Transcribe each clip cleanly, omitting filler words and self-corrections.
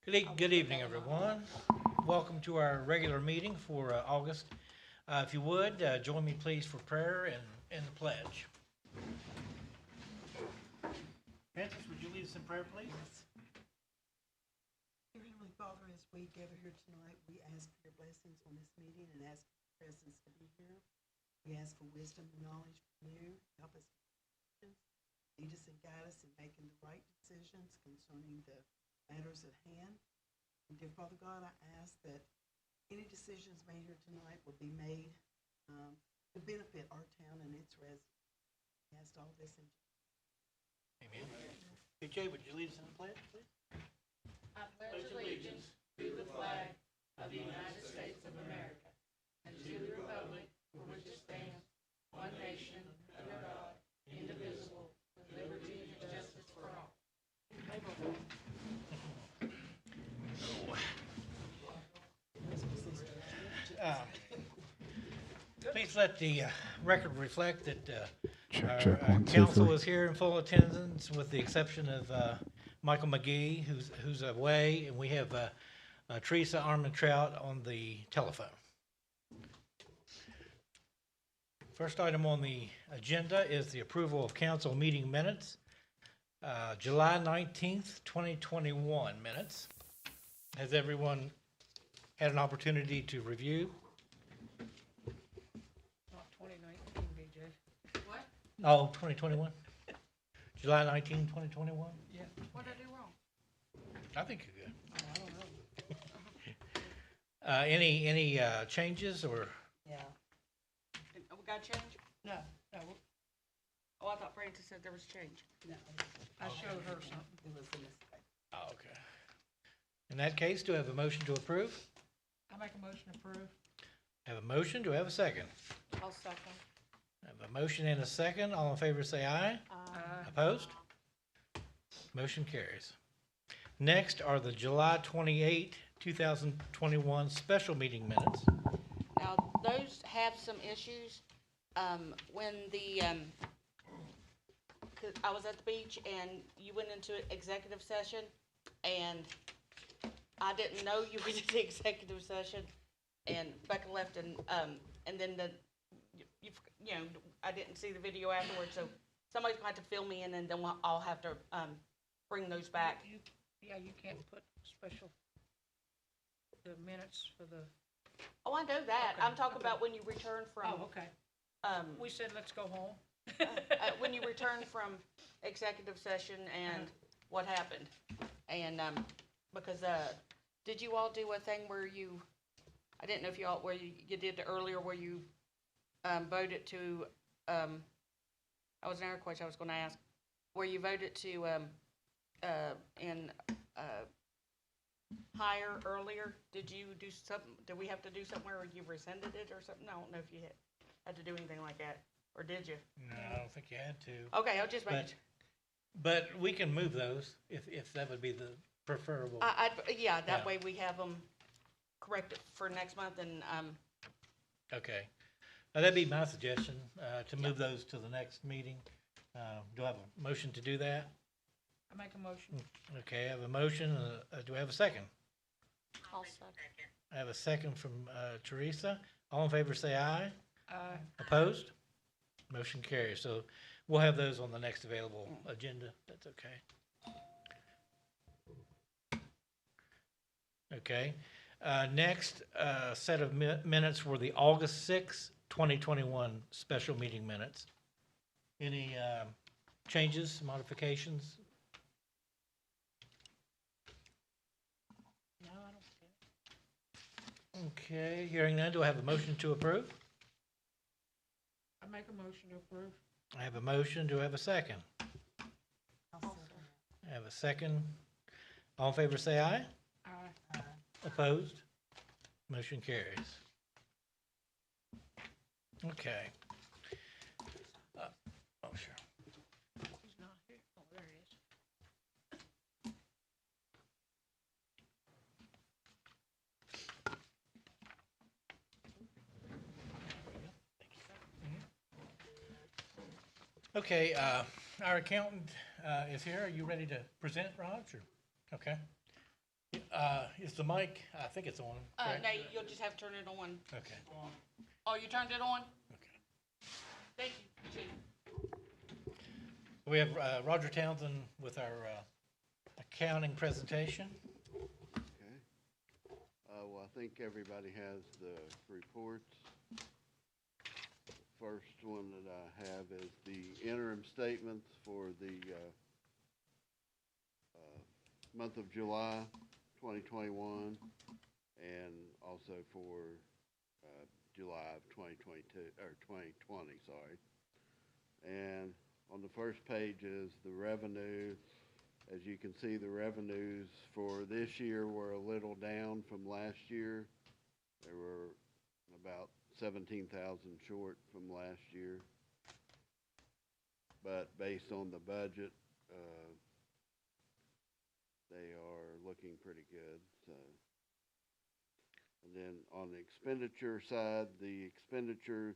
Good evening, everyone. Welcome to our regular meeting for August. If you would, join me please for prayer and the pledge. Francis, would you lead us in prayer, please? Dear Heavenly Father, as we gather here tonight, we ask for your blessings on this meeting and ask for your presence to be here. We ask for wisdom and knowledge from you. Help us lead us and guide us in making the right decisions concerning the matters at hand. And dear Father God, I ask that any decisions made here tonight will be made to benefit our town and its residents. I ask all this in Amen. Hey, Jay, would you lead us in the pledge, please? I pledge allegiance to the flag of the United States of America and to the republic for which it stands, one nation, under God, indivisible, with liberty and justice for all. Please let the record reflect that Check, our 1, 2, council 3. is here in full attendance, with the exception of Michael McGee, who's away, and we have Teresa Armentrout on the telephone. First item on the agenda is the approval of council meeting minutes, July 19th, 2021 minutes. Has everyone had an opportunity to review? Not 2019, BJ. What? Oh, 2021? July 19, 2021? Yeah. What did I do wrong? I think you're good. Oh, I don't know. Any changes or? Yeah. We got change? No. Oh, I thought Francis said there was change. No, I showed her something. it was a mistake. Oh, okay. In that case, do I have a motion to approve? I make a motion to approve. Have a motion, do I have a second? I'll second. I have a motion and a second. All in favor say aye. Opposed? Motion carries. Next are the July 28, 2021 special meeting minutes. Now, those have some issues. When the, 'cause I was at the beach and you went into executive session, and I didn't know you went into executive session, and Becca left, and then you know, I didn't see the video afterwards, so somebody's going to have to fill me in, and then I'll have to bring those back. Yeah, you can't put the minutes for the. Oh, I know that. Okay, I'm talking okay. about when you return from, okay. um, We said, let's go home. when you returned from executive session and what happened. And, because, did you all do a thing where you, I didn't know if you all, where you did earlier where you, voted to, I was an air question I was gonna ask, where you voted to, hire earlier, did you do something, did we have to do something where you rescinded it or something? I don't know if you had to do anything like that, or did you? No, I don't think you had to. Okay, I'll just make. But we can move those if that would be the preferable. Yeah, that Yeah. way we have them corrected for next month, and, Okay. That'd be my suggestion, to move those to the next meeting. Do I have a motion to do that? I make a motion. Okay, I have a motion. Do I have a second? I'll second. I have a second from Teresa. All in favor say aye. Opposed? Opposed? Motion carries. So we'll have those on the next available agenda. That's okay. Okay. Next set of minutes were the August 6, 2021 special meeting minutes. Any changes, modifications? No, I don't see it. Okay, hearing none, do I have a motion to approve? I make a motion to approve. I have a motion. Do I have a second? I'll second. I have a second. All in favor say aye. Aye. Opposed? Motion carries. Okay. Oh, sure. He's not here. Oh, there he is. Okay, our accountant is here. Are you ready to present, Raj? Or? Okay. Is the mic, I think it's on, correct? Nate, you'll just have to turn it on. Okay, Oh, you turned it on? okay. Thank you, Chief. We have Roger Townsend with our accounting presentation. Okay. Well, I think everybody has the reports. The first one that I have is the interim statements for the month of July 2021 and also for July of 2022, or 2020, sorry. And on the first page is the revenue. As you can see, the revenues for this year were a little down from last year. They were about 17,000 short from last year. But based on the budget, they are looking pretty good. So, and then on the expenditure side, the expenditures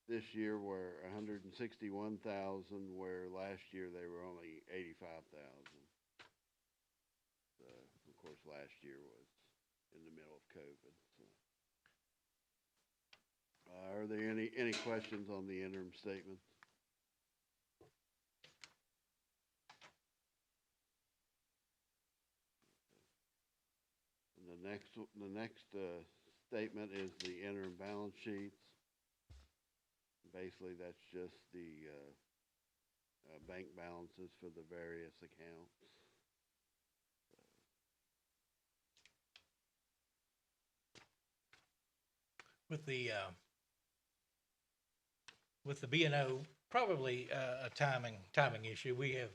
this year were 161,000, where last year they were only 85,000. So, of course, last year was in the middle of COVID. So. Are there any questions on the interim statements? And the next statement is the interim balance sheets. Basically, that's just the bank balances for the various accounts. With the B&O, probably a timing issue. We have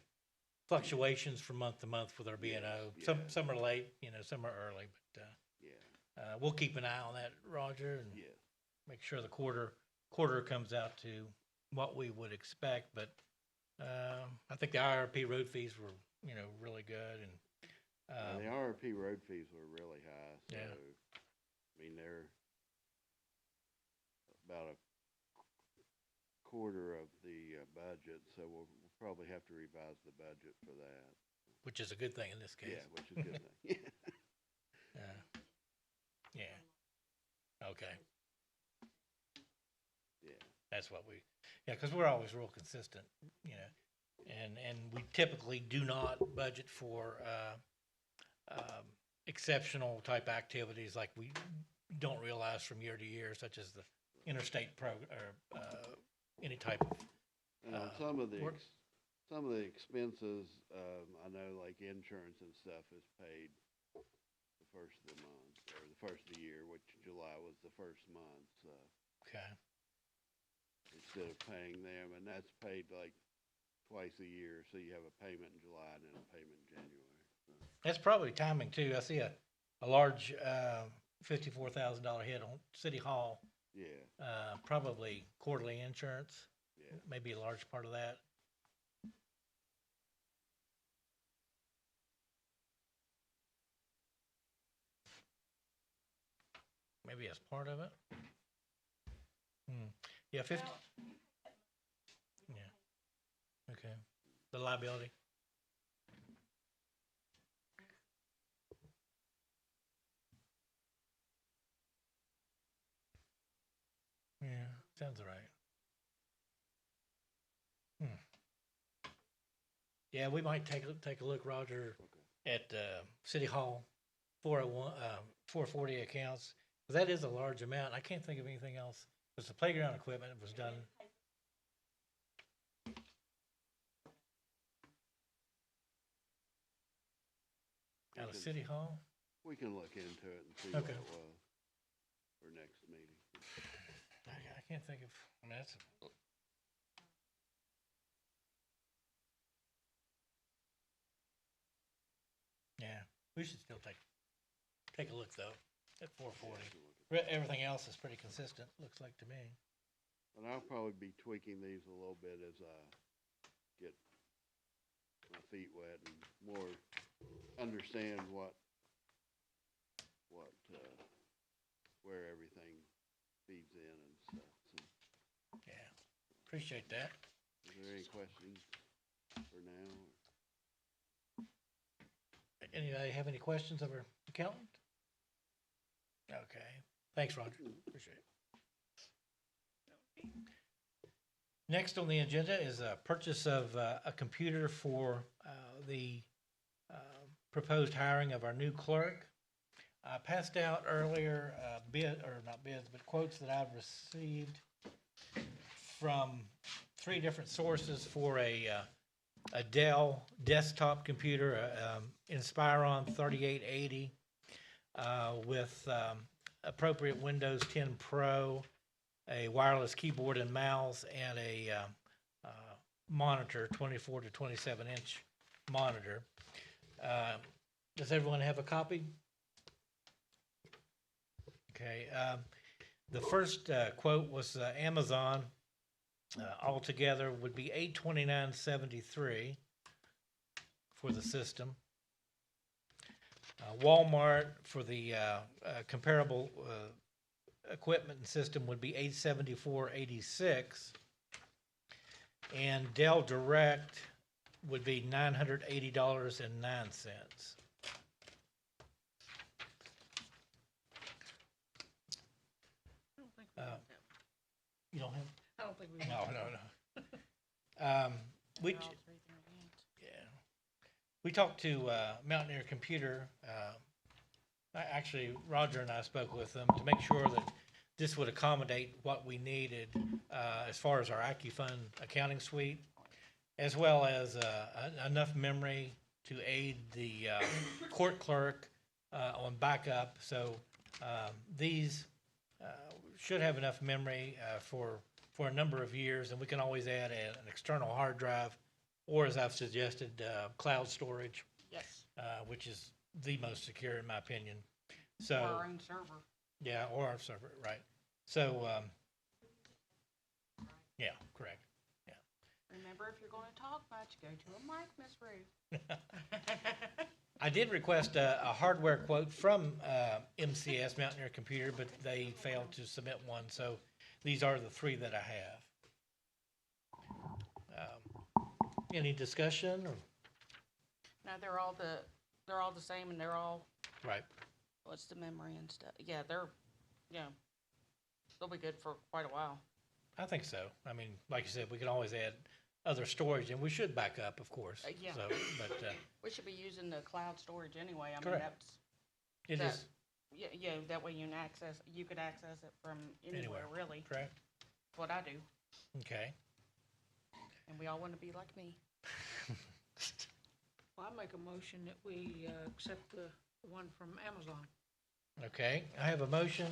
fluctuations from month to month with our B&O. Yeah. Some are late, some are early, but Yeah, we'll keep an eye on that, Roger, and yeah, make sure the quarter comes out to what we would expect. But I think the IRP road fees were, really good, and the RRP road fees were really high. So, Yeah. I mean, they're about a quarter of the budget, so we'll probably have to revise the budget for that. which is a good thing in this case. Yeah, which is a good thing. Yeah. Okay. Yeah, That's what because we're always real consistent, and we typically do not budget for exceptional type activities like we don't realize from year to year, such as the interstate or any type of. and on some of the work- expenses, I know like insurance and stuff is paid the first of the month or the first of the year, which July was the first month. So. Okay. Instead of paying them, and that's paid like twice a year, so you have a payment in July and then a payment in January. So, That's probably timing too. I see a large $54,000 hit on City Hall. yeah, Probably quarterly insurance, yeah. maybe a large part of that. Maybe as part of it. Yeah, 50. Yeah. Okay. The liability. Yeah, sounds right. Yeah, we might take a look, Roger, at City Hall 401, 440 accounts. 'Cause that is a large amount. I can't think of anything else. Because the playground equipment was done. Out of City Hall? We can look into it and see Okay. what it was for next meeting. I can't think of, that's. Yeah, we should still take a look though, at 440. Everything else is pretty consistent, looks like to me. And I'll probably be tweaking these a little bit as I get my feet wet and more understand where everything feeds in and stuff. So, Yeah, appreciate that. is there any questions for now? Anybody have any questions of our accountant? Okay, thanks, Roger, appreciate it. Next on the agenda is a purchase of a computer for the proposed hiring of our new clerk. I passed out earlier not bids, but quotes that I've received from 3 different sources for a Dell desktop computer, Inspiron 3880, with appropriate Windows 10 Pro, a wireless keyboard and mouse, and a monitor, 24 to 27 inch monitor. Does everyone have a copy? Okay. The first quote was Amazon. Altogether would be $829.73 for the system. Walmart for the comparable equipment and system would be $874.86, and Dell Direct would be $980.09. You don't have? I don't think we. No. We, yeah. We talked to Mountaineer Computer. Actually, Roger and I spoke with them to make sure that this would accommodate what we needed as far as our AccuFund accounting suite, as well as enough memory to aid the court clerk on backup. So these should have enough memory for a number of years, and we can always add an external hard drive, or as I've suggested, cloud storage, Yes, which is the most secure in my opinion. So, or our own server. yeah, or our server, right. So, yeah, correct. Remember, if you're gonna talk much, go to a mic, Miss Ruth. I did request a hardware quote from MCS, Mountaineer Computer, but they failed to submit one, so these are the 3 that I have. Any discussion? Or No, they're all the same, and they're all, right, what's the memory and stuff? Yeah, they'll be good for quite a while. I think so. I mean, like you said, we can always add other storage, and we should back up, of course. Yeah. So, but We should be using the cloud storage anyway. I mean, Correct. that's, it that- is yeah, that way you could access it from anywhere, really. correct. That's what I do, Okay. and we all want to be like me. Well, I make a motion that we accept the one from Amazon. Okay. I have a motion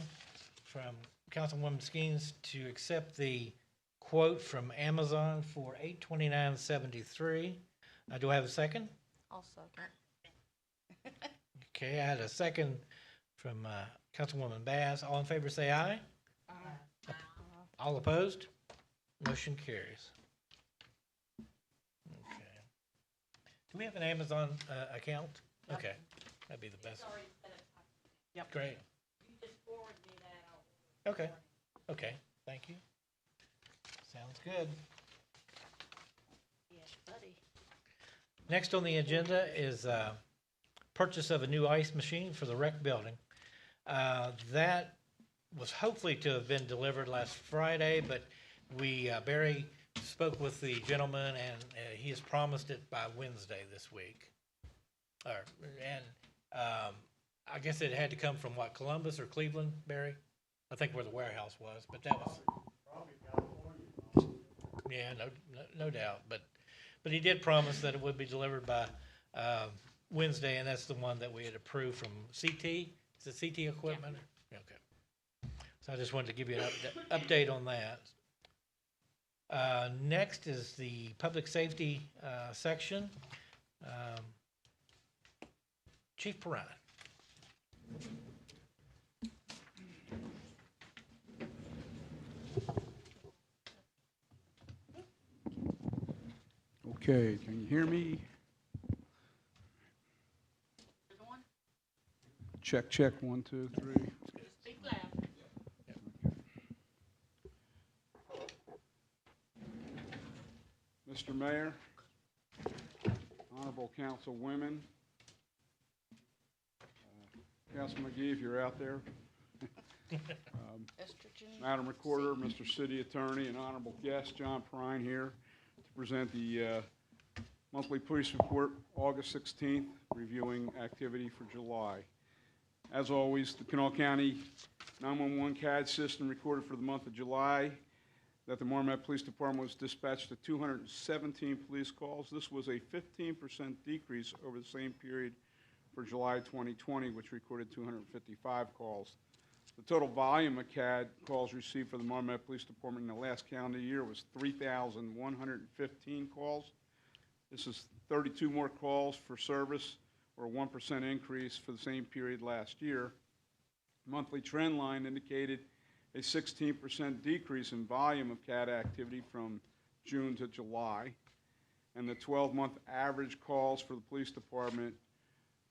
from Councilwoman Skeens to accept the quote from Amazon for $829.73. Do I have a second? I'll second. Okay, I had a second from Councilwoman Bass. All in favor, say aye. All opposed? Motion carries. Okay. Do we have an Amazon account? Yep. Okay, that'd be the best. Yep. Great. Okay, okay, thank you. Sounds good. Yes, buddy. Next on the agenda is purchase of a new ice machine for the rec building. That was hopefully to have been delivered last Friday, but Barry spoke with the gentleman, and he has promised it by Wednesday this week. I guess it had to come from what, Columbus or Cleveland, Barry? I think where the warehouse was, but that was. Yeah, no doubt, but he did promise that it would be delivered by Wednesday, and that's the one that we had approved from CT. Is it CT equipment? Yeah. Okay. So I just wanted to give you an update on that. Next is the public safety section. Chief Perrine. Okay, can you hear me? There's one. Check, check, 1, 2, 3. Speak loud. Mr. Mayor, honorable councilwomen, Councilman McGee, if you're out there. Estrogen. Madam Recorder, Mr. City Attorney, and honorable guest, John Prine here to present the monthly police report, August 16th, reviewing activity for July. As always, the Kanawha County 911 CAD system recorded for the month of July that the Marmet Police Department was dispatched to 217 police calls. This was a 15% decrease over the same period for July 2020, which recorded 255 calls. The total volume of CAD calls received for the Marmet Police Department in the last calendar year was 3,115 calls. This is 32 more calls for service, or a 1% increase for the same period last year. Monthly trend line indicated a 16% decrease in volume of CAD activity from June to July, and the 12-month average calls for the police department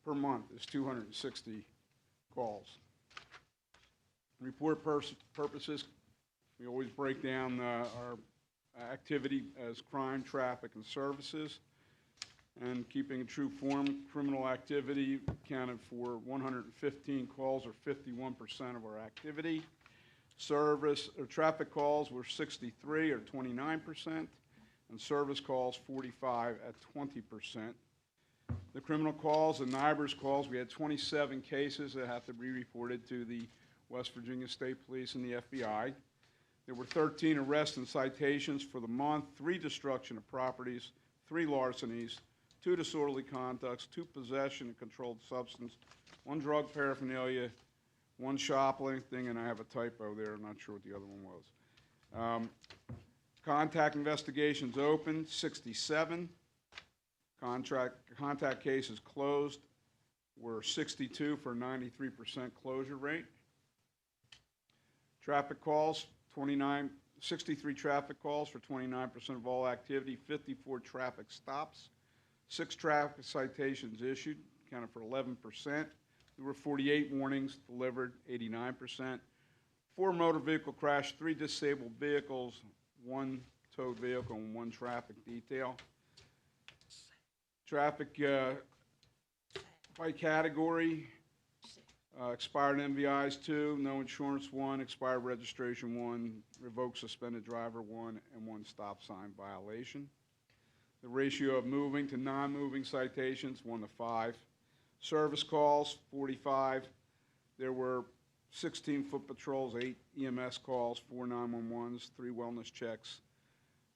per month is 260 calls. Report purposes, we always break down our activity as crime, traffic, and services. And keeping a true form, criminal activity accounted for 115 calls, or 51% of our activity. Traffic calls were 63, or 29%, and service calls 45 at 20%. The criminal calls and NIBRS calls, we had 27 cases that have to be reported to the West Virginia State Police and the FBI. There were 13 arrests and citations for the month, 3 destruction of properties, 3 larcenies, 2 disorderly conducts, 2 possession of controlled substance, 1 drug paraphernalia, 1 shoplifting, and I have a typo there, I'm not sure what the other one was. Contact investigations opened, 67. Contact cases closed were 62 for a 93% closure rate. Traffic calls, 63 traffic calls for 29% of all activity, 54 traffic stops, 6 traffic citations issued, accounted for 11%. There were 48 warnings delivered, 89%. 4 motor vehicle crash, 3 disabled vehicles, 1 towed vehicle, and 1 traffic detail. Traffic by category, expired MVIs 2, no insurance 1, expired registration 1, revoked suspended driver 1, and 1 stop sign violation. The ratio of moving to non-moving citations, 1-5. Service calls, 45. There were 16 foot patrols, 8 EMS calls, 4 911s, 3 wellness checks,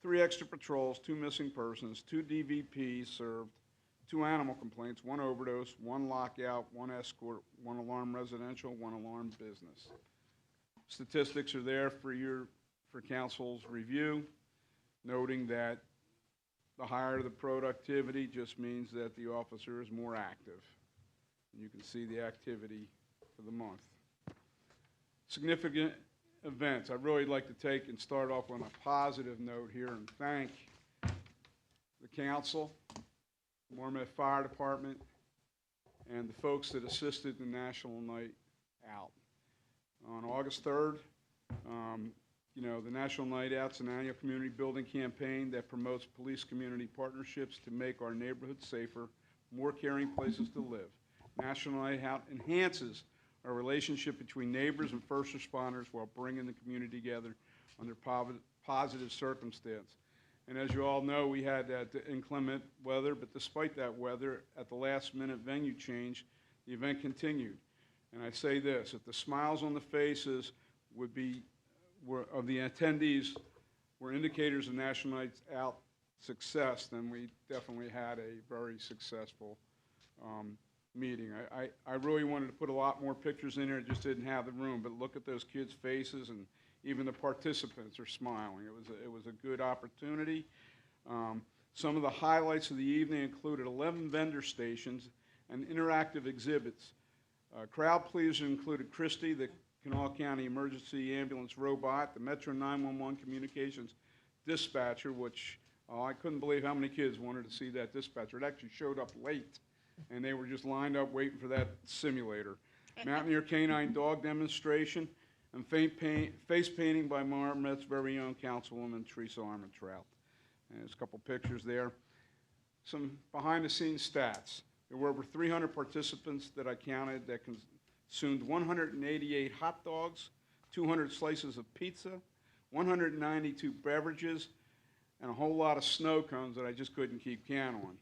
3 extra patrols, 2 missing persons, 2 DVPs served, 2 animal complaints, 1 overdose, 1 lockout, 1 escort, 1 alarm residential, 1 alarm business. Statistics are there for council's review, noting that the higher the productivity just means that the officer is more active. And you can see the activity for the month. Significant events. I'd really like to take and start off on a positive note here and thank the council, Marmet Fire Department, and the folks that assisted the National Night Out. On August 3rd, the National Night Out's an annual community building campaign that promotes police-community partnerships to make our neighborhoods safer, more caring places to live. National Night Out enhances our relationship between neighbors and first responders while bringing the community together under positive circumstance. And as you all know, we had that inclement weather, but despite that weather, at the last minute venue change, the event continued. And I say this, if the smiles on the faces of the attendees were indicators of National Night Out success, then we definitely had a very successful meeting. I really wanted to put a lot more pictures in here, it just didn't have the room, but look at those kids' faces, and even the participants are smiling. It was a good opportunity. Some of the highlights of the evening included 11 vendor stations and interactive exhibits. Crowd pleasers included Christy, the Kanawha County Emergency Ambulance Robot, the Metro 911 Communications Dispatcher, which I couldn't believe how many kids wanted to see that dispatcher. It actually showed up late, and they were just lined up waiting for that simulator. Mountaineer Canine Dog Demonstration, and face painting by Marmet's very own Councilwoman Teresa Armentrout. And there's a couple pictures there. Some behind-the-scenes stats. There were over 300 participants that I counted that consumed 188 hot dogs, 200 slices of pizza, 192 beverages, and a whole lot of snow cones that I just couldn't keep count on.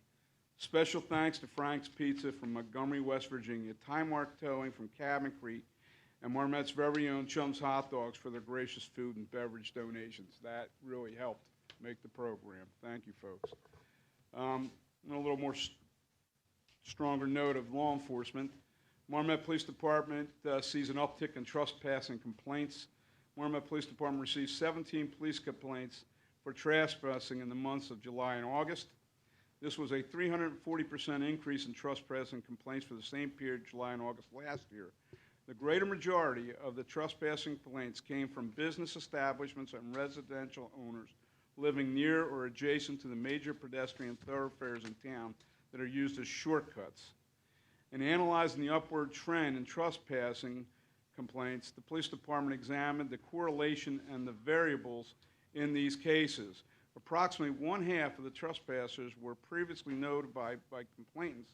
Special thanks to Frank's Pizza from Montgomery, West Virginia, Timark Towing from Cabin Creek, and Marmette's very own Chum's Hot Dogs for their gracious food and beverage donations. That really helped make the program. Thank you, folks. On a little more stronger note of law enforcement, Marmette Police Department sees an uptick in trespassing complaints. Marmette Police Department received 17 police complaints for trespassing in the months of July and August. This was a 340% increase in trespassing complaints for the same period, July and August last year. The greater majority of the trespassing complaints came from business establishments and residential owners living near or adjacent to the major pedestrian thoroughfares in town that are used as shortcuts. In analyzing the upward trend in trespassing complaints, the police department examined the correlation and the variables in these cases. Approximately one-half of the trespassers were previously notified by complainants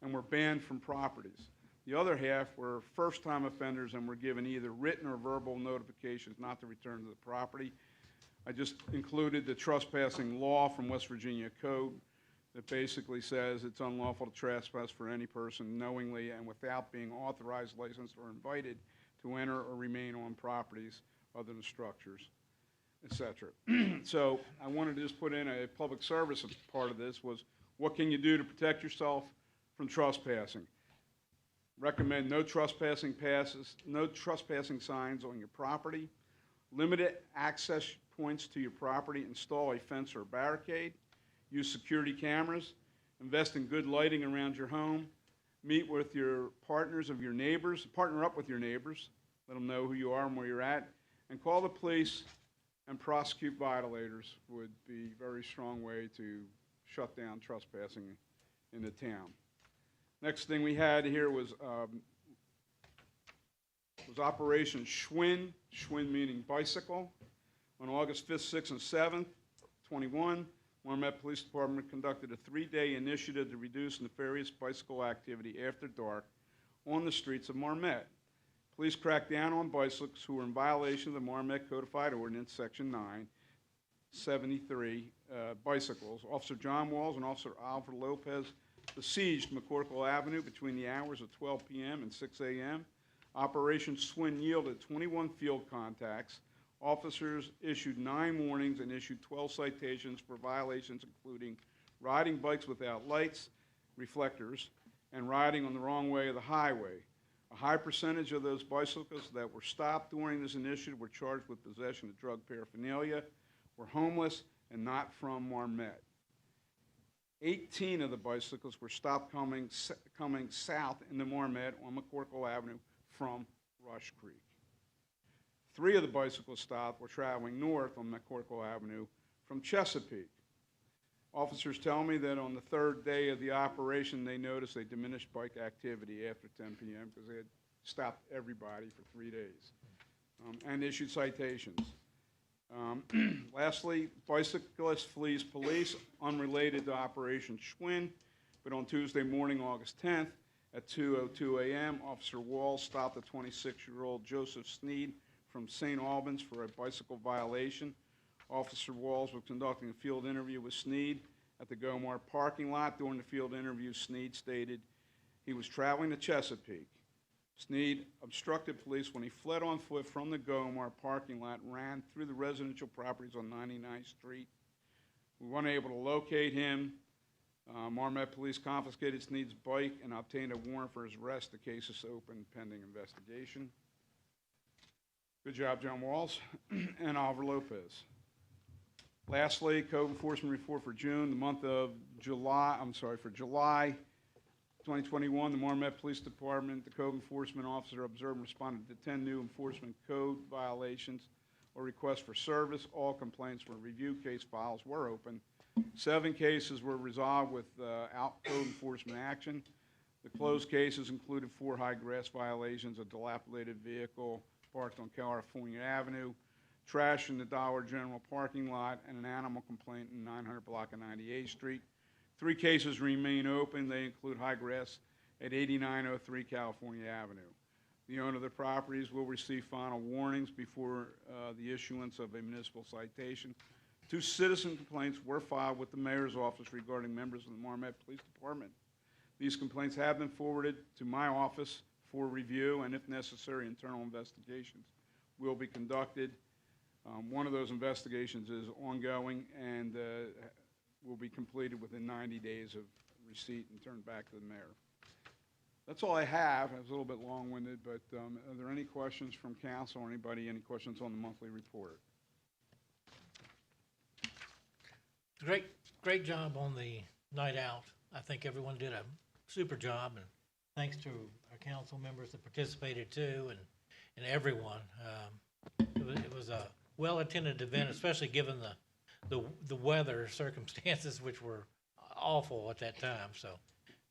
and were banned from properties. The other half were first-time offenders and were given either written or verbal notifications not to return to the property. I just included the trespassing law from West Virginia Code that basically says it's unlawful to trespass for any person knowingly and without being authorized, licensed, or invited to enter or remain on properties other than structures, etc. So I wanted to just put in a public service part of this was, what can you do to protect yourself from trespassing? Recommend no trespassing signs on your property. Limited access points to your property. Install a fence or barricade. Use security cameras. Invest in good lighting around your home. Meet with your partners of your neighbors. Partner up with your neighbors. Let them know who you are and where you're at. And call the police and prosecute violators would be a very strong way to shut down trespassing in the town. Next thing we had here was Operation Schwinn, Schwinn meaning bicycle. On August 5th, 6th, and 7th, 21, Marmette Police Department conducted a 3-day initiative to reduce nefarious bicycle activity after dark on the streets of Marmette. Police cracked down on bicyclists who were in violation of the Marmette Codified Ordinance, Section 973, bicycles. Officer John Walls and Officer Alfred Lopez besieged McCorkle Avenue between the hours of 12 p.m. and 6 a.m. Operation Swin yielded 21 field contacts. Officers issued 9 warnings and issued 12 citations for violations including riding bikes without lights, reflectors, and riding on the wrong way of the highway. A high percentage of those bicyclists that were stopped during this initiative were charged with possession of drug paraphernalia, were homeless, and not from Marmette. 18 of the bicyclists were stopped coming south into Marmette on McCorkle Avenue from Rush Creek. 3 of the bicyclists stopped were traveling north on McCorkle Avenue from Chesapeake. Officers tell me that on the 3rd day of the operation, they noticed a diminished bike activity after 10 p.m. because they had stopped everybody for 3 days and issued citations. Lastly, bicyclist flees police unrelated to Operation Schwinn, but on Tuesday morning, August 10th, at 2:02 a.m., Officer Walls stopped a 26-year-old Joseph Sneed from St. Albans for a bicycle violation. Officer Walls was conducting a field interview with Sneed at the Gomar parking lot. During the field interview, Sneed stated he was traveling to Chesapeake. Sneed obstructed police when he fled on foot from the Gomar parking lot and ran through the residential properties on 99th Street. We weren't able to locate him. Marmette police confiscated Sneed's bike and obtained a warrant for his arrest. The case is open pending investigation. Good job, John Walls and Oliver Lopez. Lastly, code enforcement report for June, the month of July, for July 2021, the Marmette Police Department, the code enforcement officer observed and responded to 10 new enforcement code violations or requests for service. All complaints were reviewed. Case files were open. 7 cases were resolved without code enforcement action. The closed cases included 4 high grass violations, a dilapidated vehicle parked on California Avenue, trash in the Dollar General parking lot, and an animal complaint in 900 block of 98th Street. 3 cases remain open. They include high grass at 8903 California Avenue. The owner of the properties will receive final warnings before the issuance of a municipal citation. 2 citizen complaints were filed with the mayor's office regarding members of the Marquette Police Department. These complaints have been forwarded to my office for review, and if necessary, internal investigations will be conducted. One of those investigations is ongoing and will be completed within 90 days of receipt and turned back to the mayor. That's all I have. I was a little bit long-winded, but are there any questions from council or anybody, any questions on the monthly report? Great job on the night out. I think everyone did a super job, and thanks to our council members that participated too, and everyone. It was a well-attended event, especially given the weather circumstances, which were awful at that time. So,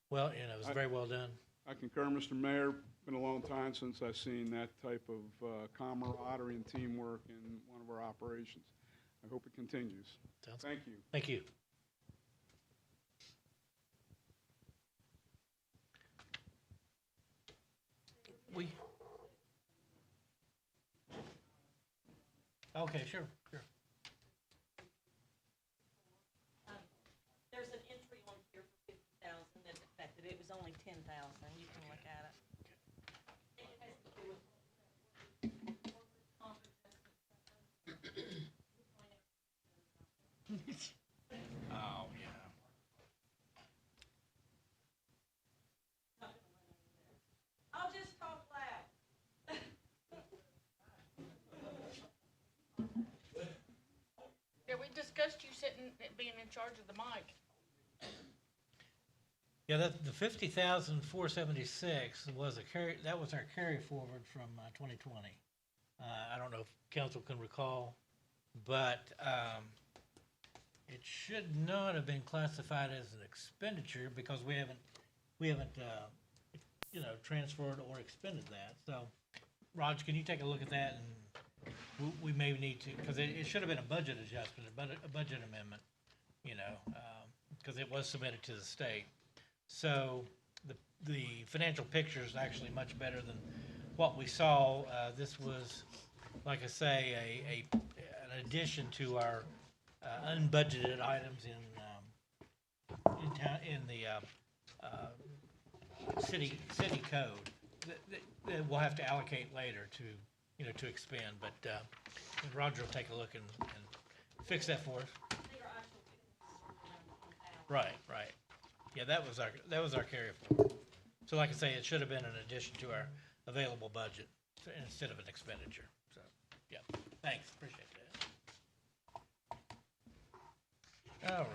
well, it was very well done. I concur, Mr. Mayor. Been a long time since I've seen that type of camaraderie and teamwork in one of our operations. I hope it continues. Thank you. Thank you. Okay, sure. There's an entry on here for 50,000 that affected, it was only 10,000, you can look at it. Oh, yeah. I'll just talk loud. Yeah, we discussed you being in charge of the mic. Yeah, the 50,476 was that was our carry forward from 2020. I don't know if council can recall, but it should not have been classified as an expenditure because we haven't transferred or expended that. So, Raj, can you take a look at that, and we may need to, because it should have been a budget adjustment, a budget amendment, because it was submitted to the state. So the financial picture is actually much better than what we saw. This was, like I say, an addition to our unbudgeted items in the city code that we'll have to allocate later to expend. But Roger will take a look and fix that for us. Right. Yeah, that was our carry forward. So like I say, it should have been an addition to our available budget instead of an expenditure. So, yeah, thanks, appreciate that. All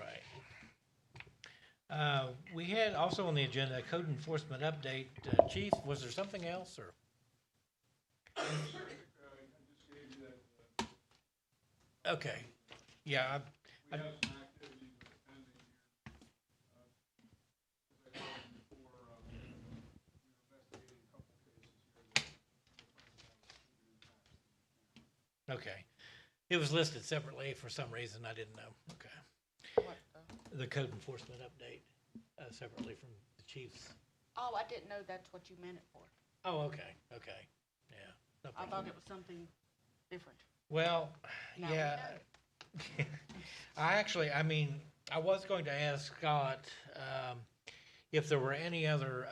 right. We had also on the agenda a code enforcement update. Chief, was there something else, or? Okay, yeah, We have some activities that are pending here. As I told you before, we're investigating a couple of cases here that we're okay. It was listed separately for some reason, I didn't know. Okay. What, The code enforcement update, separately from the chief's. Oh, I didn't know that's what you meant it for. Oh, okay, yeah. No I problem. thought it was something different. Well, Now we yeah. I was going to ask Scott, if there were any other,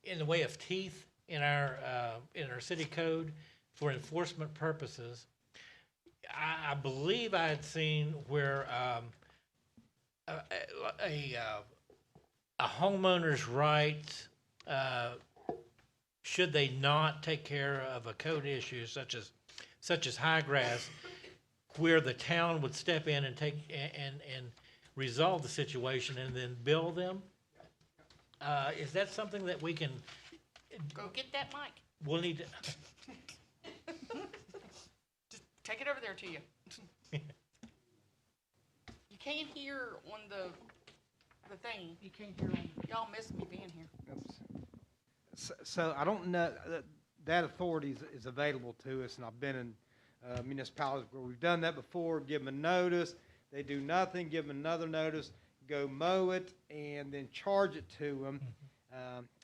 in the way of teeth in our city code for enforcement purposes. I believe I had seen where, a homeowner's right, should they not take care of a code issue such as high grass, where the town would step in and take and resolve the situation and then bill them. Is that something that we can? Go get that mic. We'll need to. Just take it over there to you. You can't hear on the thing. You can't hear on. Y'all miss me being here. So I don't know, that authority is available to us, and I've been in municipalities where we've done that before, give them a notice, they do nothing, give them another notice, go mow it, and then charge it to them.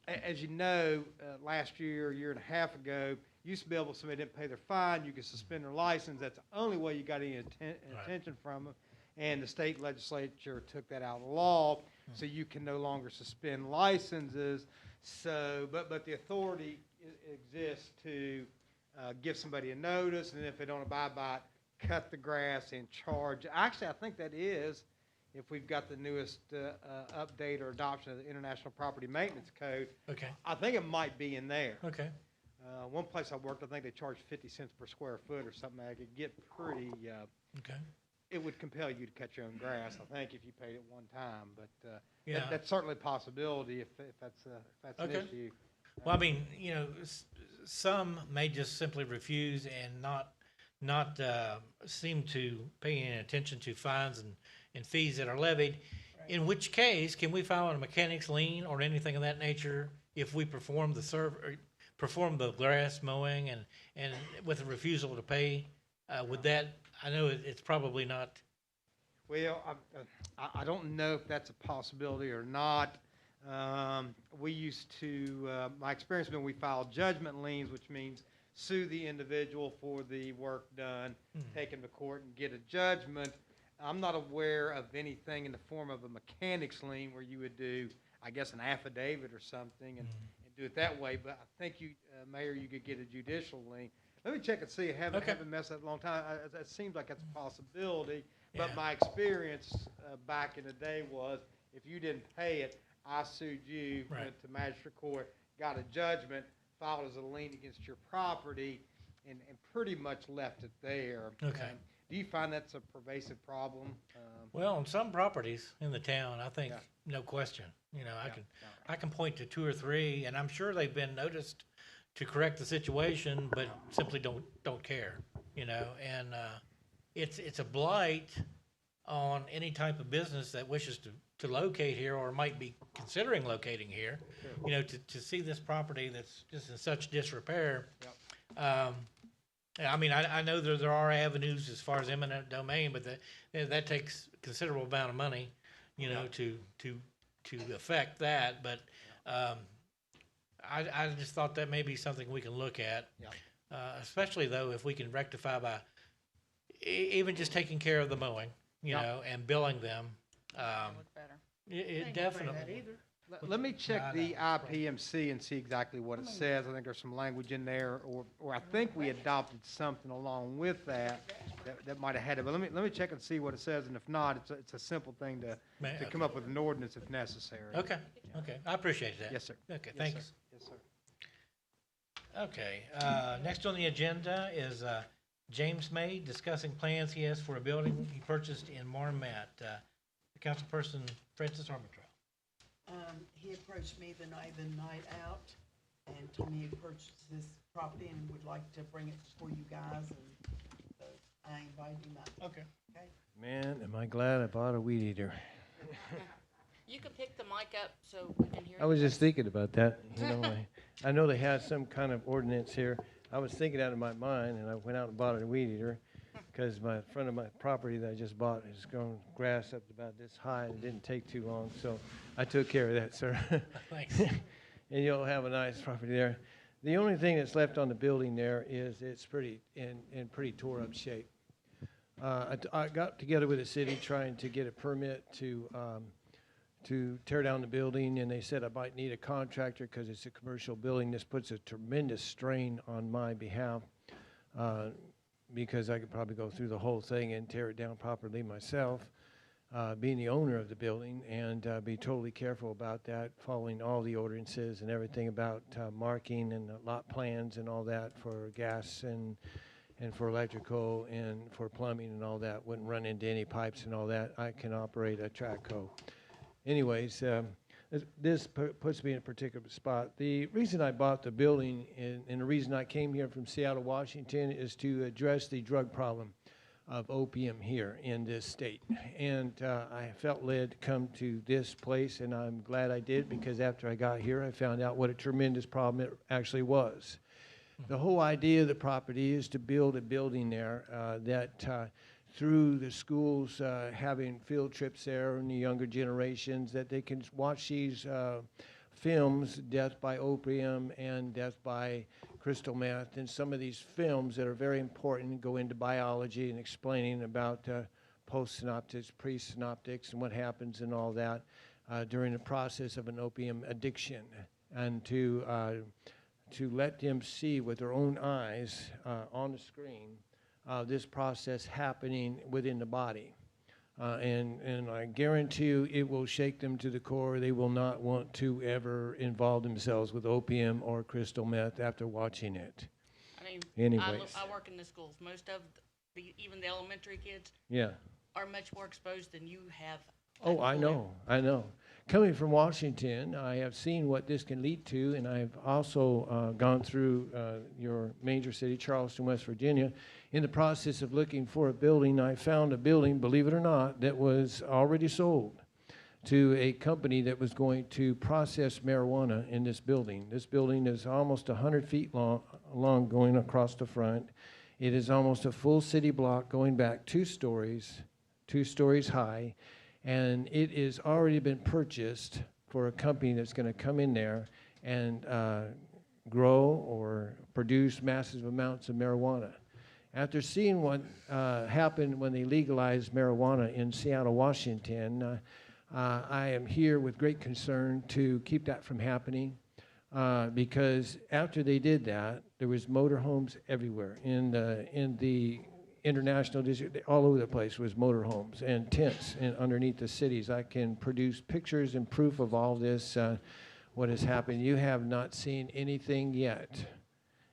as you know, last year, year and a half ago, used to be able, if somebody didn't pay their fine, you could suspend their license. That's the only way you got any attention from them. And the state legislature took that out of law, so you can no longer suspend licenses. So, but the authority exists to give somebody a notice, and if they don't abide by it, cut the grass and charge. Actually, I think that is, if we've got the newest update or adoption of the International Property Maintenance Code. Okay, I think it might be in there. okay, One place I worked, I think they charged 50 cents per square foot or something. I could get pretty, okay. it would compel you to cut your own grass, I think, if you paid it one time. But Yeah. that's certainly a possibility if that's an Okay. issue. Well, I mean, you know, some may just simply refuse and not seem to pay any attention to fines and fees that are levied. In which case, can we file a mechanics lien or anything of that nature if we perform perform the grass mowing and with a refusal to pay? Would that, I know it's probably not, Well, I don't know if that's a possibility or not. We used to, my experience when we filed judgment liens, which means sue the individual for the work done, take him to court and get a judgment. I'm not aware of anything in the form of a mechanics lien where you would do, I guess, an affidavit or something and do it that way. But I think you, Mayor, you could get a judicial lien. Let me check and see. I haven't messed that in a long time. It seems like that's a possibility. But Yeah. my experience back in the day was if you didn't pay it, I sued you, Right. went to magistrate court, got a judgment, filed as a lien against your property, and pretty much left it there. Okay. Do you find that's a pervasive problem? well, on some properties in the town, I think, Yeah. no question. You know, Yeah, I can point to 2 or 3, and I'm sure they've been noticed to correct the situation, but simply don't care, you know, and, it's a blight on any type of business that wishes to locate here or might be considering locating here. You know, to see this property that's just in such disrepair. I mean, I know there are avenues as far as eminent domain, but that takes considerable amount of money, you know, to affect that, but, I just thought that may be something we can look at. Yeah. Especially though, if we can rectify by even just taking care of the mowing, you Yeah. know, and billing them. Look better. It definitely. Let me check No, the no, IPMC and see exactly what it says. I think there's some language in there, or I think we adopted something along with that might have had it. But let me check and see what it says, and if not, it's a simple thing to come up with an ordinance if necessary. Okay, I appreciate that. Yes, sir. Okay, Yes, thanks. sir. Yes, sir. Okay, next on the agenda is James May discussing plans he has for a building he purchased in Marmet. Councilperson Francis Armentrout. He approached me the night out and told me he purchased this property and would like to bring it before you guys, and so I invited him up, Okay. okay? Man, am I glad I bought a weed eater. You can pick the mic up so we can hear you. I was just thinking about that, you know, I know they have some kind of ordinance here. I was thinking out of my mind, and I went out and bought a weed eater, because my front of my property that I just bought has grown grass up to about this high, and it didn't take too long, so I took care of that, sir. Thanks. And you'll have a nice property there. The only thing that's left on the building there is it's pretty, in pretty tore up shape. I got together with the city trying to get a permit to tear down the building, and they said I might need a contractor because it's a commercial building. This puts a tremendous strain on my behalf, because I could probably go through the whole thing and tear it down properly myself, being the owner of the building, and be totally careful about that, following all the ordinances and everything about marking and the lot plans and all that for gas and for electrical and for plumbing and all that. Wouldn't run into any pipes and all that. I can operate a Traco. Anyways, this puts me in a particular spot. The reason I bought the building and the reason I came here from Seattle, Washington, is to address the drug problem of opium here in this state. And I felt led to come to this place, and I'm glad I did, because after I got here, I found out what a tremendous problem it actually was. The whole idea of the property is to build a building there that through the schools having field trips there and the younger generations, that they can watch these films, Death by Opium and Death by Crystal Meth, and some of these films that are very important go into biology and explaining about post-synoptics, pre-synoptics, and what happens and all that during the process of an opium addiction, and to let them see with their own eyes on the screen this process happening within the body. And I guarantee you it will shake them to the core. They will not want to ever involve themselves with opium or crystal meth after watching it. I mean, Anyways. I work in the schools. Most of even the elementary kids Yeah. are much more exposed than you have. Oh, I know. Coming from Washington, I have seen what this can lead to, and I've also gone through your major city, Charleston, West Virginia. In the process of looking for a building, I found a building, believe it or not, that was already sold to a company that was going to process marijuana in this building. This building is almost 100 feet long going across the front. It is almost a full city block going back 2 stories high. And it has already been purchased for a company that's going to come in there and grow or produce massive amounts of marijuana. After seeing what happened when they legalized marijuana in Seattle, Washington, I am here with great concern to keep that from happening because after they did that, there was motorhomes everywhere in the international district, all over the place was motorhomes and tents underneath the cities. I can produce pictures and proof of all this, what has happened. You have not seen anything yet.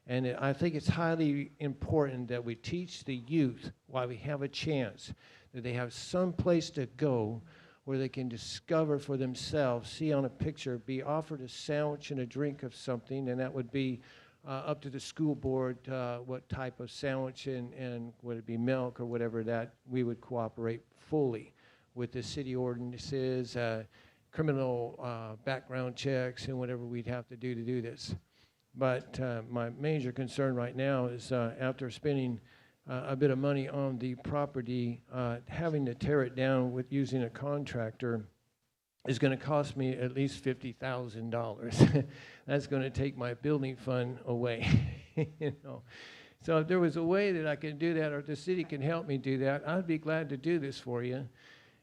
And I think it's highly important that we teach the youth while we have a chance, that they have some place to go where they can discover for themselves, see on a picture, be offered a sandwich and a drink of something, and that would be up to the school board what type of sandwich and would it be milk or whatever, that we would cooperate fully with the city ordinances, criminal background checks, and whatever we'd have to do this. But my major concern right now is after spending a bit of money on the property, having to tear it down with using a contractor is going to cost me at least $50,000. That's going to take my building fund away. So if there was a way that I could do that, or the city can help me do that, I'd be glad to do this for you.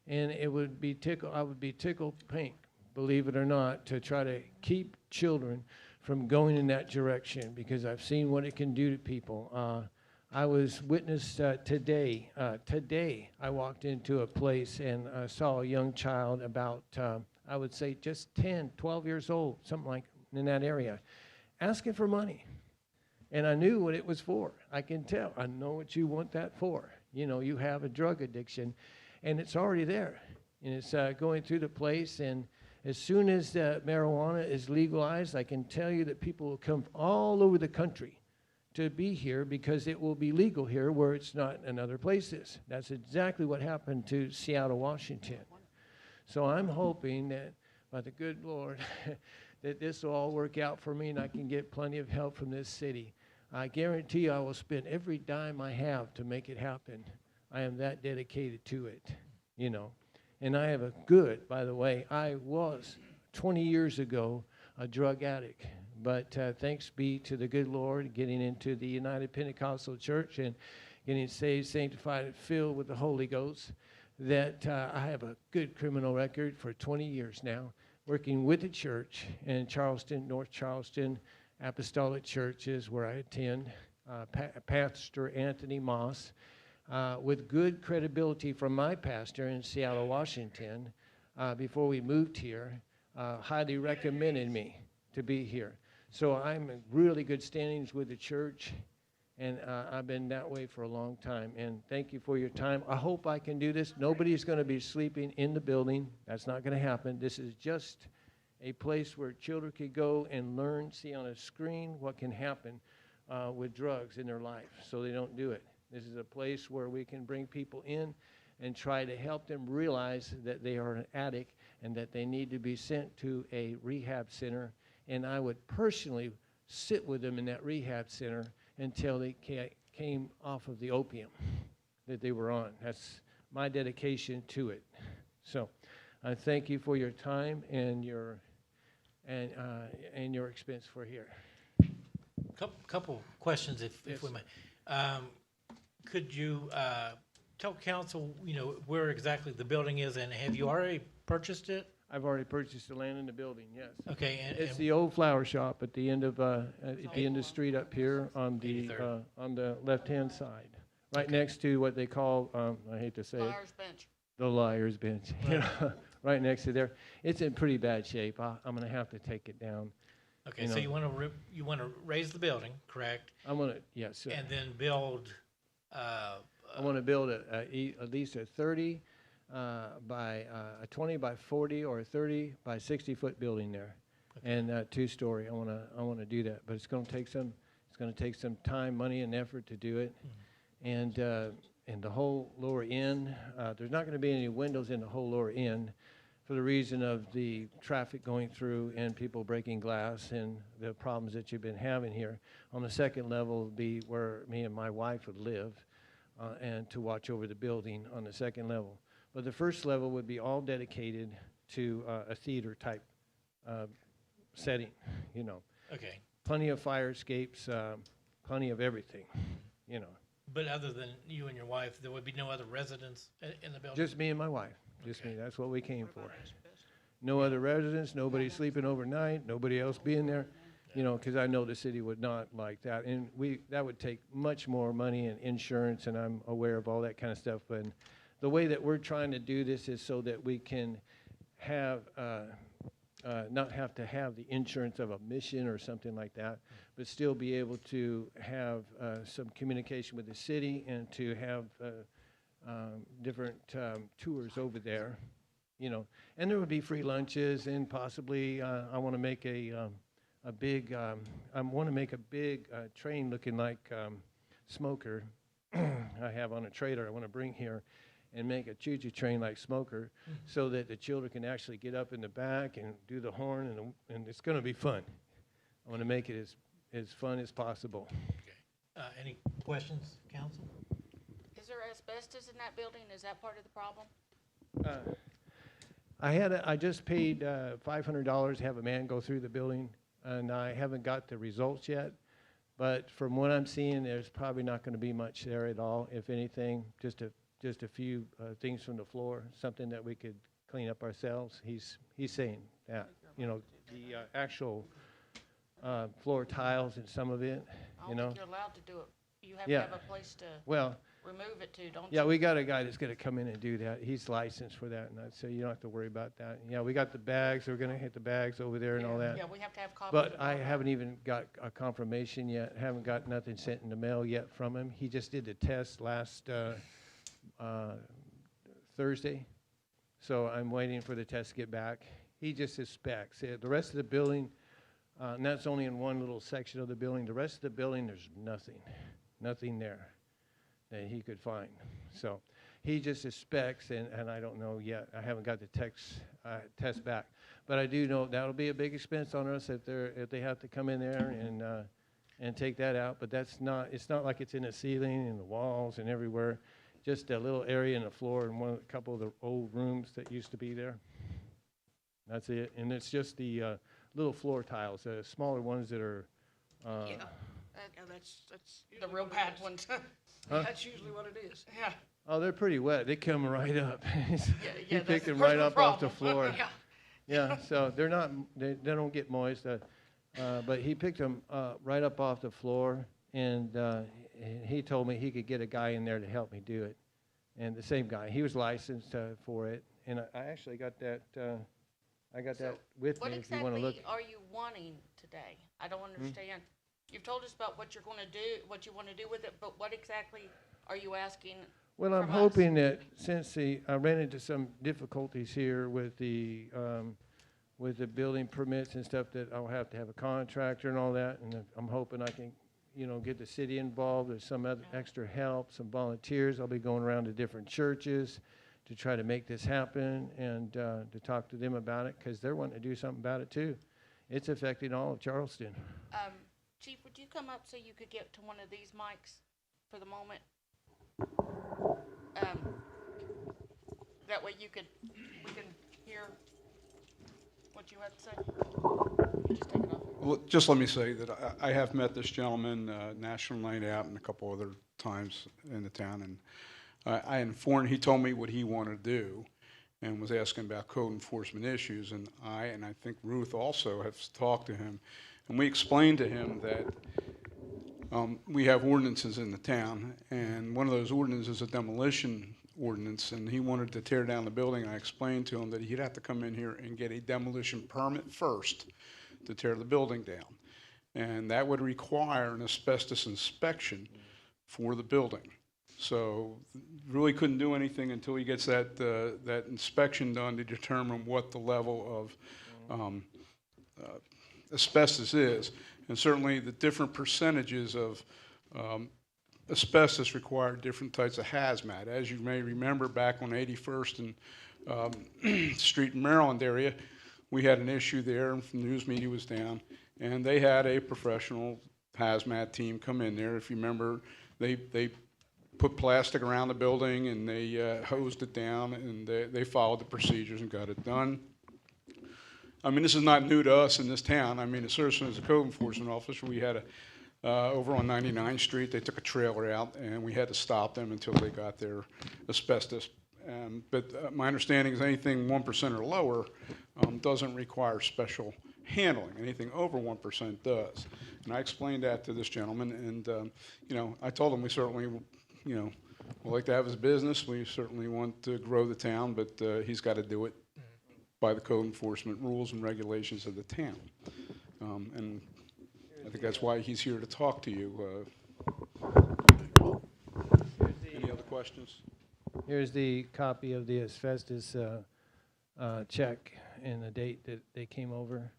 And it would be I would be tickled pink, believe it or not, to try to keep children from going in that direction, because I've seen what it can do to people. I was witness today. Today, I walked into a place and saw a young child about, I would say, just 10, 12 years old, something like in that area, asking for money. And I knew what it was for. I can tell. I know what you want that for. You know, you have a drug addiction, and it's already there. And it's going through the place, and as soon as marijuana is legalized, I can tell you that people will come all over the country to be here because it will be legal here where it's not in other places. That's exactly what happened to Seattle, Washington. So I'm hoping that by the good Lord that this will all work out for me and I can get plenty of help from this city. I guarantee you I will spend every dime I have to make it happen. I am that dedicated to it, you know. And I have by the way, I was 20 years ago a drug addict. But thanks be to the good Lord, getting into the United Pentecostal Church and getting saved, sanctified, and filled with the Holy Ghost, that I have a good criminal record for 20 years now, working with the church in Charleston, North Charleston, Apostolic Churches where I attend, Pastor Anthony Moss, with good credibility from my pastor in Seattle, Washington, before we moved here, highly recommended me to be here. So I'm in really good standings with the church, and I've been that way for a long time. And thank you for your time. I hope I can do this. Nobody's going to be sleeping in the building. That's not going to happen. This is just a place where children can go and learn, see on a screen what can happen with drugs in their life so they don't do it. This is a place where we can bring people in and try to help them realize that they are an addict and that they need to be sent to a rehab center. And I would personally sit with them in that rehab center until they came off of the opium that they were on. That's my dedication to it. So I thank you for your time and your and your expense for here. Couple questions, if we may. Could you tell council, where exactly the building is, and have you already purchased it? I've already purchased the land in the building, yes. Okay, It's the old flower shop at the end of, the street up here on the, 83rd. left-hand side. Right next to what they call, I hate to say it, Liar's bench. the liar's bench, right next to there. It's in pretty bad shape. I'm gonna have to take it down. Okay, so you want to raise the building, correct? Yes, sir. And then build, I want to build at least a 30 by a 20 by 40 or a 30 by 60-foot building there, and 2-story. I want to do that, but it's going to take some time, money, and effort to do it. And the whole lower end, there's not going to be any windows in the whole lower end, for the reason of the traffic going through and people breaking glass and the problems that you've been having here. On the second level would be where me and my wife would live, and to watch over the building on the second level. But the first level would be all dedicated to a theater type setting, okay. Plenty of fire escapes, plenty of everything, But other than you and your wife, there would be no other residents in the building? Just me and my wife, just me. Okay. That's what we came for. No other residents, nobody sleeping overnight, nobody else being there, because I know the city would not like that. And that would take much more money and insurance, and I'm aware of all that kind of stuff. But the way that we're trying to do this is so that we can have, not have to have the insurance of a mission or something like that, but still be able to have some communication with the city and to have different tours over there, And there would be free lunches, and possibly I want to make a big train looking like Smoker I have on a trailer I want to bring here, and make a choo-choo train like Smoker, so that the children can actually get up in the back and do the horn, and it's going to be fun. I want to make it as fun as possible. Okay. Any questions, council? Is there asbestos in that building? Is that part of the problem? I just paid $500 to have a man go through the building, and I haven't got the results yet. But from what I'm seeing, there's probably not going to be much there at all, if anything. Just a few things from the floor, something that we could clean up ourselves. He's saying that, the actual floor tiles and some of it, I don't think you're allowed to do it. You have to Yeah. have a place to Well, remove it to, don't yeah, you? we got a guy that's going to come in and do that. He's licensed for that, and so you don't have to worry about that. Yeah, we got the bags. We're going to hit the bags over there and all that. Yeah, we have to have copies. But of I all that. haven't even got a confirmation yet. Haven't got nothing sent in the mail yet from him. He just did the test last Thursday, so I'm waiting for the test to get back. He just suspects. The rest of the building, and that's only in one little section of the building. The rest of the building, there's nothing there that he could find. So he just suspects, and I don't know yet. I haven't got the test back, but I do know that'll be a big expense on us if they have to come in there and take that out. But it's not like it's in the ceiling and the walls and everywhere. Just a little area in the floor and a couple of the old rooms that used to be there. That's it, and it's just the little floor tiles, the smaller ones that are. Yeah, That's the real bad ones. That's usually what it is. Yeah. Oh, they're pretty wet. They come right up. He that's picked them part right of the up off the problem. floor. Yeah. Yeah, so they're not. They don't get moist. But he picked them right up off the floor, and he told me he could get a guy in there to help me do it. And the same guy, he was licensed for it, and I actually got that. I got that with What me if you want to exactly look. are you wanting today? I don't understand. You've told us about what you're going to do, what you want to do with it, but what exactly are you asking? Well, I'm from us? hoping that since I ran into some difficulties here with the building permits and stuff, that I'll have to have a contractor and all that, and I'm hoping I can, get the city involved. There's some other extra help, some volunteers. I'll be going around to different churches to try to make this happen and to talk to them about it, because they're wanting to do something about it too. It's affecting all of Charleston. Chief, would you come up so you could get to one of these mics for the moment? That way we can hear. what you had to say? You just take it off. Well, just let me say that I have met this gentleman, National Night Out, and a couple other times in the town, and I informed, he told me what he wanted to do, and was asking about code enforcement issues, and I think Ruth also have talked to him, and we explained to him that we have ordinances in the town, and one of those ordinances is a demolition ordinance, and he wanted to tear down the building, and I explained to him that he'd have to come in here and get a demolition permit first to tear the building down. And that would require an asbestos inspection for the building. So really couldn't do anything until he gets that, that inspection done to determine what the level of asbestos is. And certainly the different percentages of asbestos require different types of hazmat. As you may remember, back on 81st and Street in Maryland area, we had an issue there, and the news media was down, and they had a professional hazmat team come in there. If you remember, they put plastic around the building, and they hosed it down, and they followed the procedures and got it done. I mean, this is not new to us in this town. I mean, certainly as a code enforcement officer, we had over on 99th Street, they took a trailer out, and we had to stop them until they got their asbestos. But my understanding is anything 1% or lower doesn't require special handling. Anything over 1% does. And I explained that to this gentleman, and you know, I told him we certainly, you know, we like to have his business. We certainly want to grow the town, but he's got to do it by the code enforcement rules and regulations of the town. And I think that's why he's here to talk to you. Any other questions? Here's the copy of the asbestos check and the date that they came over,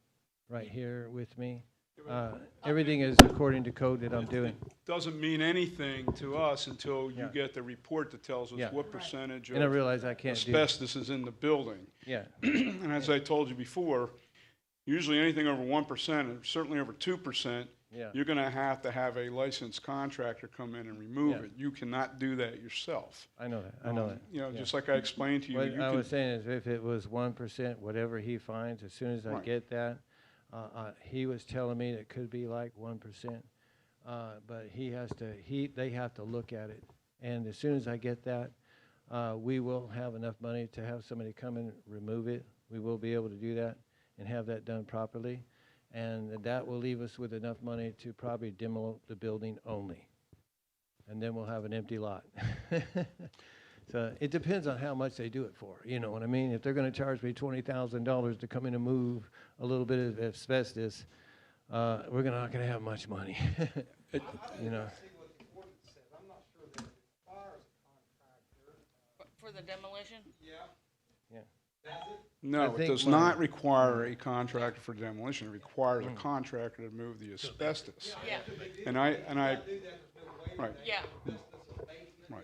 right here with me. Everything is according to code that I'm doing. Doesn't mean anything to us until you Yeah. get the report that tells us Yeah. what percentage And I of realize I can't do. asbestos is in the building. Yeah, And as I told you before, usually anything over 1%, and certainly over 2%, yeah. you're going to have a licensed contractor come in and remove Yeah. it. You cannot do that yourself. I know that, I know that. You know, yeah. just like I explained to you, What you I can, was saying is if it was 1%, whatever he finds, as soon as I Right. get that, he was telling me it could be like 1%, but they have to look at it. And as soon as I get that, we will have enough money to have somebody come and remove it. We will be able to do that and have that done properly. And that will leave us with enough money to probably demo the building only. And then we'll have an empty lot. So it depends on how much they do it for, you know what I mean? If they're gonna charge me $20,000 to come in and move a little bit of asbestos, we're not gonna have much money, you know? For the demolition? no, I it think does not require a contractor for demolition. It requires a contractor to remove the asbestos. Yeah, And I, right, yeah. right.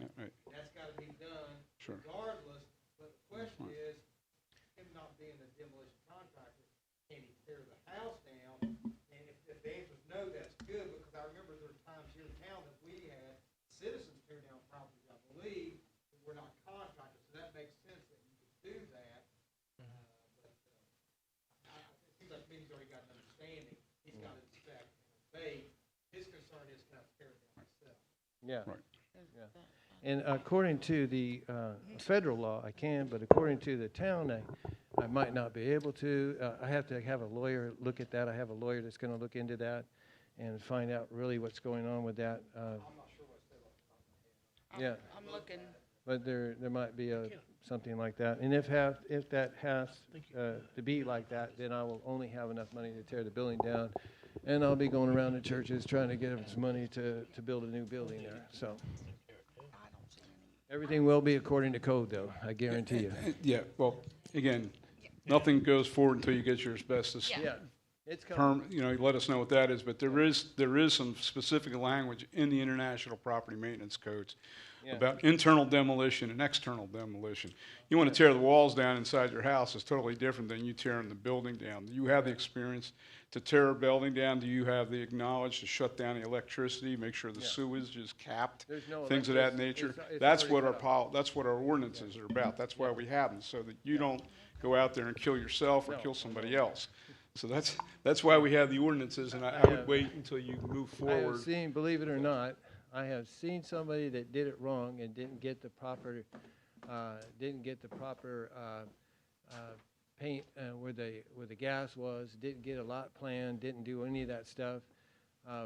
Yeah, right, That's gotta be done sure. regardless, but the question Right. is, him not being a demolition contractor, can he tear the house down? And if the answer is no, that's good, because I remember there were times here in town that we had citizens tear down properties, I believe, that were not contractors, so that makes sense that you could do that. But it seems like he's already got an understanding, he's got to inspect and obey. His concern is to have to tear it down himself. Yeah. Right. Yeah. And according to the federal law, I can, but according to the town, I might not be able to. I have to have a lawyer look at that. I have a lawyer that's gonna look into that and find out really what's going on with that. Yeah. I'm looking, But there might be something like that. And if that has to be like that, then I will only have enough money to tear the building down. And I'll be going around the churches trying to get them some money to build a new building there, so. Everything will be according to code, though, I guarantee you. Yeah, well, again, nothing goes forward until you get your asbestos Yeah. Yeah, it's coming. you know, let us know what that is, but there is some specific language in the International Property Maintenance Codes Yeah. about internal demolition and external demolition. You want to tear the walls down inside your house is totally different than you tearing the building down. Do you have the experience to tear a building down? Do you have the knowledge to shut down the electricity, make sure the Yeah. sewage is capped? There's no Things of that electricity. nature. It's That's already what cut off. that's what our ordinances are about. That's why we have them, so that you don't go out there and kill yourself or No, kill no, somebody no. else. So that's why we have the ordinances, and I I would have- wait until you move I have forward. seen, believe it or not, I have seen somebody that did it wrong and didn't get the proper, paint where the gas was, didn't get a lot plan, didn't do any of that stuff.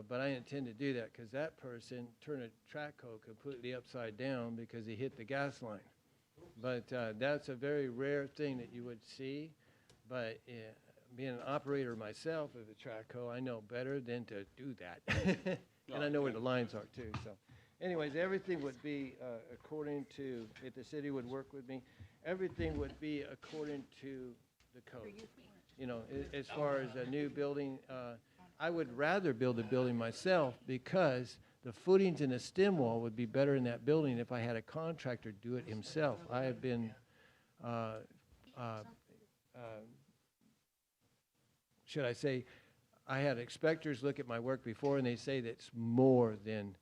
But I intend to do that because that person turned a track code completely upside down because he hit the gas line. But that's a very rare thing that you would see. But being an operator myself of a track code, I know better than to do that. And I know where the lines are too, so. Anyways, everything would be according to, if the city would work with me, everything would be according to the code. You know, as far as a new building, I would rather build a building myself because the footings and the stem wall would be better in that building if I had a contractor do it himself. I have been, should I say, I had inspectors look at my work before and they say that's more than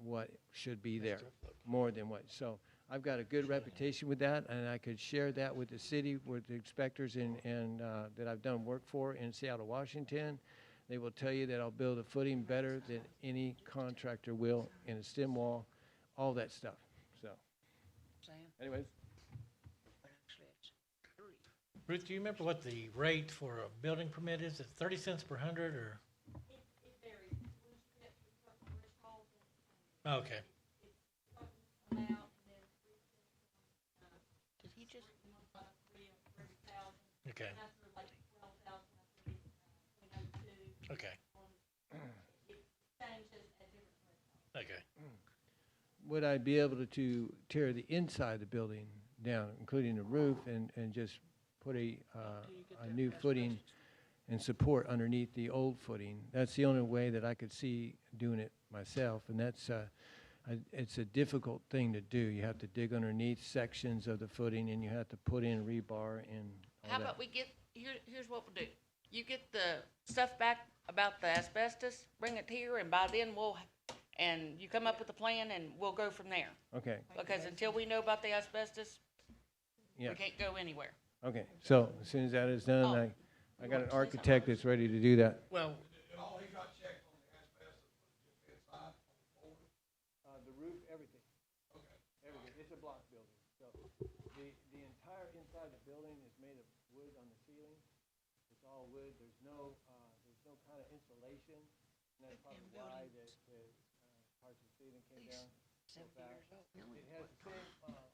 what should be there, more than what. So I've got a good reputation with that, and I could share that with the city, with the inspectors and that I've done work for in Seattle, Washington. They will tell you that I'll build a footing better than any contractor will in a stem wall, all that stuff. So anyways, Ruth, do you remember what the rate for a building permit is? Is it 30 cents per 100 or? Okay, Did he just? okay. Okay. Okay. would I be able to tear the inside of the building down, including the roof, and just put a new footing and support underneath the old footing? That's the only way that I could see doing it myself, and that's it's a difficult thing to do. You have to dig underneath sections of the footing, and you have to put in rebar and all How that. about we get, here's what we'll do. You get the stuff back about the asbestos, bring it here, and by then and you come up with a plan, and we'll go from there. Okay, Because until we know about the asbestos, yeah, we can't go anywhere. okay. So as soon as that is done, Oh. I got an architect that's ready to do that. Well, The roof, everything. Okay. Everything. It's a block building, so the entire inside of the building is made of wood on the ceiling. It's all wood. There's no kind of insulation, and that's probably why the parts of the ceiling came down so fast. It has the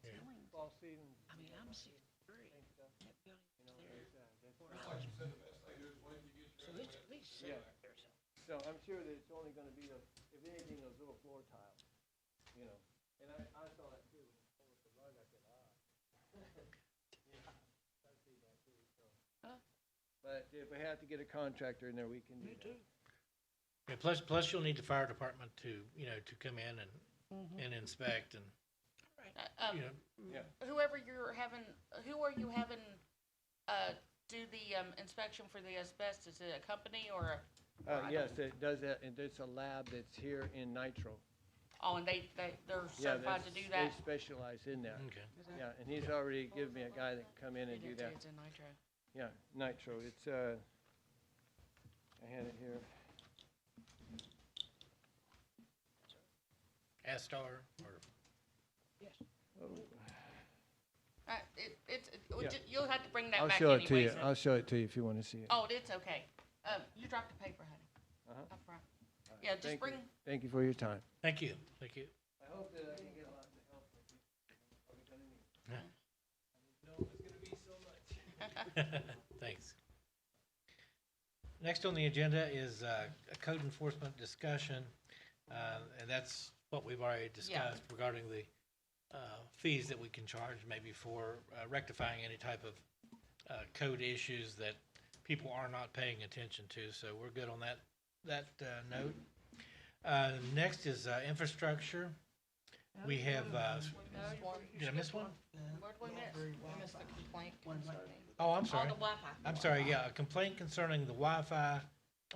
same false ceiling. I mean, I'm 63. Same stuff. That building's You know, there. that's So it's at least Yeah. 7 years old. So I'm sure that it's only gonna be if anything, those little floor tiles, you know. And I saw that too, when it pulled up the rug, I said, Yeah, I see that too, so. Huh? But if we have to get a contractor in there, we can do that. yeah, plus you'll need the fire department to, to come in and inspect and, you know, Who are you having do the inspection for the asbestos? Is it a company or a? Yes, it does that, and it's a lab that's here in Nitro. Oh, and they're Yeah, certified to do that? They specialize in that. okay. Yeah, and he's already given me a guy that can come in and do that. It's in Nitro. Yeah, Nitro, it's, I had it here. Astar or, Yeah. You'll have to bring that I'll back show it to you, anyways. I'll show it to you if you wanna see it. Oh, it's okay. You dropped the paper, honey. Uh-huh. Up front. Yeah, just Thank you. bring, Thank you for your time. thank you, thank you. I hope that I can get a lot of help. Yeah. No, it's gonna be so much. Thanks. Next on the agenda is a code enforcement discussion, and that's what we've already discussed regarding the fees that we can charge maybe for rectifying any type of code issues that people are not paying attention to. So we're good on that note. Next is infrastructure. We have, did I miss one? where'd we miss? We missed the complaint concerning. Oh, I'm Oh, sorry. the Wi-Fi. I'm sorry, yeah, a complaint concerning the Wi-Fi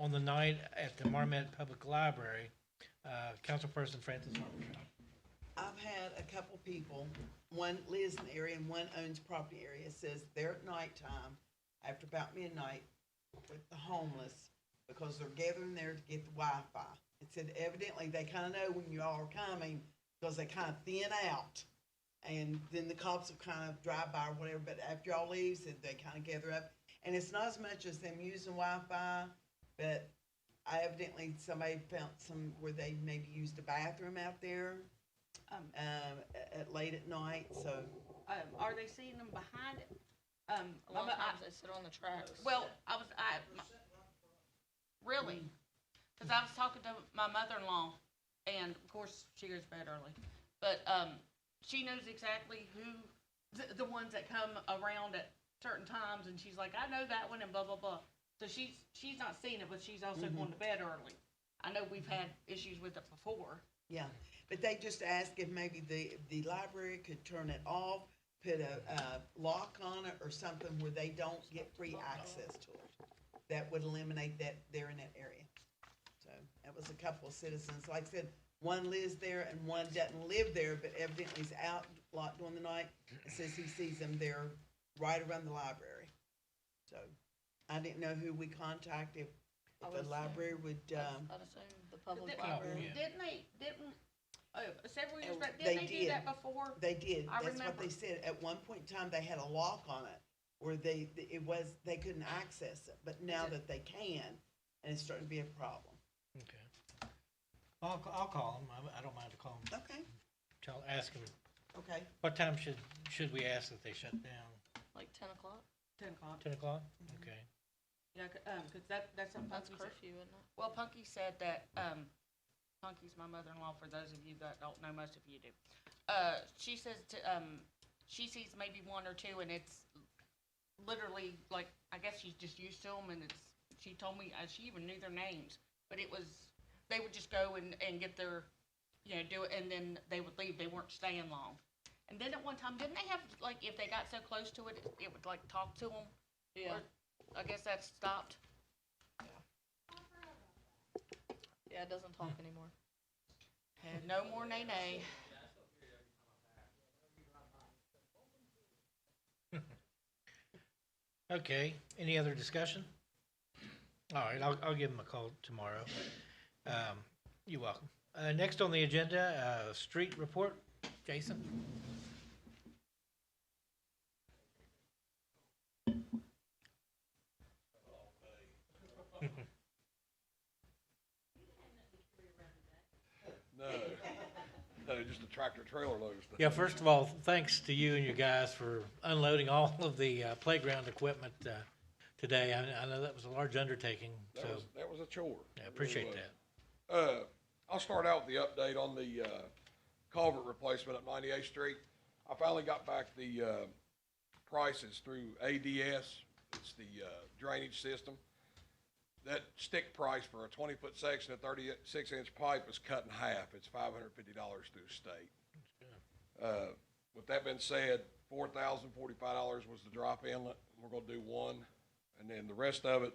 on the night at the Marmet Public Library. Councilperson Francis Armstrong. I've had a couple people, one lives in the area and one owns property area, says they're at nighttime, after about midnight, with the homeless, because they're gathering there to get the Wi-Fi. It said evidently they kinda know when you all are coming, because they kinda thin out. And then the cops will kind of drive by or whatever, but after y'all leave, said they kinda gather up. And it's not as much as them using Wi-Fi, but I evidently, somebody found some, where they maybe used a bathroom out there, at late at night, so. Are they seeing them behind it? A lot of times they sit on the tracks. Well, really? Because I was talking to my mother-in-law, and of course, she goes to bed early, but, she knows exactly who, the ones that come around at certain times, and she's like, I know that one, and blah, blah, blah. So she's not seeing it, but she's also going to bed early. I know we've had issues with it before. Yeah, but they just asked if maybe the library could turn it off, put a lock on it or something where they don't get free access to it. That would eliminate that there in that area. So that was a couple of citizens. Like I said, one lives there and one doesn't live there, but evidently is out a lot during the night. It says he sees them there right around the library. So I didn't know who we contacted, if the library would, I'd assume the public Didn't- library. Didn't several years back, They didn't they do did. that before? they did, I that's what remember. they said. At one point in time, they had a lock on it where they couldn't access it, but now that they can, and it's starting to be a problem. Okay. I'll call them. I don't mind to call them. Okay, Ask them, okay. what time should we ask that they shut down? Like 10 o'clock? 10 o'clock. 10 o'clock? Okay. Yeah, cause that's something That's Punky said. curfew, isn't it? Well, Punky said that, Punky's my mother-in-law, for those of you that don't know, most of you do. She says she sees maybe one or two, and it's literally, like, I guess she's just used to them, and she told me, she even knew their names, but they would just go and get their, do it, and then they would leave, they weren't staying long. And then at one time, didn't they have, like, if they got so close to it, it would, like, talk to them? Yeah. I guess that stopped. Yeah, it doesn't talk anymore. And no more nay. Okay, any other discussion? All right, I'll give them a call tomorrow. You're welcome. Next on the agenda, street report, Jason? No, just a tractor trailer load of stuff. Yeah, first of all, thanks to you and you guys for unloading all of the playground equipment today. I know that was a large undertaking, so That was a chore. I It appreciate really that. was. I'll start out with the update on the culvert replacement at 98th Street. I finally got back the prices through ADS. It's the drainage system. That stick price for a 20-foot section of 36-inch pipe was cut in half. It's $550 through the state. With that being said, $4,045 was the drop inlet. We're gonna do one, and then the rest of it,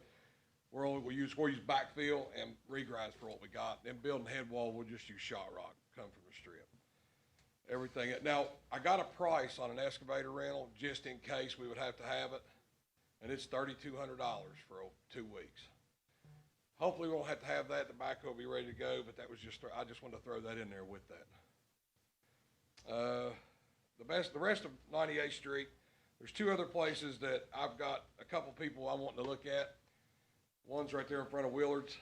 we'll use backfill and regrind for what we got. Then building head wall, we'll just use shot rock, come from the strip. Everything, now, I got a price on an excavator rental, just in case we would have to have it, and it's $3,200 for 2 weeks. Hopefully, we won't have to have that, the backhoe will be ready to go, but that was I just wanted to throw that in there with that. The rest of 98th Street, there's 2 other places that I've got a couple people I want to look at. One's right there in front of Willard's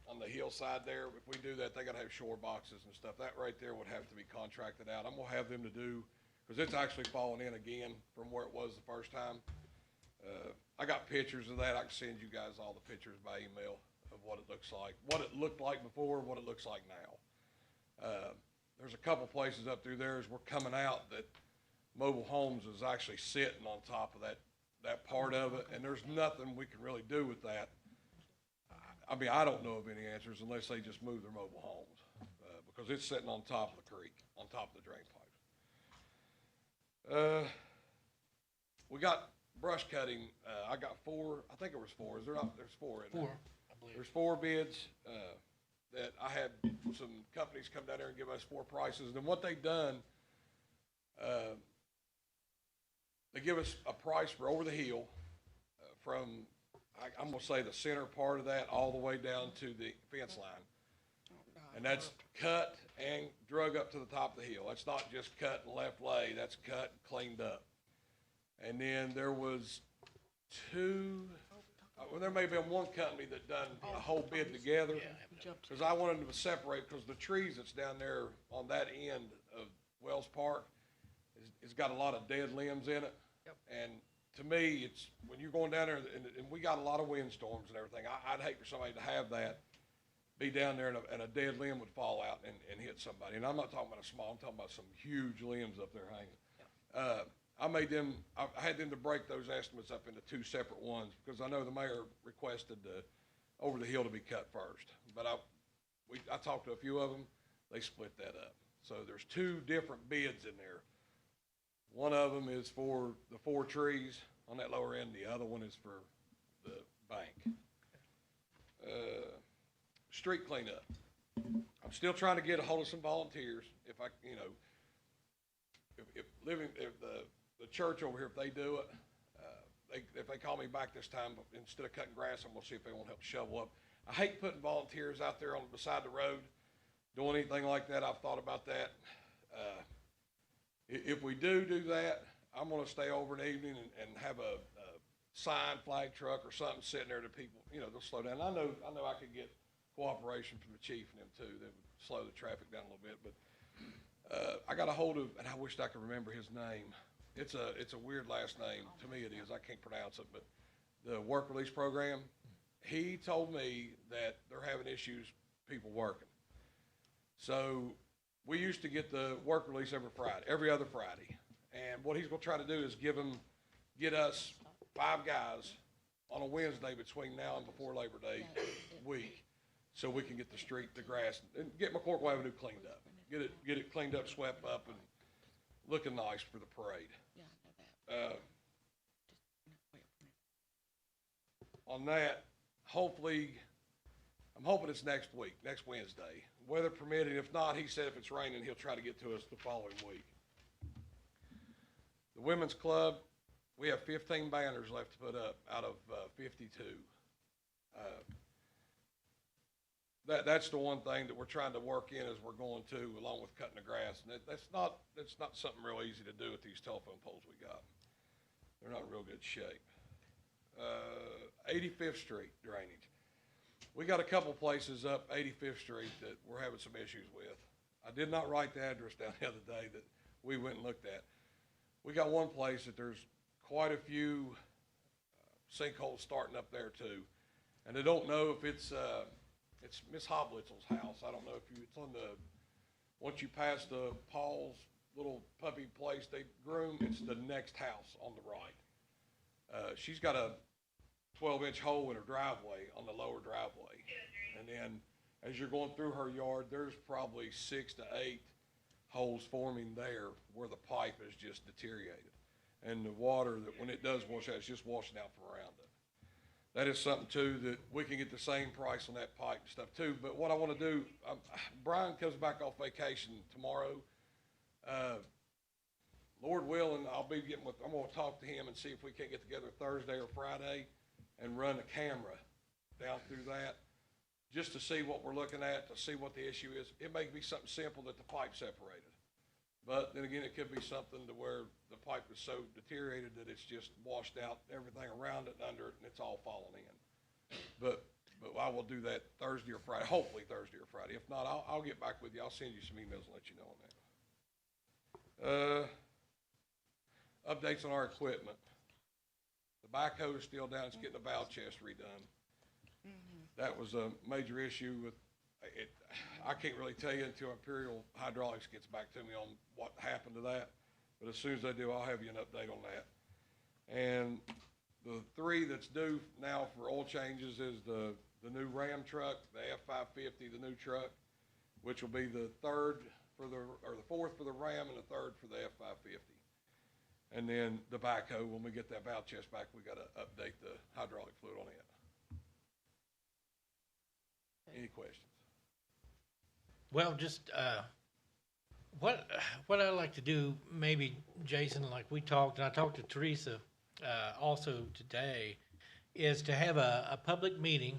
on the hillside there. If we do that, they gotta have shore boxes and stuff. That right there would have to be contracted out. I'm gonna have them to do, cause it's actually falling in again from where it was the first time. I got pictures of that. I can send you guys all the pictures by email of what it looks like, what it looked like before, what it looks like now. There's a couple places up through there as we're coming out that mobile homes is actually sitting on top of that part of it, and there's nothing we can really do with that. I mean, I don't know of any answers unless they just move their mobile homes, because it's sitting on top of the creek, on top of the drain pipes. We got brush cutting, I got 4, I think it was 4, is there not, there's 4 in there. 4, I believe. There's 4 bids, that I had some companies come down there and give us 4 prices. And what they've done, they give us a price for over the hill from, I'm gonna say the center part of that all the way down to the fence line. And that's cut and drug up to the top of the hill. That's not just cut and left lay, that's cut and cleaned up. And then there was 2, well, there may have been one company that done a whole bid together. Cause I wanted them to separate, cause the trees that's down there on that end of Wells Park it's got a lot of dead limbs in it. Yep. And to me, it's, when you're going down there, and we got a lot of windstorms and everything, I'd hate for somebody to have that, be down there and a dead limb would fall out and hit somebody. And I'm not talking about a small, I'm talking about some huge limbs up there hanging. I had them to break those estimates up into 2 separate ones, because I know the mayor requested over the hill to be cut first. But I talked to a few of them, they split that up. So there's 2 different bids in there. One of them is for the 4 trees on that lower end, the other one is for the bank. Street cleanup. I'm still trying to get a hold of some volunteers. If I, you know, if the church over here, if they do it, if they call me back this time, instead of cutting grass, I'm gonna see if they won't help shovel up. I hate putting volunteers out there on beside the road doing anything like that. I've thought about that. If we do that, I'm gonna stay over an evening and have a sign, flag truck or something sitting there that people, you know, they'll slow down. I know I could get cooperation from the chief and them too. That would slow the traffic down a little bit, but I got a hold of, and I wished I could remember his name. It's a weird last name. To me it is. I can't pronounce it, but the work release program, he told me that they're having issues people working. So we used to get the work release every other Friday. And what he's gonna try to do is get us 5 guys on a Wednesday between now and before Labor Day week, so we can get the grass, and get McCorkle Avenue cleaned up. Get it cleaned up, swept up, and looking nice for the parade. On that, hopefully, I'm hoping it's next week, next Wednesday, weather permitting. If not, he said if it's raining, he'll try to get to us the following week. The Women's Club, we have 15 banners left to put up out of 52. That's the one thing that we're trying to work in as we're going to, along with cutting the grass. And that's not something real easy to do with these telephone poles we got. They're not in real good shape. 85th Street drainage. We got a couple places up 85th Street that we're having some issues with. I did not write the address down the other day that we went and looked at. We got one place that there's quite a few sinkholes starting up there too. And I don't know if it's Miss Hoblitzel's house. I don't know if it's on once you pass the Paul's little puppy place they groom, it's the next house on the right. She's got a 12-inch hole in her driveway, on the lower driveway. And then as you're going through her yard, there's probably 6 to 8 holes forming there where the pipe is just deteriorated. And the water, that when it does wash out, it's just washing out from around it. That is something too, that we can get the same price on that pipe and stuff too. But what I want to do, Brian comes back off vacation tomorrow. Lord willing, I'm going to talk to him and see if we can't get together Thursday or Friday and run a camera down through that, just to see what we're looking at, to see what the issue is. It may be something simple that the pipe separated. But then again, it could be something to where the pipe is so deteriorated that it's just washed out everything around it and under it, and it's all falling in. But I will do that Thursday or Friday, hopefully Thursday or Friday. If not, I'll get back with you. I'll send you some emails and let you know on that. Updates on our equipment. The backhoe is still down. It's getting the valve chest redone. That was a major issue with it. I can't really tell you until Imperial Hydraulics gets back to me on what happened to that. But as soon as they do, I'll have you an update on that. And the 3 that's due now for oil changes is the new Ram truck, the F550, the new truck, which will be the 4th for the Ram and the 3rd for the F550. And then the backhoe, when we get that valve chest back, we got to update the hydraulic fluid on it. Any questions? Well, just, what I'd like to do, maybe, Jason, like we talked, and I talked to Teresa, also today, is to have a public meeting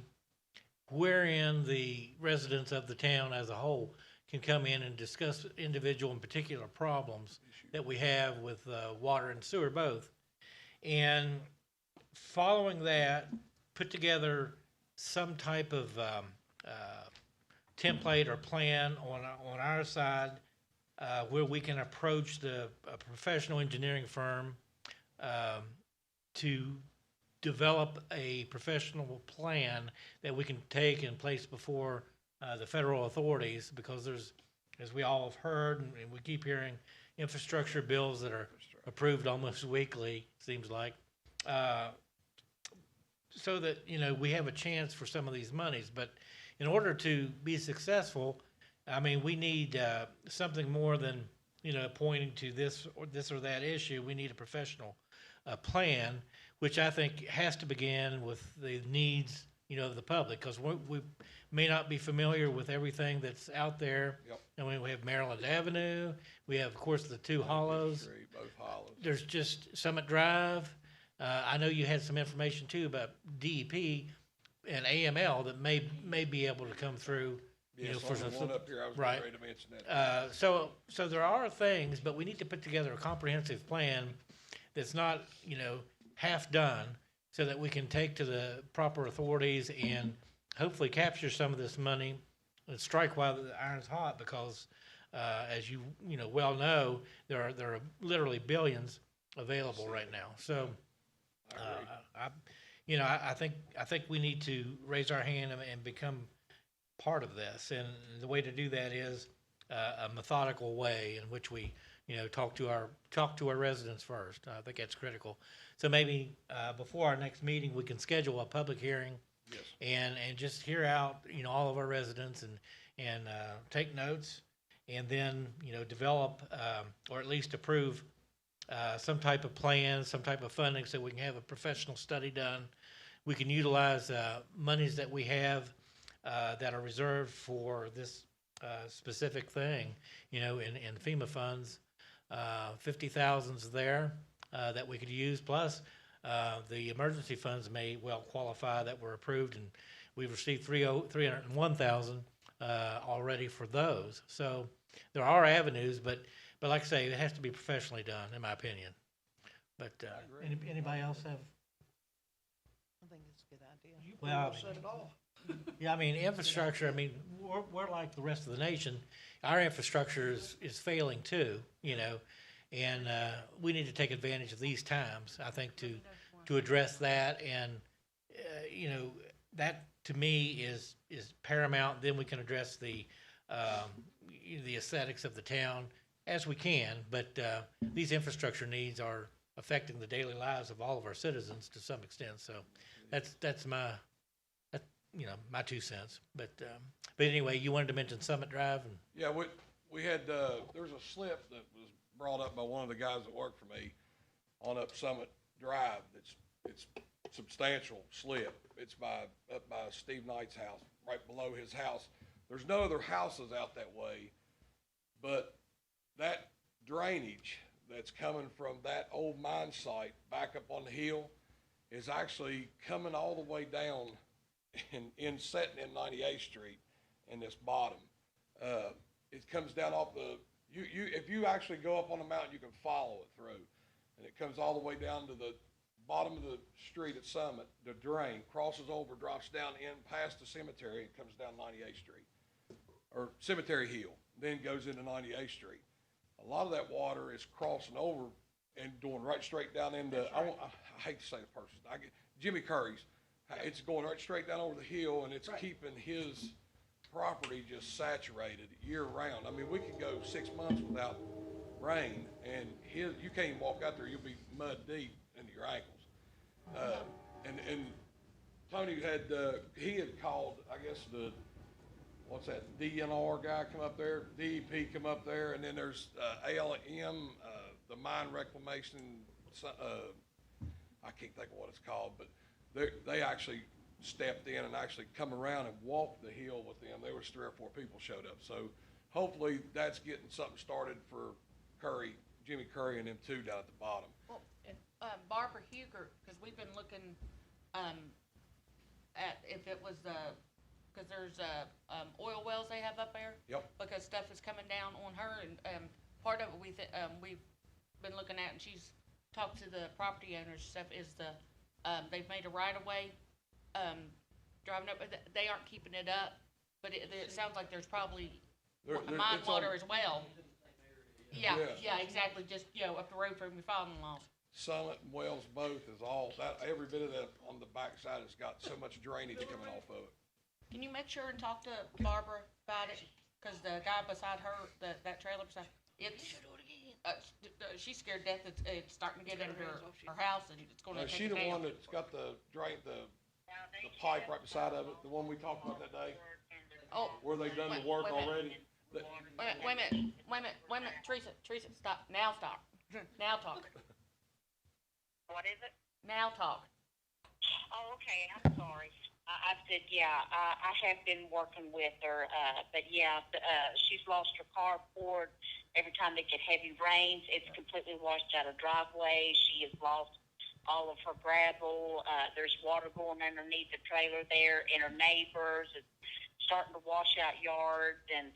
wherein the residents of the town as a whole can come in and discuss individual and particular problems that we have with, water and sewer both. And following that, put together some type of, template or plan on our side, where we can approach a professional engineering firm, to develop a professional plan that we can take and place before, the federal authorities, because there's, as we all have heard, and we keep hearing, infrastructure bills that are approved almost weekly, seems like, so that, you know, we have a chance for some of these monies. But in order to be successful, I mean, we need, something more than, you know, pointing to this or that issue. We need a professional, plan, which I think has to begin with the needs, you know, of the public, because we may not be familiar with everything that's out there. Yep. I mean, we have Maryland Avenue, we have, of course, the two hollows. Street, both hollows. There's just Summit Drive. I know you had some information too about DEP and AML that may be able to come through, you know, Yes, for on the some. one up here, I was right. ready to mention that. So there are things, but we need to put together a comprehensive plan that's not, you know, half done, so that we can take to the proper authorities and hopefully capture some of this money and strike while the iron's hot, because, as you know, well know, there are literally billions available right now. So, I think we need to raise our hand and become part of this. And the way to do that is, a methodical way in which we, you know, talk to our residents first. I think that's critical. So maybe, before our next meeting, we can schedule a public hearing. Yes. And just hear out, you know, all of our residents and take notes, and then, you know, develop, or at least approve, some type of plan, some type of funding, so we can have a professional study done. We can utilize, monies that we have, that are reserved for this, specific thing, you know, in FEMA funds. 50,000's there, that we could use, plus, the emergency funds may well qualify that were approved, and we've received 301,000 already for those. So there are avenues, but like I say, it has to be professionally done, in my opinion. But anybody else have? I think it's a good idea. Well, Said it all. yeah, I mean, infrastructure, I mean, we're like the rest of the nation. Our infrastructure is failing too, you know, and we need to take advantage of these times, I think, to address that. And, you know, that to me is paramount. Then we can address the aesthetics of the town as we can. But these infrastructure needs are affecting the daily lives of all of our citizens to some extent. So that's my, you know, my 2 cents. But anyway, you wanted to mention Summit Drive, and Yeah, we had, there's a slip that was brought up by one of the guys that worked for me on up Summit Drive. It's substantial slip. It's up by Steve Knight's house, right below his house. There's no other houses out that way, but that drainage that's coming from that old mine site back up on the hill is actually coming all the way down in setting in 98th Street in this bottom. It comes down off if you actually go up on the mountain, you can follow it through. And it comes all the way down to the bottom of the street at Summit, the drain, crosses over, drops down in past the cemetery, and comes down 98th Street, or Cemetery Hill, then goes into 98th Street. A lot of that water is crossing over and going right straight down into, I hate to say the person, Jimmy Curry's. It's going right straight down over the hill, and it's keeping his property just saturated year round. I mean, we could go 6 months without rain, and you can't even walk out there, you'll be mud deep into your ankles. And Tony he had called, I guess, what's that, DNR guy come up there, DEP come up there, and then there's ALM, the mine reclamation, I can't think of what it's called, but they actually stepped in and actually come around and walked the hill with them. There was 3 or 4 people showed up. So hopefully that's getting something started for Curry, Jimmy Curry and them too down at the bottom. Well, and, Barbara Huger, because we've been looking, at if it was, because there's, oil wells they have up there. Yep. Because stuff is coming down on her, and, part of it we've been looking at, and she's talked to the property owners, stuff is they've made a right of way, driving up, but they aren't keeping it up, but it sounds like there's probably mine it's on- water as well. Yeah, Yeah. yeah, exactly, just, up the road from your father-in-law's. Summit and Wells both is all, that, every bit of that on the backside has got so much drainage coming off of it. Can you make sure and talk to Barbara about it? Cause the guy beside her, that trailer beside, she's scared to death it's starting to get into her house and it's gonna Is take she it the one down. that's got the pipe right beside of it, the one we talked about that day? Oh, Where they done the Wait, work wait a minute. already? wait a minute, Teresa, stop, now stop, now talk, What is it? now talk. Oh, okay, I'm sorry. I said, yeah, I have been working with her, but yeah, she's lost her carport. Every time they get heavy rains, it's completely washed out of driveway. She has lost all of her gravel. There's water going underneath the trailer there, and her neighbors. It's starting to wash out yards, and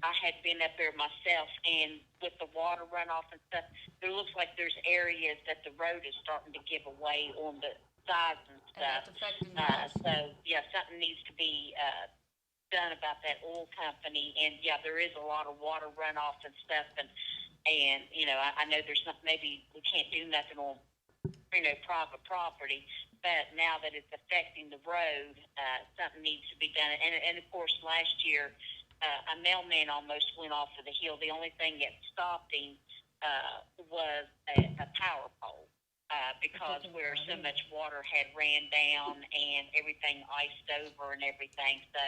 I had been up there myself, and with the water runoff and stuff, there looks like there's areas that the road is starting to give away on the sides and And that's stuff. affecting the house. So yeah, something needs to be done about that oil company, and yeah, there is a lot of water runoff and stuff, and I know there's not, maybe we can't do nothing on private property, but now that it's affecting the road, something needs to be done. And of course, last year, a mailman almost went off of the hill. The only thing that stopped him was a power pole, because where so much water had ran down and everything iced over and everything. So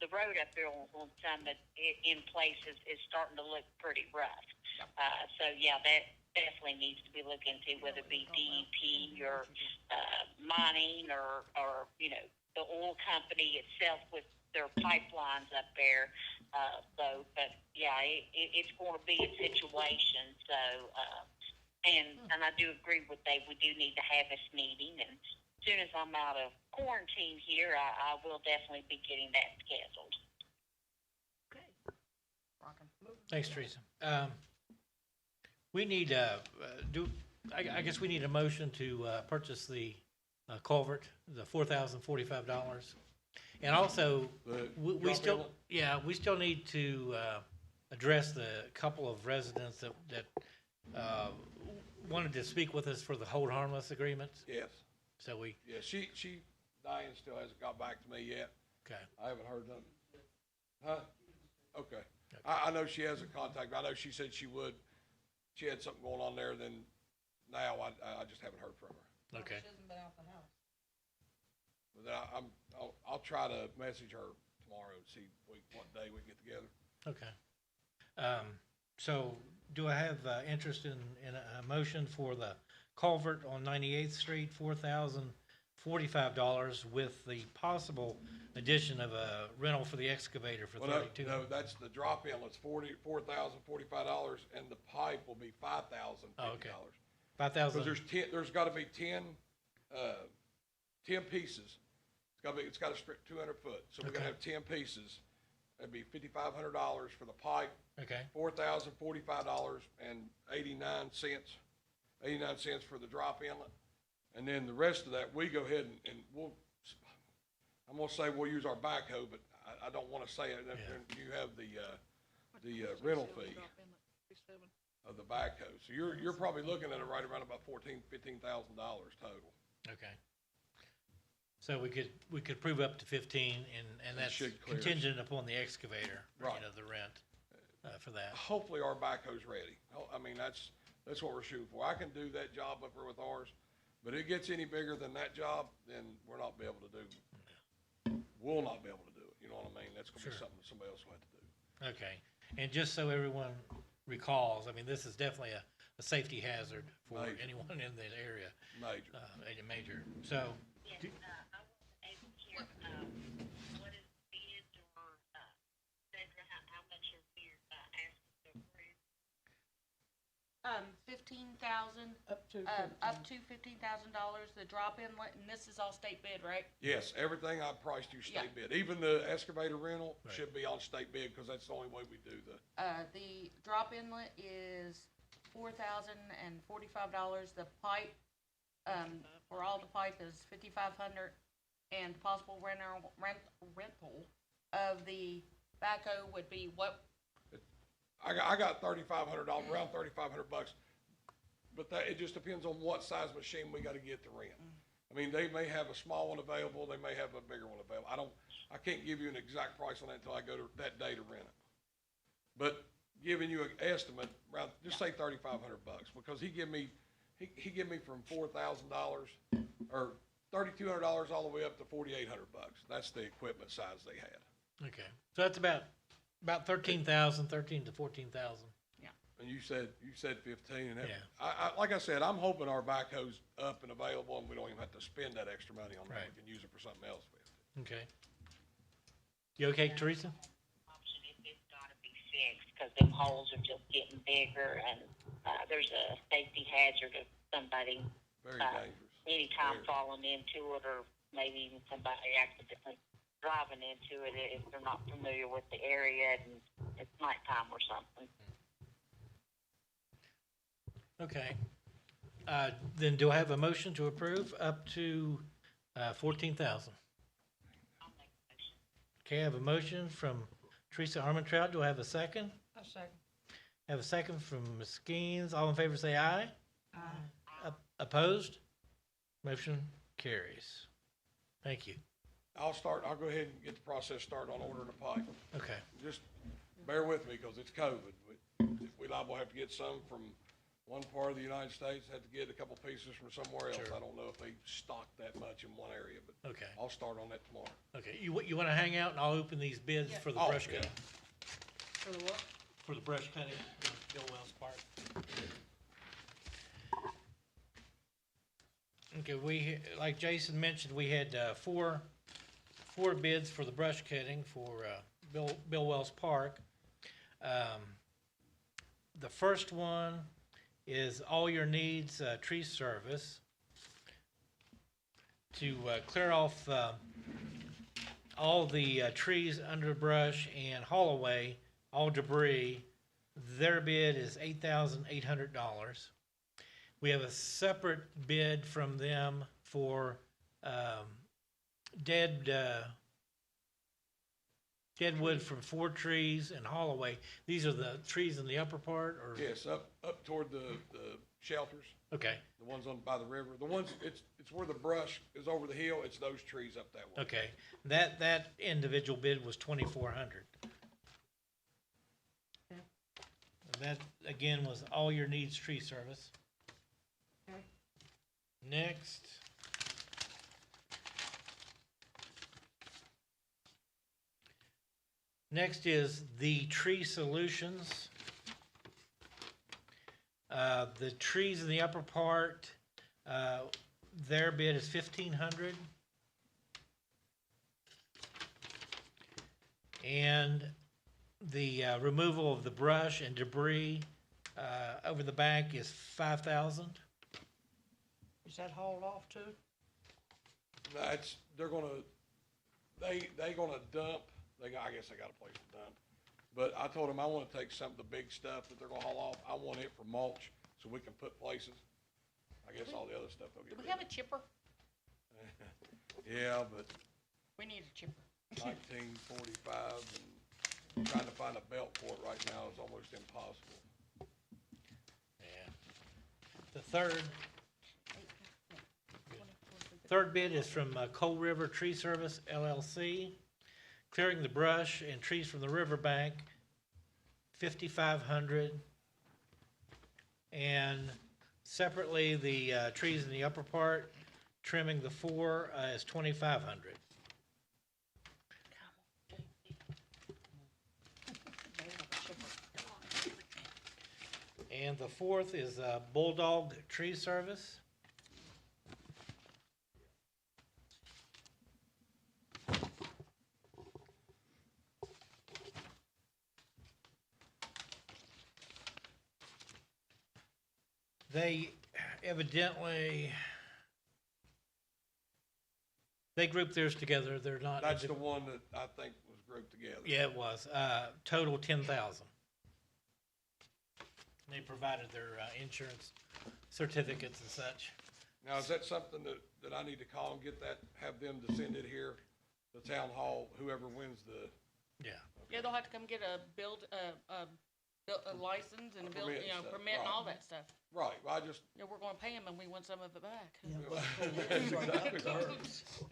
the road up there on Summit in places is starting to look pretty rough. So yeah, that definitely needs to be looked into, whether it be DEP or mining or the oil company itself with their pipelines up there. But yeah, it's going to be a situation. So and I do agree with Dave. We do need to have this meeting, and as soon as I'm out of quarantine here, I will definitely be getting that scheduled. Okay. Rockin'. Thanks, Teresa. We need, I guess we need a motion to purchase the culvert, the $4,045. And also, we drop still, inlet? yeah, we still need to address the couple of residents that wanted to speak with us for the hold harmless agreements. Yes. So we, Yeah, Diane still hasn't got back to me yet. okay, I haven't heard nothing. Huh? Okay. I know she hasn't contacted me. I know she said she would. She had something going on there, then now I just haven't heard from her. okay. She hasn't been out the house. But then I'll try to message her tomorrow and see what day we can get together. Okay. So do I have interest in a motion for the culvert on 98th Street, $4,045 with the possible addition of a rental for the excavator for Well, $32? no, that's the drop inlet's $4,045, and the pipe will be $5,050. Oh, okay. 'Cause 5,000, there's gotta be 10 pieces. It's gotta strip 200 foot, so we're gonna Okay. have 10 pieces. It'd be $5,500 for the pipe, okay, $4,045 and 89 cents for the drop inlet. And then the rest of that, we go ahead and I'm gonna say we'll use our backhoe, but I don't wanna say it. Yeah. You have the rental fee of the backhoe. So you're probably looking at it right around about $15,000 total. okay. So we could prove up to 15 and that's should clear us. contingent upon the excavator, Right. the rent for that. Hopefully our backhoe's ready. I mean, that's what we're shooting for. I can do that job up there with ours, but it gets any bigger than that job, then we'll not be able to do it. You know what I mean? That's gonna be Sure. something somebody else will have to do. Okay, and just so everyone recalls, I mean, this is definitely a safety hazard for Major. anyone in that area, Major. a major. So, Yes, I wasn't able to hear, what is bids or, Sandra, how much are we, asking to approve? 15,000, Up to up to $15,000, the drop inlet, and this is all state bid, right? Yes, everything I priced you Yeah. state bid. Even the excavator rental Right. should be on state bid because that's the only way we do The drop inlet is $4,045. The pipe, for all the pipe is $5,500, and possible rental of the backhoe would be what? I got $3,500, around $3,500, but that, it just depends on what size machine we gotta get to rent. I mean, they may have a small one available, they may have a bigger one available. I can't give you an exact price on that until I go to that day to rent it. But giving you an estimate, around, just say $3,500, because he give me from $4,000 or $3,200 all the way up to $4,800. That's the equipment size they had. okay. So that's about 13,000, 13 to 14,000. And you said 15, and that, Yeah. like I said, I'm hoping our backhoe's up and available, and we don't even have to spend that extra money on that. Right. We can use it for something else with it. Okay. You okay, Teresa? Option if it's gotta be fixed, cause them holes are just getting bigger and, there's a safety hazard of somebody Very dangerous. anytime Very. falling into it, or maybe even somebody accidentally driving into it if they're not familiar with the area and it's nighttime or something. Okay. Then do I have a motion to approve up to 14,000? I'll make a motion. Okay, I have a motion from Teresa Armentrout. Do I have a second? A second. I have a second from Ms. Skeens. All in favor say aye. Opposed? Motion carries. Thank you. I'll go ahead and get the process started on ordering the pipe. Okay. Just bear with me, because it's COVID. We liable to have to get some from one part of the United States, have to get a couple pieces from somewhere else. Sure. I don't know if they stock that much in one area, but Okay. I'll start on that tomorrow. Okay. You want to hang out and I'll open these bids for the Oh, brush yeah. cutting? For the what? For the brush cutting in Bill Wells Park. Okay, like Jason mentioned, we had four bids for the brush cutting for Bill Wells Park. The first one is All Your Needs Tree Service to clear off all the trees, underbrush, and haul away all debris. Their bid is $8,800. We have a separate bid from them for dead wood from 4 trees and haul away. These are the trees in the upper part, or? Yes, up toward the shelters, Okay, the ones on by the river. The ones, it's where the brush is over the hill. It's those trees up that way. okay. That individual bid was $2,400. Okay. That, again, was All Your Needs Tree Service. Okay. Next. Next is the Tree Solutions. The trees in the upper part, their bid is $1,500. And the removal of the brush and debris over the bank is $5,000. Is that hauled off too? That's, they're gonna, they gonna dump, I guess they got a place to dump. But I told them I wanna take some of the big stuff that they're gonna haul off, I want it for mulch, so we can put places. I guess all the other stuff they'll Do get we rid have of. a chipper? Yeah, but We need a chipper. 1945 and trying to find a belt for it right now is almost impossible. Yeah. The third bid is from Coal River Tree Service LLC, clearing the brush and trees from the riverbank, $5,500. And separately, the trees in the upper part, trimming the 4 is $2,500. And the fourth is Bulldog Tree Service. They evidently, they grouped theirs together. They're not. That's the one that I think was grouped together. Yeah, it was. Total 10,000. They provided their insurance certificates and such. Now, is that something that I need to call and get that, have them to send it here, the town hall, whoever wins the, Yeah. Yeah, they'll have to come get a license and a build, permit you know, and stuff, permit and right. all that stuff. right, I just, Yeah, we're gonna pay them and we want some of it back. Yeah, That's exactly right.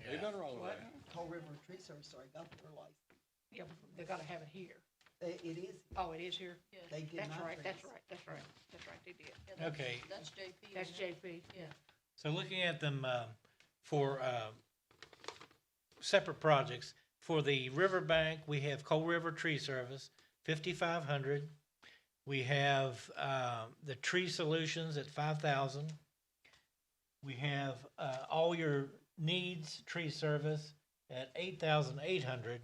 Yeah. Ain't nothing wrong with that. Coal River Tree Service, sorry, got their license. Yeah, they gotta have it here. It is, Oh, it is here? they did That's not. right, that's raise. right, that's right, that's right, they did. Okay. That's JP. That's JP, yeah. So looking at them for separate projects, for the riverbank, we have Coal River Tree Service, 5,500. We have the Tree Solutions at 5,000. We have All Your Needs Tree Service at 8,800,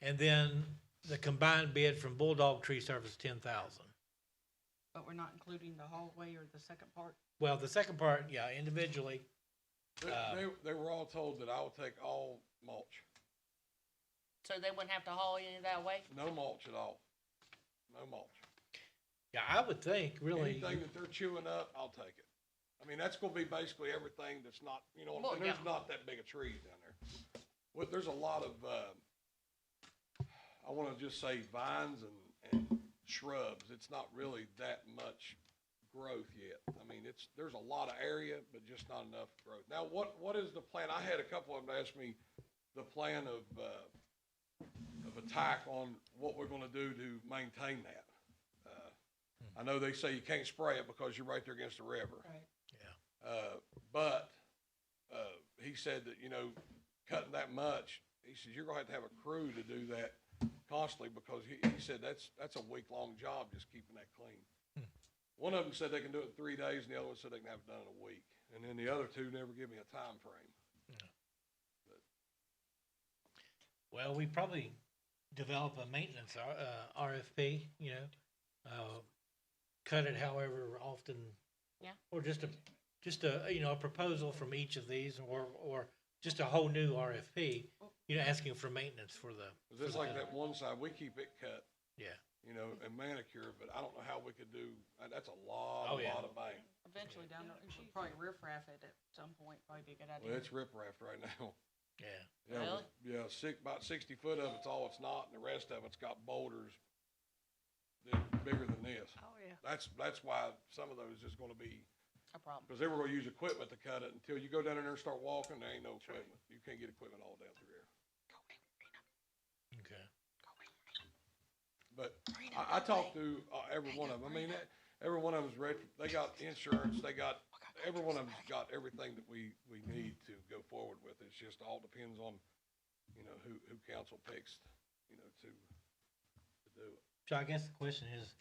and then the combined bid from Bulldog Tree Service 10,000. But we're not including the hallway or the second part? Well, the second part, yeah, individually. They were all told that I would take all mulch, So they wouldn't have to haul any of that away? no mulch at all, no mulch. Yeah, I would think really. Anything that they're chewing up, I'll take it. I mean, that's gonna be basically everything that's not, you know, Well, and there's yeah. not that big of trees down there. Well, there's a lot of, I wanna just say vines and shrubs. It's not really that much growth yet. I mean, there's a lot of area, but just not enough growth. Now, what is the plan? I had a couple of them ask me the plan of attack on what we're gonna do to maintain that. I know they say you can't spray it because you're right there against the river. Right. But he said that, you know, cutting that much, he says, you're gonna have a crew to do that constantly because he said that's a week-long job just keeping that clean. One of them said they can do it in 3 days and the other one said they can have it done in a week. And then the other two never give me a time frame. Well, we probably develop a maintenance RFP, you know, cut it however often. Yeah. Or just a, you know, a proposal from each of these or just a whole new RFP, you know, asking for maintenance for the. Just like that one side, we keep it cut, Yeah. you know, and manicure, but I don't know how we could do, that's a lot Oh, yeah. of bank. Eventually down there, we should probably riffraff it at some point, probably be a good idea. Well, it's riprap right now. Yeah. Yeah, Really? Yeah, about 60 foot of it's all it's not, and the rest of it's got boulders that bigger than this. Oh, yeah. That's why some of those is gonna be, A problem. because they were gonna use equipment to cut it. Until you go down in there and start walking, there ain't no equipment. You can't get equipment all down through there. Okay. But I talked to every one of them. I mean, every one of them's ready. They got insurance. They got, every one of them's got everything that we need to go forward with. It's just all depends on, you know, who council picks, you know, to do it. So I guess the question is,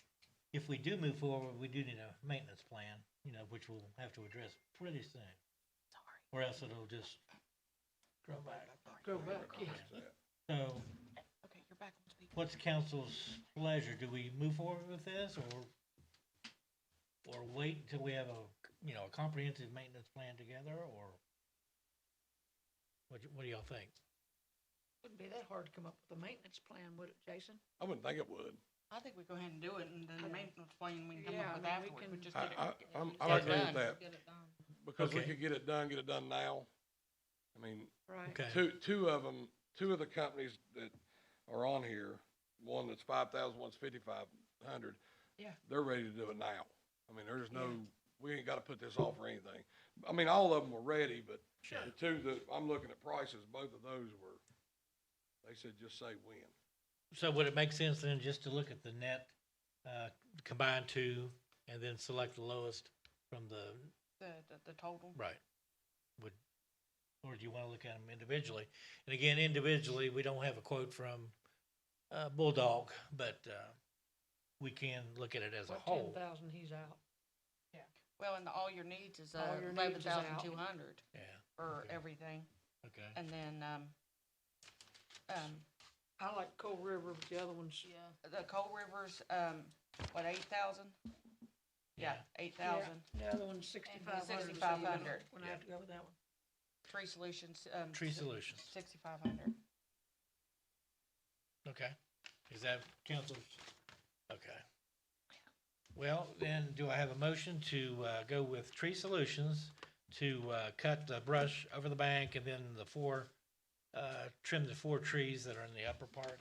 if we do move forward, we do need a maintenance plan, you know, which we'll have to address pretty soon. Or else it'll just grow back. Go back, yeah. So Okay, you're back on speaker. what's council's pleasure? Do we move forward with this or wait until we have a, you know, a comprehensive maintenance plan together or what do y'all think? Wouldn't be that hard to come up with a maintenance plan, would it, Jason? I wouldn't think it would. I think we go ahead and do it, and then the maintenance plan we can come Yeah, up with I mean, we afterwards, can- we just I get it. I agree with that. Get it done. Because we Okay. could get it done now. I mean, Right. Okay. two of the companies that are on here, one that's 5,000, one's 5,500. Yeah. They're ready to do it now. I mean, there's no, we ain't gotta put this off or anything. I mean, all of them were ready, but Sure. the two that, I'm looking at prices, both of those were, they said just say when. So would it make sense then just to look at the net, combine two and then select the lowest from the, The total. right? Or do you want to look at them individually? And again, individually, we don't have a quote from Bulldog, but we can look at it as a What, whole. 10,000, he's out. Well, and all your needs is, All your needs is out. 11,200 Yeah, for Okay. everything. okay. And then, I like Coal River, but the other ones. the Coal River's, what, 8,000? Yeah, 8,000. The other one's 6,500. so you don't- 6,500. We're gonna have to go with that one. Tree Solutions, Tree Solutions. 6,500. Okay. Is that council's? Okay. Well, then, do I have a motion to go with Tree Solutions to cut the brush over the bank and then trim the 4 trees that are in the upper part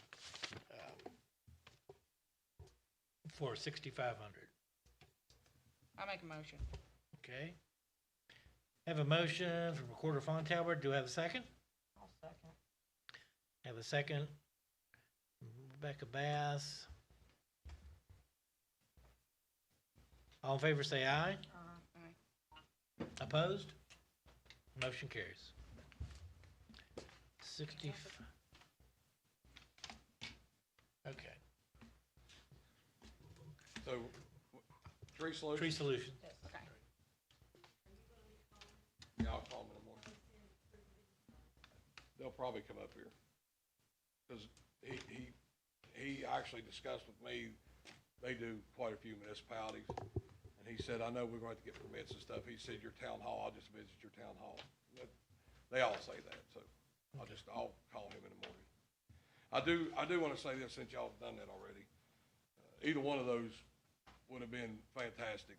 for $6,500? I make a motion. Okay. Have a motion from Recorder Fontaine. Do I have a second? I'll second. Have a second. Rebecca Bass. All in favor say aye. Aye. Opposed? Motion carries. 60. Okay. So, Tree Solutions? Tree Solutions. Okay. Yeah, I'll call them in the morning. They'll probably come up here. Cause he actually discussed with me, they do quite a few municipalities. And he said, I know we're going to have to get permits and stuff. He said, your town hall, I'll just visit your town hall. They all say that, so I'll call him in the morning. I do wanna say this, since y'all have done that already. Either one of those would have been fantastic.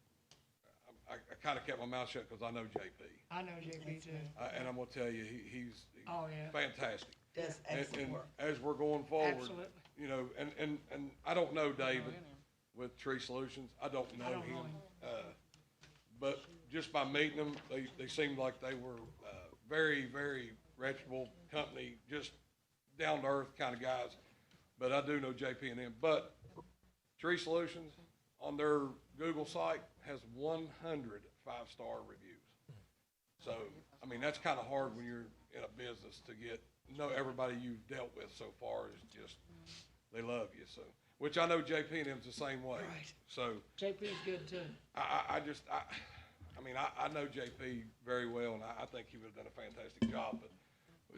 I kinda kept my mouth shut because I know JP. I know JP too. And I'm gonna tell you, he's Oh, yeah. fantastic. Does And excellent work. as we're going forward, Absolutely. you know, and I don't know David with Tree Solutions. I don't know I don't him. know him. But just by meeting them, they seemed like they were, very, very reputable company, just down to earth kind of guys. But I do know JP and them. But Tree Solutions on their Google site has 100 5-star reviews. So, I mean, that's kind of hard when you're in a business to know everybody you've dealt with so far is just, they love you, so. Which I know JP and them's the same way. Right. So, JP's good too. I know JP very well, and I think he would have done a fantastic job, but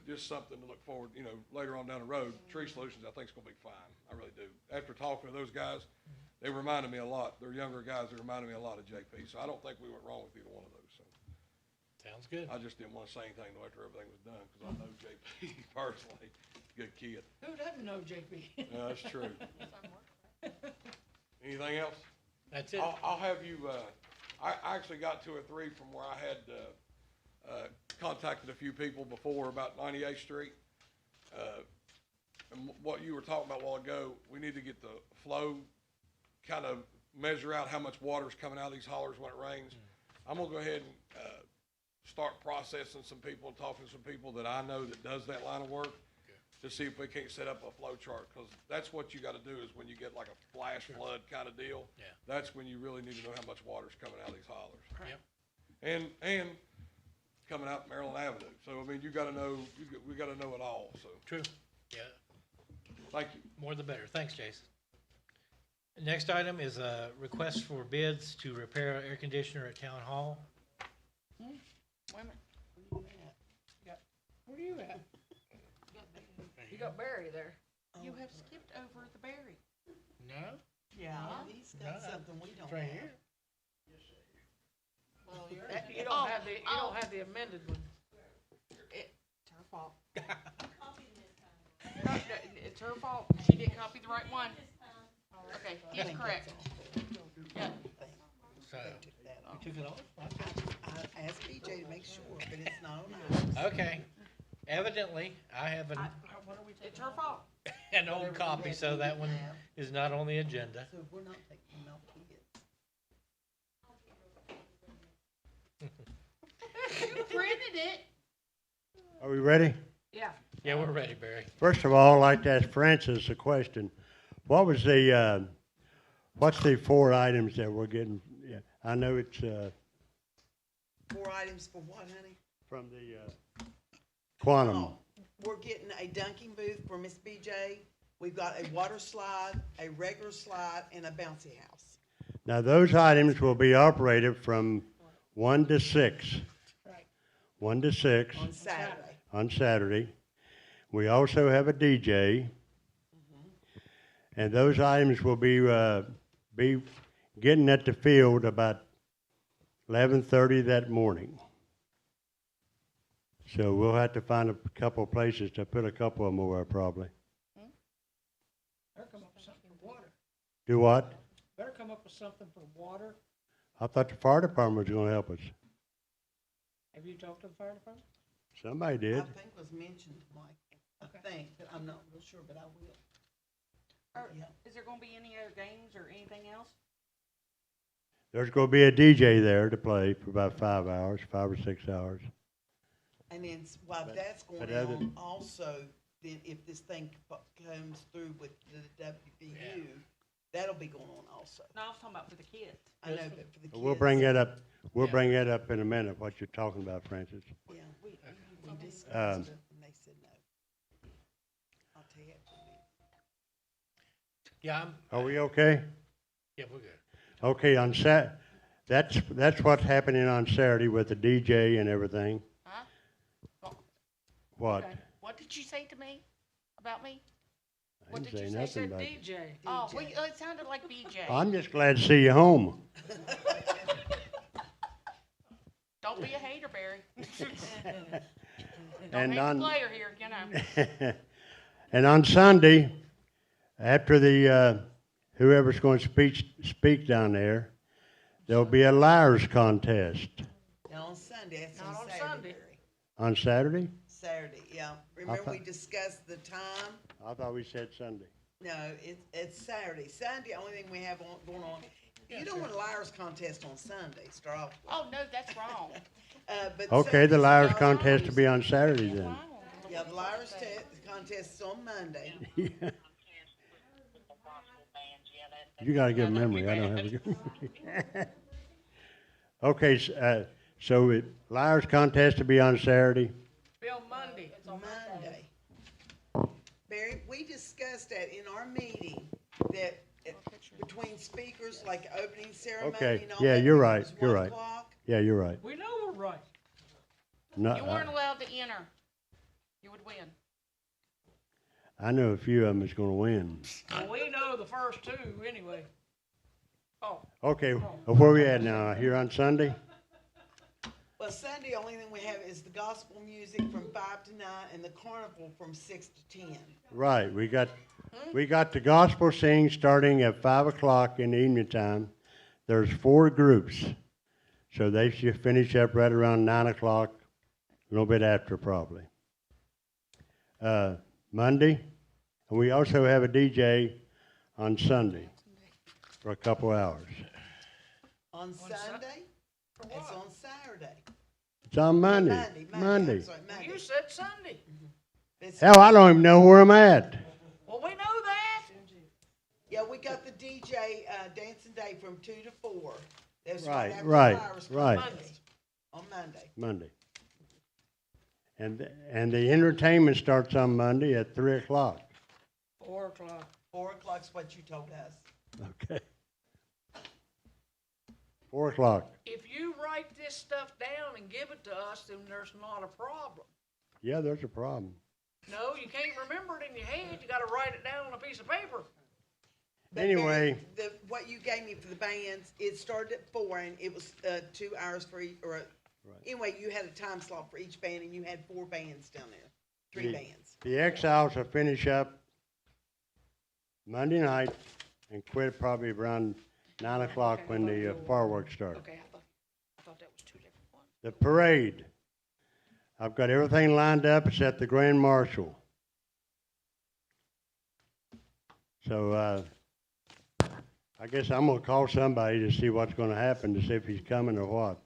just something to look forward, you know, later on down the road. Tree Solutions, I think is gonna be fine. I really do. After talking to those guys, they reminded me a lot. They're younger guys that reminded me a lot of JP, so I don't think we went wrong with either one of those, so. Sounds good. I just didn't wanna say anything though after everything was done, cause I know JP personally. Good kid. Who doesn't know JP? Yeah, that's true. Anything else? That's it. I'll have you, I actually got 2 or 3 from where I had, contacted a few people before about 98th Street. And what you were talking about a while ago, we need to get the flow, kind of measure out how much water's coming out of these hollers when it rains. I'm gonna go ahead and, start processing some people and talking to some people that I know that does that line of work to see if we can't set up a flow chart, because that's what you gotta do is when you get like a flash flood kind of deal. Yeah. That's when you really need to know how much water's coming out of these hollers. Yep. And coming out Maryland Avenue. So, I mean, you gotta know, we gotta know it all, so, True. Yeah. thank you. More the better. Thanks, Jason. Next item is a request for bids to repair air conditioner at Town Hall. Wait a minute. Where are you at? You got Barry there. You have skipped over the berry. No? Yeah, he's got No, something we don't It's right have. here. You don't have the, you don't have the amended one. It's her fault. Oh. No, it's her fault. She didn't copy the right one. Okay, he's correct. Yeah. So, Took that you off. took it off? I asked BJ to make sure, but it's not on ours. Okay. Evidently, I have What are we It's her fault. an old copy, so that one is not on the agenda. So we're not taking no kids. You printed it. Are we ready? Yeah. Yeah, we're ready, Barry. First of all, I'd like to ask Francis a question. What was the, what's the 4 items that we're getting? Yeah, I know it's, 4 items for what, honey? from the, Quantum. Oh, we're getting a dunking booth for Miss BJ, We've got a water slide, a regular slide, and a bouncy house. Now, those items will be operated from 1 to 6. Right. 1 to 6 On Saturday. on Saturday. We also have a DJ. And those items will be getting at the field about 11:30 that morning. So we'll have to find a couple of places to put a couple of them over probably. Better come up with something for water. Do what? Better come up with something for water. I thought the fire department was gonna help us. Have you talked to the fire department? Somebody I did. think was mentioned, Michael. I think, but I'm not real sure, but I will. Yeah. Is there gonna be any other games or anything else? There's gonna be a DJ there to play for about 5 hours, 5 or 6 hours. And then while that's going but other- on, also, then if this thing comes through with the WVU, that'll be going on also. No, I was talking about for the kids. I know, but for the kids. We'll bring that up, we'll bring that up in a minute, what you're talking about, Francis. Yeah, we discussed Um, it, and they said no. I'll tell you after the meeting. Yeah, Are we okay? yeah, we're good. Okay, on that's what's happening on Saturday with the DJ and everything. Huh? What? Okay. What did you say to me about me? I What didn't did you say say? nothing about it. DJ. Oh, DJ. well, it sounded like BJ. I'm just glad to see you home. Don't be a hater, Barry. Don't And hate on- the player here, you know. And on Sunday, after the, whoever's going to speak down there, there'll be a liars contest. Now, on Sunday, that's Not on on Saturday, Sunday. Barry. On Saturday? Saturday, yeah. Remember we thought- discussed the time? I thought we said Sunday. No, it's Saturday. Sunday, only thing we have going on. You don't want a liars contest on Sunday, start off with. Oh, no, that's wrong. But Okay, the Sunday's liars liars contest to be on music. Saturday then. Wrong. Yeah, the liars contest is on Monday. You got a good memory. I don't have a good memory. Okay, so liars contest to be on Saturday. Be on Monday. Monday. Barry, we discussed that in our meeting, that between speakers, like opening ceremony Okay, and all yeah, that, you're it right, was you're 1 right. o'clock. Yeah, you're right. We know we're right. No, You weren't allowed to enter. You would win. I know a few of them is going to win. Well, we know the first two anyway. Oh, Okay, where we at now? Here on Sunday? Well, Sunday, only thing we have is the gospel music from 5 to 9 and the carnival from 6 to 10. Right, we got the gospel sing starting at 5 o'clock in the evening time. There's 4 groups, so they should finish up right around 9 o'clock, a little bit after probably. Monday, and we also have a DJ on Sunday for a couple hours. On Sunday? It's on Saturday. It's on Monday. Monday. I'm sorry, Monday. you said Sunday. It's- Hell, I don't even know where I'm at. Well, we know that. Yeah, we got the DJ, Dancing Day from 2 to 4. That's Right, after right, the Flowers right. contest on Monday. Monday. And the entertainment starts on Monday at 3 o'clock. 4 o'clock. 4 o'clock's what you told us. Okay. 4 o'clock. If you write this stuff down and give it to us, then there's not a problem. Yeah, there's a problem. No, you can't remember it in your head. You gotta write it down on a piece of paper. But Anyway. Barry, what you gave me for the bands, it started at 4 and it was 2 hours for each, anyway, you had a time slot for each band and you had 4 bands down there, 3 The- bands. The Exiles will finish up Monday night and quit probably around 9 o'clock when the fireworks start. Okay, I thought that was 2 different ones. The parade. I've got everything lined up. It's at the Grand Marshal. So, I guess I'm gonna call somebody to see what's gonna happen, to see if he's coming or what.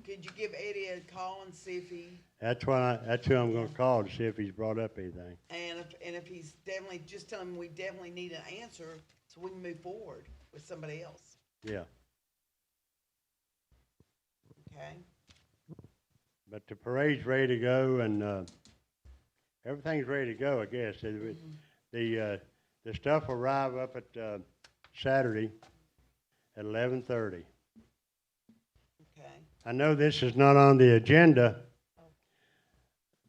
Could you give Eddie a call and see if he, That's who I'm gonna call, to see if he's brought up anything. and if he's definitely, just tell him we definitely need an answer so we can move forward with somebody else, Yeah. okay? But the parade's ready to go, and everything's ready to go, I guess. The The stuff will arrive up at, Saturday at 11:30. Okay. I know this is not on the agenda,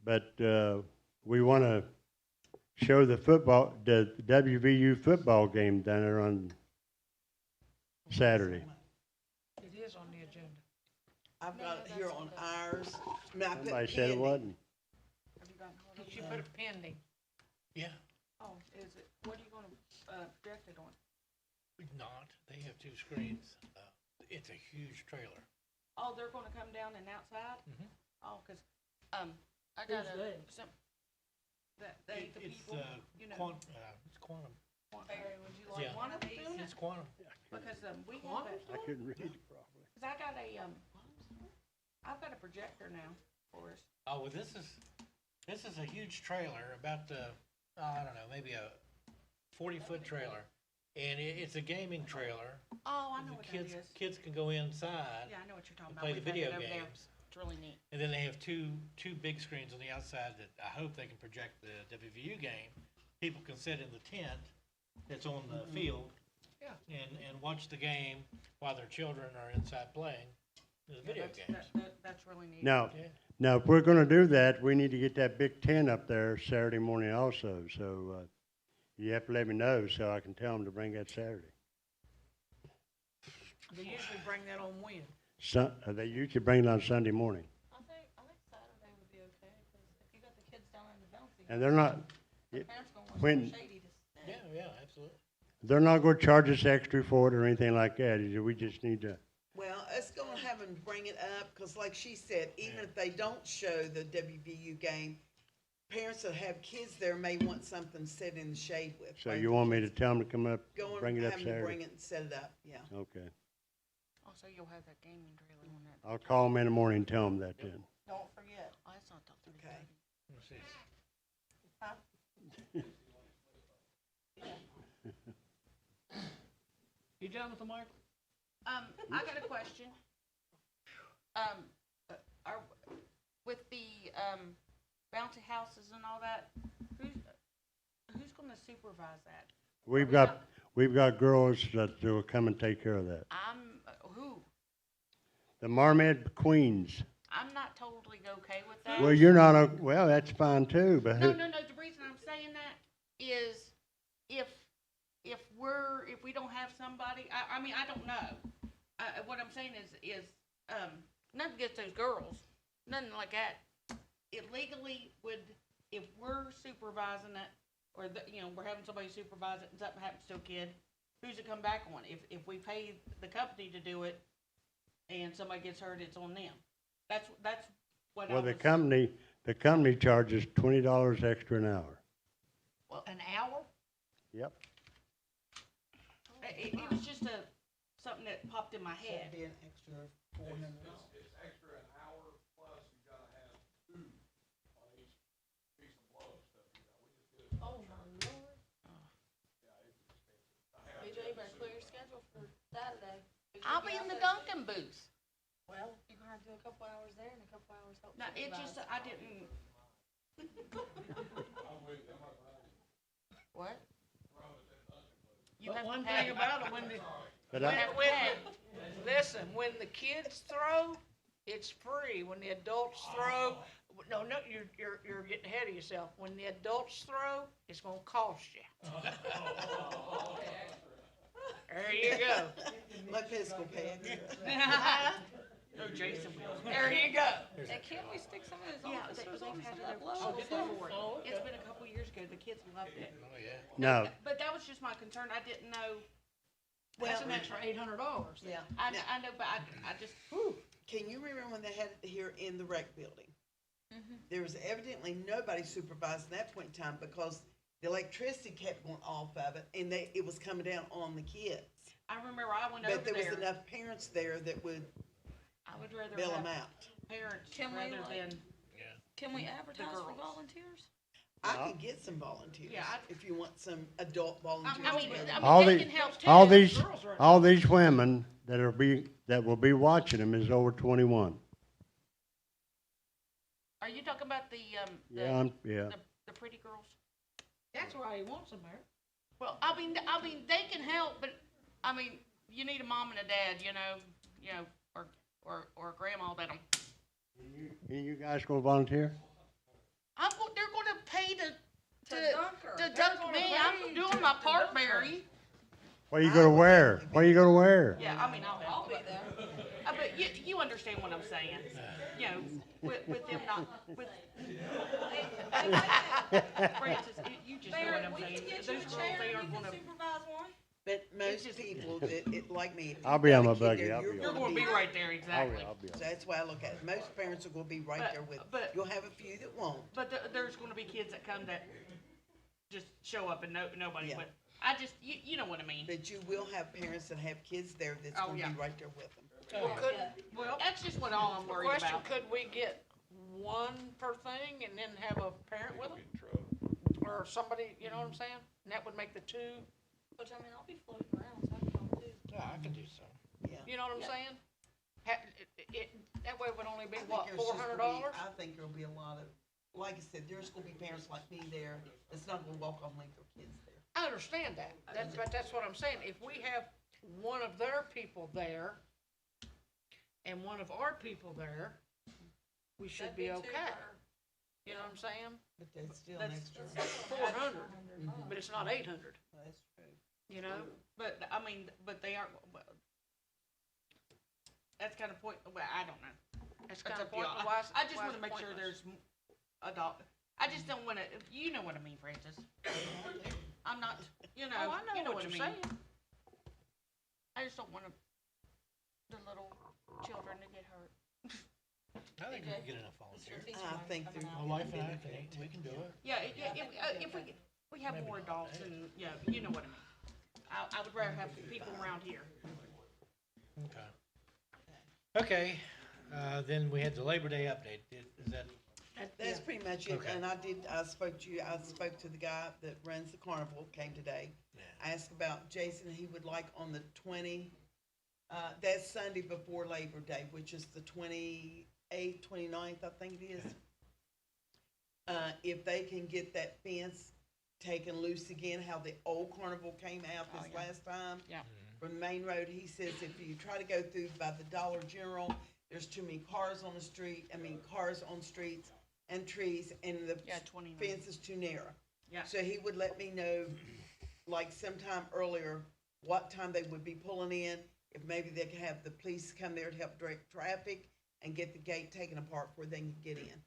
but, we wanna show the WVU football game down there on Saturday. It is on the agenda. I've got it here on ours. I mean, I put Somebody said it pending. wasn't. Did you put it pending? Yeah, Oh, is it, what are you gonna, project it on? not, they have two screens. It's a huge trailer. Oh, they're gonna come down and outside? Mhm. Oh, 'cause, I got Who's they? some, the It's, people, you know. it's Quantum. Barry, would you Yeah. like one of these? It's Quantum. Because, we have a, I couldn't read it properly. cause I got a, I've got a projector now for us. Oh, well, this is a huge trailer, about I don't know, maybe a 40-foot trailer. And it's a gaming trailer. Oh, I know The what that kids, is. kids can go inside, Yeah, I know what you're talking and about. play the We've had video it over there. games. It's really neat. And then they have two big screens on the outside that I hope they can project the WVU game. People can sit in the tent that's on the field. Yeah. And watch the game while their children are inside playing the video games. That's really neat. Now, Yeah. now, if we're gonna do that, we need to get that big tent up there Saturday morning also, so, you have to let me know so I can tell them to bring that Saturday. They usually bring that on when? They usually bring it on Sunday morning, I think Saturday would be okay, because if you got the kids down in the bouncy. and they're not, The parents gonna want when- something shady to Yeah, yeah, absolutely. they're not gonna charge us extra for it or anything like that, we just need to, Well, it's gonna have them bring it up, cause like she said, even if they don't show the WVU game, parents that have kids there may want something set in the shade with. so you want me to tell them to come up, Go bring and it up have them bring Saturday? it and set it up, yeah. Okay, Oh, so you'll have that gaming trailer on that. I'll call them in the morning and tell them that then. Don't forget. Oh, that's not till Thursday. Okay. Let's see. You done with the mic? I got a question. Are, with the, bouncy houses and all that, who's gonna supervise that? We've got girls that will come and take care of that. Who? The Marmot Queens. I'm not totally okay with that. Well, you're not, well, that's fine too, but No, the reason I'm saying that is if we don't have somebody, I mean, I don't know. What I'm saying is, nothing against those girls, nothing like that. It legally would, if we're supervising it, or we're having somebody supervise it and something happens to a kid, who's it come back on? If we pay the company to do it and somebody gets hurt, it's on them. That's what I well, was. the company charges $20 extra an hour. Well, an hour? Yep. It was just something that popped in my So it'd head. be an extra $400. It's extra an hour, plus you gotta have two on each piece of blow stuff. Oh, my lord. BJ, better clear your schedule for Saturday. I'll be in the Duncan booth. Well, you're gonna have to do a couple hours there and a couple hours help. No, it just, supervise. I didn't. What? You But have to one pay. thing about it, when the, But You I, have to when, pay. listen, when the kids throw, it's free. When the adults throw, no, you're getting ahead of yourself. When the adults throw, it's gonna cost you. There you go. My physical pay. No, Jason will. There you go. And can't we stick some of those officers on for that blow before? Oh, okay. It's been a couple years ago, the kids loved it. Oh, yeah. no, But that was just my concern, I didn't know, That's an extra $800. Yeah. I Now, know, but I just, can you remember when they had it here in the rec building? Mm-hmm. There was evidently nobody supervising that point in time because the electricity kept going off of it and it was coming down on the kids. I remember I went over But there was there, enough parents there that would I would rather bail them have out. parents Can we, rather like- than, Can we advertise for girls. volunteers? I could get some volunteers Yeah, if you want some adult volunteers. I mean, to go. all they the, can help too. all these women that will be watching them is over 21. Are you talking about the Yeah, yeah. the pretty girls? That's why he wants them there. Well, I mean, they can help, but, I mean, you need a mom and a dad, you know, or a grandma that'll, You guys gonna volunteer? they're gonna pay to dunk her. to They're dunk gonna me, pay I'm doing to my dunk part, her. Mary. What are you gonna wear? What are you gonna wear? Yeah, I mean, I'll be there. but you understand what I'm saying, you know, with them not, with. Francis, you just know what I'm saying, those girls, they are gonna, supervise one. But most just- people that, like me, if you've I'll be got on a my kid buggy, there, I'll you're be on you're my gonna be right there, I exactly. will, I'll be on. So that's why I look at it. Most parents are gonna be right there with, But- you'll have a few that won't. But there's gonna be kids that come that just show up and nobody, Yeah. but I just, you know what I mean. But you will have parents that have kids there that's Oh, gonna yeah. be right there with them. Well, could, Well, that's just what all I'm worried question, about. could we get one per thing and then have a parent with them? Or somebody, you know what I'm saying? And that would make the two, Which, I mean, I'll be floating around, so I can come too. Yeah, I can do so. Yeah. you know what I'm saying? That way it would only be, I think what, there's just gonna be- $400? I think there'll be a lot of, like I said, there's gonna be parents like me there that's not gonna walk on leave their kids there. I understand that, but that's what I'm saying, if we have one of their people there and one of our people there, we should be okay. You know what I'm saying? But that's still an That's- extra. 400, but it's not 800, That's true. you know? But, I mean, but they aren't, well, that's kind of point, well, I don't know. That's That's kind up of to y'all. pointless. Why is- I just why is wanna it make sure pointless? there's adult, I just don't wanna, you know what I mean, Francis. I'm not, you know, Oh, I you know know what what I you're mean. saying. I just don't want the little children to get hurt. I think we can get enough volunteers. I think they're. My wife and I can, we can do it. Yeah, if we have more adults and, yeah, you know what I mean. I would rather have people around here. Okay. Okay, then we had the Labor Day update. Is that, That's pretty much it, Okay. and I spoke to the guy that runs the carnival, came today. Yeah. I asked about Jason, he would like on the that's Sunday before Labor Day, which is the 28th, 29th, I think it is. If they can get that fence taken loose again, how the old carnival came out this last time. Yeah. From the main road, he says if you try to go through by the Dollar General, there's too many cars on the street, cars on streets and trees, and the Yeah, 29. fence is too narrow. Yeah. So he would let me know, like sometime earlier, what time they would be pulling in, if maybe they could have the police come there to help direct traffic and get the gate taken apart where they can get in.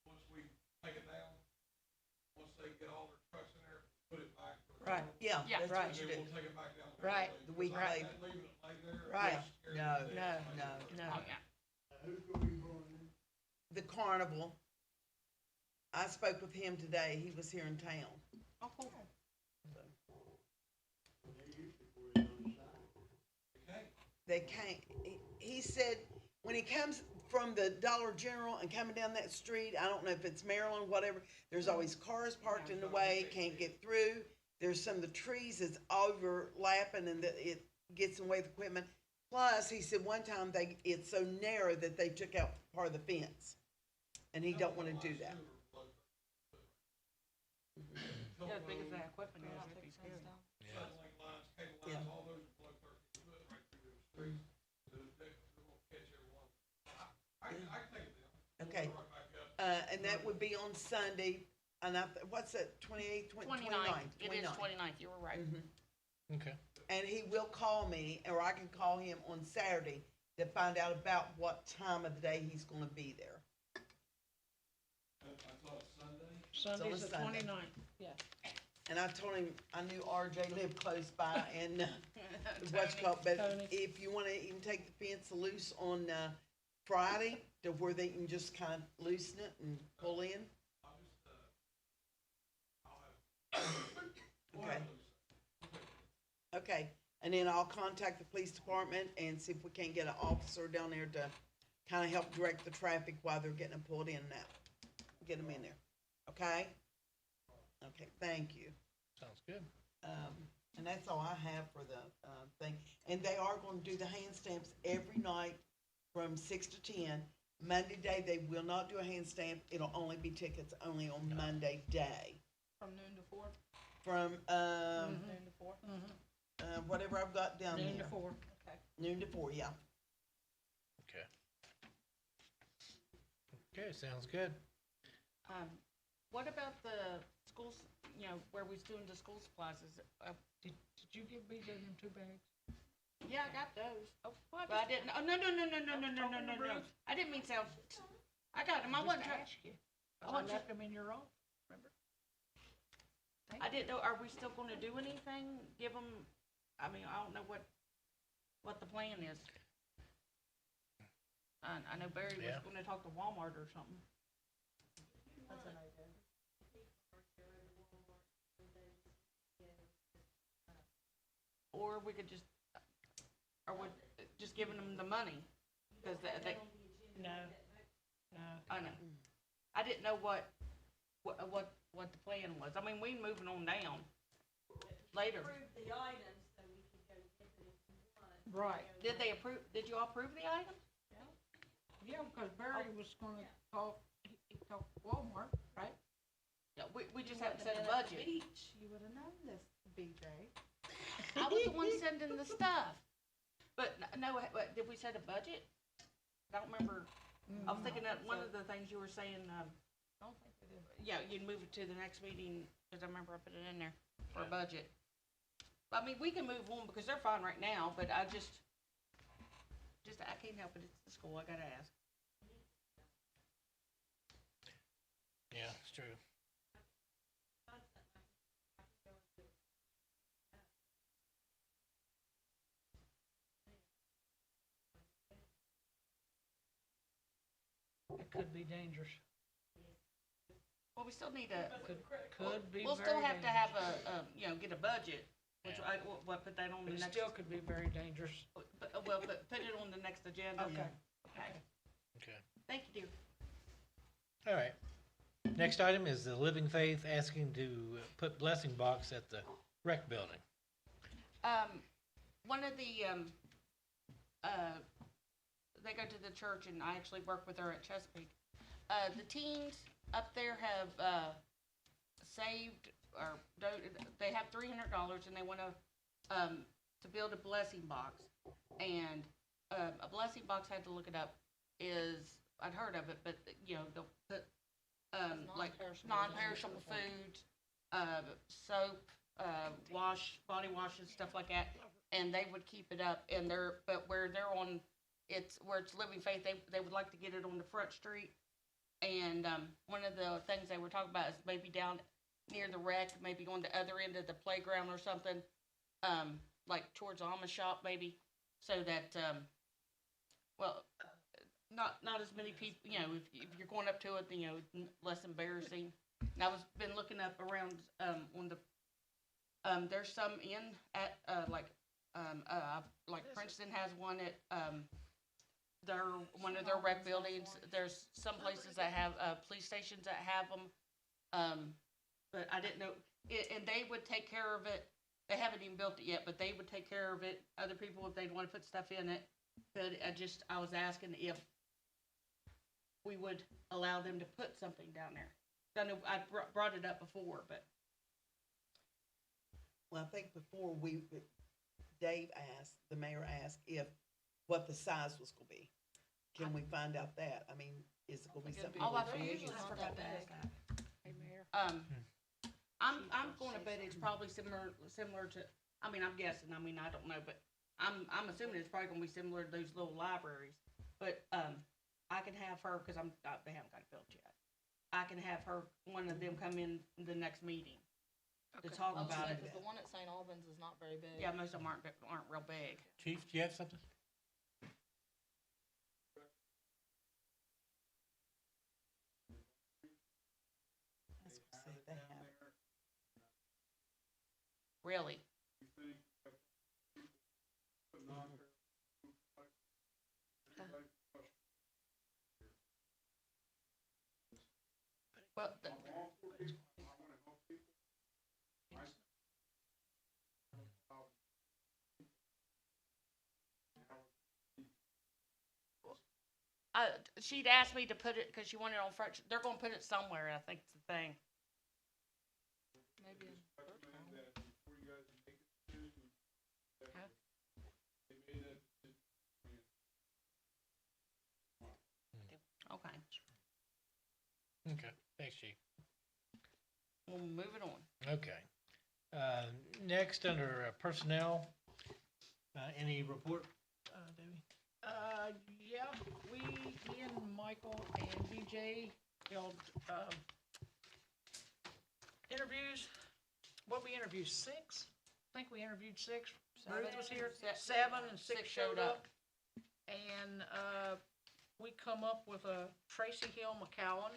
Once we take it down, once they get all their trucks in there, put it back. Right, Yeah, Yeah. that's Right. what you Then do. we'll take it back down. right, The week Right. later. Leave it lay there. right. No, No, no. no. Oh, yeah. The carnival. I spoke with him today. He was here in town. Oh, cool. They can't, he said, when he comes from the Dollar General and coming down that street, I don't know if it's Maryland, whatever, there's always cars parked in the way, can't get through. There's some of the trees that's overlapping and it gets in the way of the equipment. Plus, he said one time it's so narrow that they took out part of the fence. And he don't wanna do that. Yeah, as big as that equipment is, that'd be scary. Satellite lines, cable Yeah. lines, all those are below 13 foot right through those streets. So they will catch everyone. I can take it down. Okay. Right back up. And that would be on Sunday, and what's that, 28th, 29th? It is 29th, you were right. okay. And he will call me, or I can call him on Saturday to find out about what time of the day he's gonna be there. I thought Sunday. Sunday's the Sunday. 29th. And I told him, I knew RJ lived close by, and, what's called, but Tony. if you wanna even take the fence loose on, Friday, to where they can just kind of loosen it and pull in. Okay. Okay, and then I'll contact the police department and see if we can't get an officer down there to kind of help direct the traffic while they're getting them pulled in and out. Get them in there, okay? Okay, thank you. Sounds good. And that's all I have for the, thing. And they are gonna do the hand stamps every night from 6 to 10. Monday day, they will not do a hand stamp. It'll only be tickets only on Monday day. From noon to 4? from, Noon to 4? whatever I've got down Noon to here. 4, okay. Noon to 4, yeah. Okay. Okay, sounds good. What about the schools, where we was doing the school supplies, Did you give me them 2 bags? yeah, I got those. Oh, well, But I didn't, oh, no. I didn't mean sound, I got them, I wasn't trying. ask you. I I wasn't left them in your office, remember? I didn't know, are we still gonna do anything? Give them, I mean, I don't know what the plan is. I know Barry was Yeah. gonna talk to Walmart or something. Or we could just, or would, just giving them the money, cause they, No. I know. I didn't know what the plan was. I mean, we moving on down later. Right. Did they approve, did you all approve the items? Yeah, because Barry was gonna talk, he talked to Walmart, right? Yeah, we just haven't set a budget. You would have known this, BJ. I was the one sending the stuff. But no, did we set a budget? I don't remember. I was thinking that one of the things you were saying, I don't think we did. yeah, you'd move it to the next meeting, cause I remember I put it in there for a budget. I mean, we can move on because they're fine right now, but I can't help it, it's the school, I gotta ask. Yeah, it's true. It could be dangerous. Well, we still need to, Could be we'll still very have to have get a budget, which Yeah. put that on the But it next. still could be very dangerous. But put it on the next agenda. Okay. Okay, Okay. thank you, dear. All right. Next item is the Living Faith asking to put blessing box at the rec building. One of the, they go to the church and I actually work with her at Chesapeake. The teens up there have, saved or they have $300 and they wanna, to build a blessing box. And, a blessing box, I had to look it up, is, I'd heard of it, but, they'll put, like non-perishable foods, soap, body washes, stuff like that, and they would keep it up, and but where they're on, where it's Living Faith, they would like to get it on the front street, and, one of the things they were talking about is maybe down near the rec, maybe on the other end of the playground or something, like towards the Amish shop maybe, so that, not as many people, if you're going up to it, less embarrassing. And I been looking up around, on the, there's some like Princeton has one at, one of their rec buildings. There's some places that have, police stations that have them. But I didn't know, and they would take care of it. They haven't even built it yet, but they would take care of it. Other people, if they'd want to put stuff in it, could. I was asking if we would allow them to put something down there. I know I brought it up before, but. Well, I think before Dave asked, the mayor asked what the size was gonna be. Can we find out that? I mean, is it gonna be something? Oh, I big? forgot to ask that. Hey, Mayor. I'm gonna bet it's probably similar to, I mean, I'm guessing, I mean, I don't know, but I'm assuming it's probably gonna be similar to those little libraries. But, I can have her, cause they haven't got it built yet. I can have one of them come in the next meeting to talk I was about saying, it. 'cause the one at St. Albans is not very big. Yeah, most of them aren't real big. Chief, do you have something? I was gonna say, they have. Really? Well, she'd asked me to put it, cause she wanted it on front, they're gonna put it somewhere, I think it's the thing. Chief. We'll move it on. Okay. Next, under personnel, any report, Debbie? Yeah, me and Michael and BJ held, interviews. What we interviewed, 6? I think we interviewed 6. Ruth was here, 7 and 6 showed up. And, we come up with a Tracy Hill McCowan.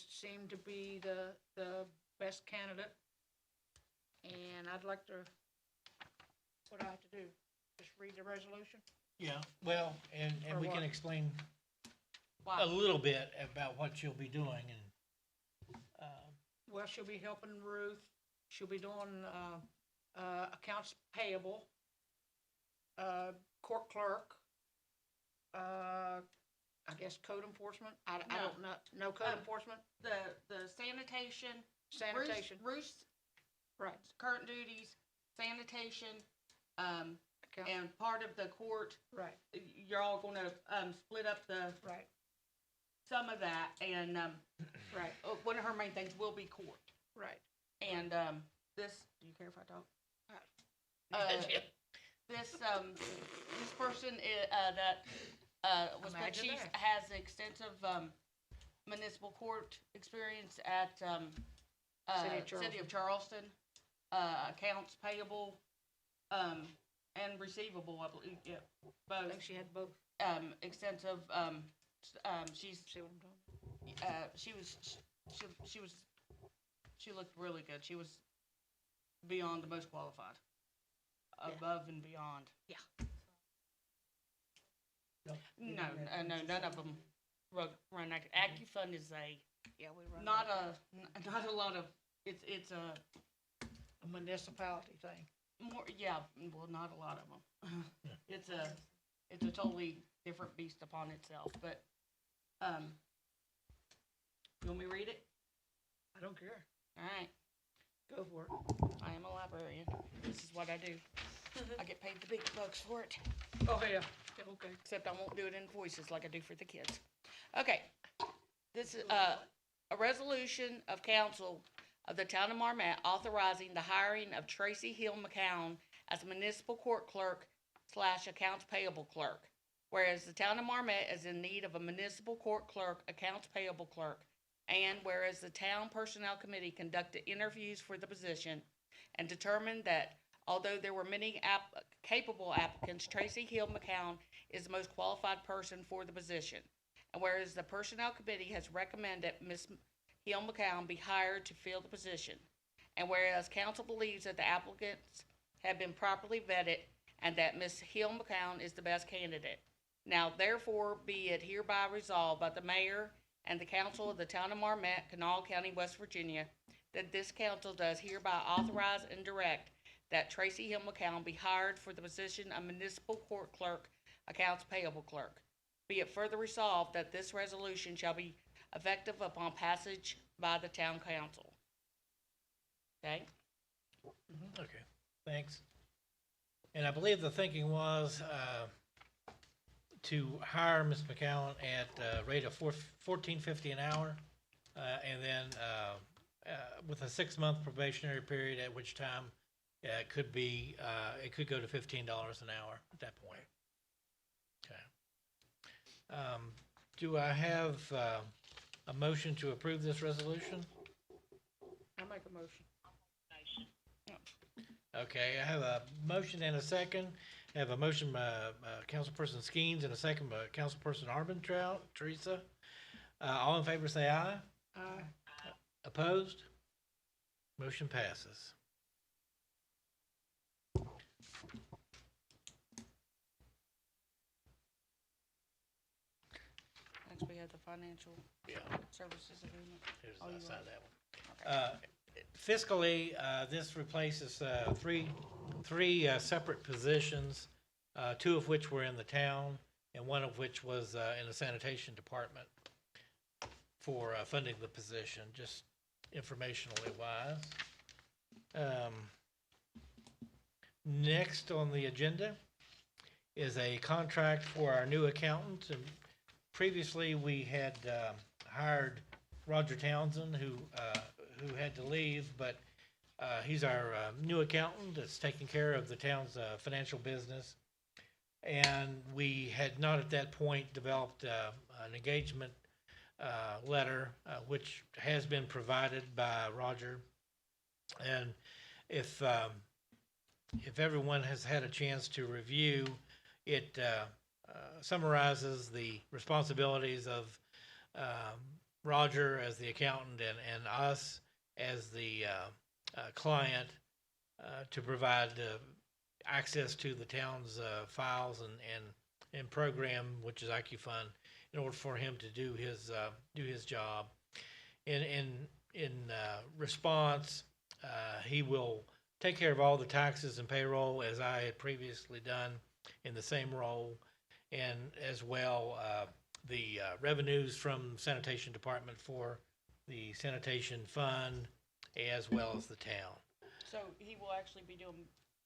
Seemed to be the best candidate. And I'd like to, what do I have to do? Just read the resolution? Yeah, well, and Or we can what? explain Why? a little bit about what you'll be doing and, Well, she'll be helping Ruth. She'll be doing, accounts payable, court clerk, I guess code enforcement. I No. don't know, no code Um, enforcement, The sanitation. sanitation, Ruth's right. current duties, sanitation, Account- and part of the court, Right, you're all gonna, split up right, some of that, and, right, one of her main things will be court. right. And, this, do you care if I talk? This person that, was put Imagine chief that. has extensive, municipal court experience at, City of Charleston, accounts payable, and receivable, I believe, yeah, I both, think she had both. extensive, she's, See what I'm doing? she looked really good. She was beyond the most qualified, above and beyond. Yeah. No, none of them run AccuFund is Yeah, we run. not a lot of, it's a municipality thing. more, yeah, well, not a lot of them. It's a totally different beast upon itself, but, you want me to read it? I don't care. All right. Go for it. I am a librarian. This is what I do. I get paid the big bucks for it. Oh, yeah, okay. Except I won't do it in voices like I do for the kids. Okay. This is, a resolution of council of the town of Marmet authorizing the hiring of Tracy Hill McCown as municipal court clerk / accounts payable clerk. Whereas the town of Marmet is in need of a municipal court clerk, accounts payable clerk, and whereas the town personnel committee conducted interviews for the position and determined that although there were many capable applicants, Tracy Hill McCown is the most qualified person for the position. And whereas the personnel committee has recommended Ms. Hill McCown be hired to fill the position. And whereas council believes that the applicants have been properly vetted and that Ms. Hill McCown is the best candidate. Now therefore be it hereby resolved by the mayor and the council of the town of Marmet, Kanawha County, West Virginia, that this council does hereby authorize and direct that Tracy Hill McCown be hired for the position of municipal court clerk, accounts payable clerk. Be it further resolved that this resolution shall be effective upon passage by the town council. Okay? okay, thanks. And I believe the thinking was, to hire Ms. McCowan at a rate of $14.50 an hour, and then with a 6-month probationary period, at which time it could be, it could go to $15 an hour at that point. Okay. Do I have a motion to approve this resolution? I'll make a motion. Okay, I have a motion and a second. I have a motion by Councilperson Skeens and a second by Councilperson Armentrout. Teresa, all in favor say aye. Opposed? Motion passes. Next we have the financial Yeah. services agreement. Here's, Oh, I you signed are. that one. Okay. Fiscally, this replaces three separate positions, 2 of which were in the town, and 1 of which was in the sanitation department for funding the position, just informationally wise. Next on the agenda is a contract for our new accountant. And previously, we had hired Roger Townsend, who had to leave, but he's our new accountant that's taking care of the town's financial business. And we had not at that point developed an engagement letter, which has been provided by Roger. And if everyone has had a chance to review, it summarizes the responsibilities of Roger as the accountant and us as the client to provide access to the town's files and program, which is IQ-Fund, in order for him to do his job. In response, he will take care of all the taxes and payroll as I had previously done in the same role, and as well the revenues from sanitation department for the sanitation fund, as well as the town. So he will actually be doing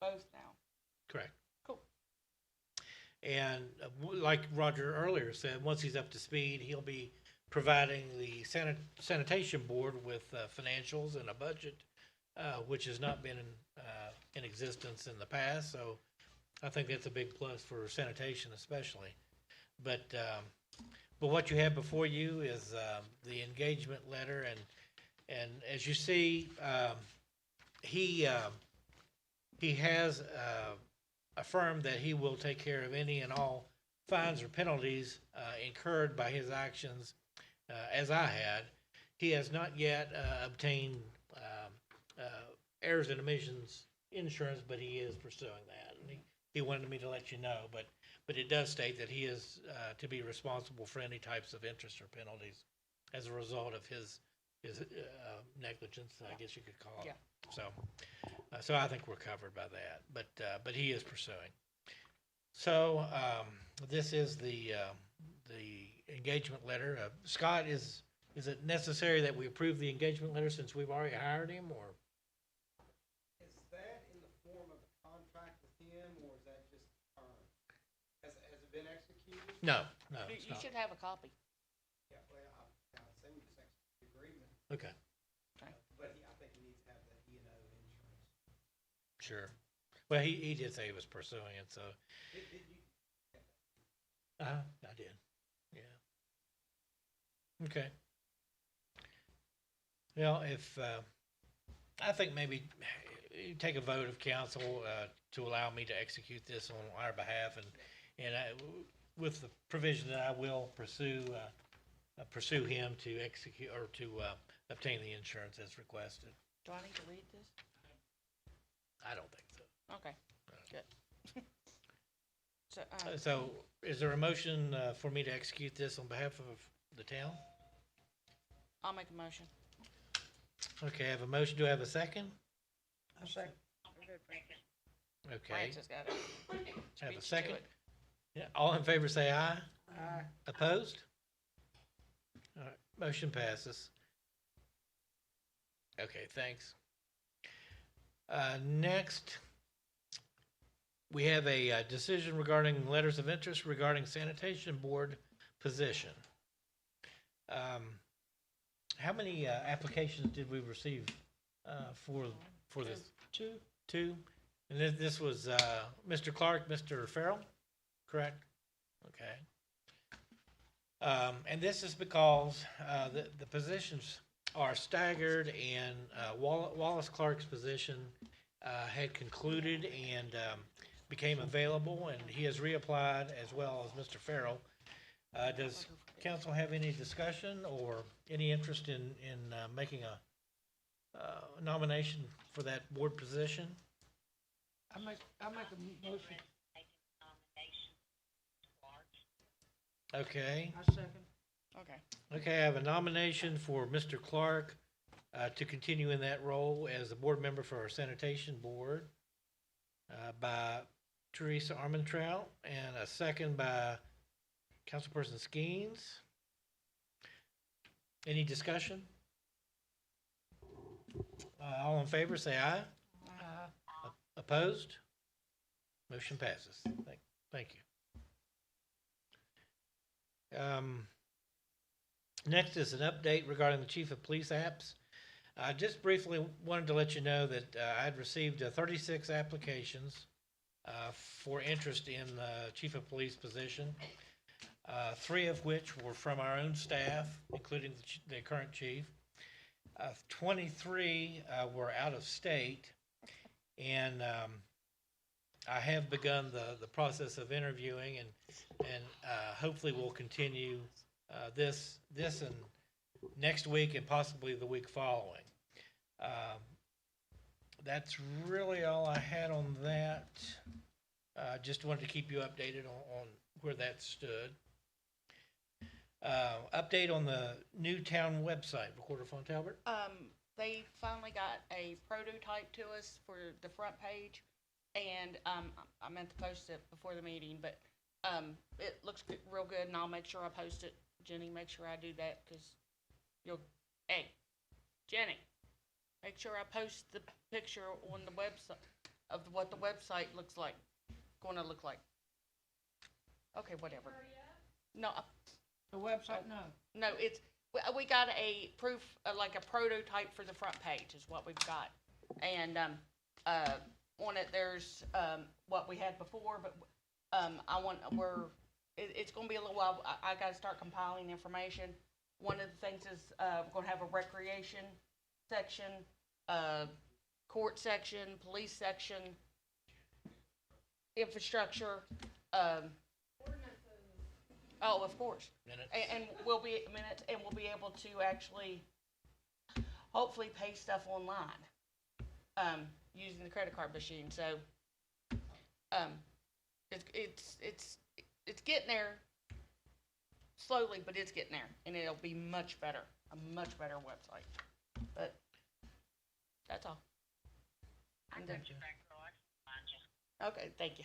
both now? Correct. Cool. And like Roger earlier said, once he's up to speed, he'll be providing the sanitation board with financials and a budget, which has not been in existence in the past. So I think that's a big plus for sanitation especially. But what you have before you is the engagement letter, and as you see, he has affirmed that he will take care of any and all fines or penalties incurred by his actions, as I had. He has not yet obtained errors and omissions insurance, but he is pursuing that. And he wanted me to let you know, but it does state that he is to be responsible for any types of interest or penalties as a result of his negligence, I guess you could call it. Yeah. So I think we're covered by that, but he is pursuing. So this is the engagement letter. Scott, is it necessary that we approve the engagement letter since we've already hired him, or? Is that in the form of a contract with him, or is that just term? Has it been executed? No, it's You not. should have a copy. Yeah, well, I'd say we just execute the agreement, Okay, but I think he needs to have the E&O insurance. sure. Well, he did say he was pursuing it, so. Did you? I did, yeah. Okay. Well, if, I think maybe you take a vote of council to allow me to execute this on our behalf, and with the provision that I will pursue him to execute, or to obtain the insurance as requested. Do I need to read this? I don't think so. Okay, good. So, So is there a motion for me to execute this on behalf of the town? I'll make a motion. Okay, I have a motion. Do I have a second? I'll second. Okay, Francis got it. I have Beat you a to second. it. Yeah, all in favor say aye. Aye. Opposed? All right, motion passes. Okay, thanks. Next, we have a decision regarding letters of interest regarding sanitation board position. How many applications did we receive for this? Two? And this was Mr. Clark, Mr. Farrell, correct? Okay. And this is because the positions are staggered, and Wallace Clark's position had concluded and became available, and he has reapplied, as well as Mr. Farrell. Does council have any discussion or any interest in making a nomination for that board position? I make a motion. Okay. I second. Okay. Okay, I have a nomination for Mr. Clark to continue in that role as a board member for our sanitation board by Teresa Armentrout, and a second by Councilperson Skeens. Any discussion? All in favor, say aye. Opposed? Motion passes. Thank you. Next is an update regarding the chief of police apps. I just briefly wanted to let you know that I had received 36 applications for interest in the chief of police position, 3 of which were from our own staff, including the current chief. 23 were out of state, and I have begun the process of interviewing, and hopefully we'll continue this and next week and possibly the week following. That's really all I had on that. Just wanted to keep you updated on where that stood. Update on the new town website, Recorder Fontalbert. They finally got a prototype to us for the front page, and I meant to post it before the meeting, but it looks real good, and I'll make sure I post it. Jenny, make sure I do that, because hey, Jenny, make sure I post the picture on the website of what the website looks like, going to look like. Okay, whatever. No. The website, No, it's, we got a proof, like a prototype for the front page is what we've got. And, on it, there's, what we had before, but, it's gonna be a little while. I gotta start compiling information. One of the things is, we're gonna have a recreation section, court section, police section, infrastructure, oh, of course. Minutes. And we'll be minutes, and we'll be able to actually, hopefully, pay stuff online, using the credit card machine. So, it's getting there slowly, but it's getting there, and it'll be much better, a much better website. But that's all. Okay, thank you.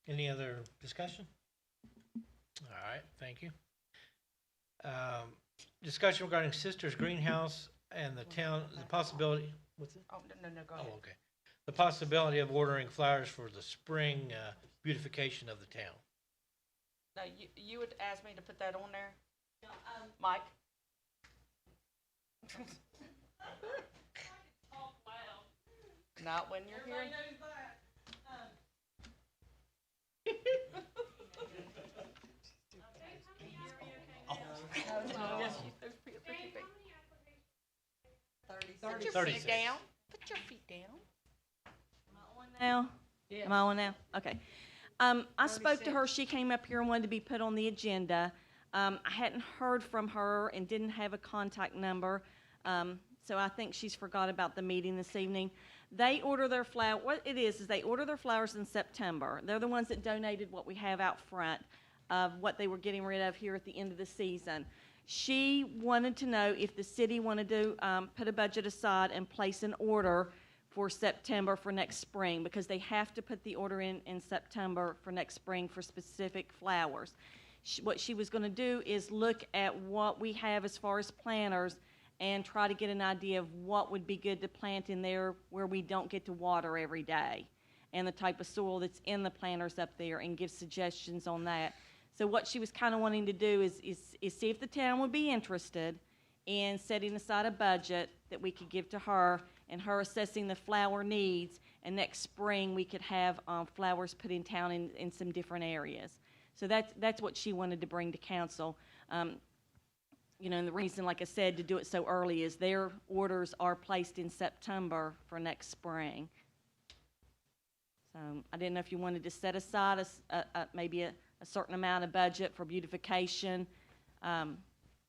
Any other discussion? All right, thank you. Discussion regarding Sisters Greenhouse and the town, the possibility, what's it? Oh, no, go ahead. Oh, okay. The possibility of ordering flowers for the spring beautification of the town. Now, you would ask me to put that on there? Mike? Not when you're here. Put your 36. feet down. Put your feet down. Now? Am I on now? Okay. I spoke to her. She came up here and wanted to be put on the agenda. I hadn't heard from her and didn't have a contact number, so I think she's forgot about the meeting this evening. They order their flower. What it is they order their flowers in September. They're the ones that donated what we have out front of what they were getting rid of here at the end of the season. She wanted to know if the city wanted to put a budget aside and place an order for September for next spring, because they have to put the order in September for next spring for specific flowers. What she was going to do is look at what we have as far as planters and try to get an idea of what would be good to plant in there where we don't get to water every day, and the type of soil that's in the planters up there, and give suggestions on that. So what she was kind of wanting to do is see if the town would be interested in setting aside a budget that we could give to her, and her assessing the flower needs, and next spring we could have flowers put in town in some different areas. So that's what she wanted to bring to council. You know, and the reason, like I said, to do it so early is their orders are placed in September for next spring. So I didn't know if you wanted to set aside maybe a certain amount of budget for beautification.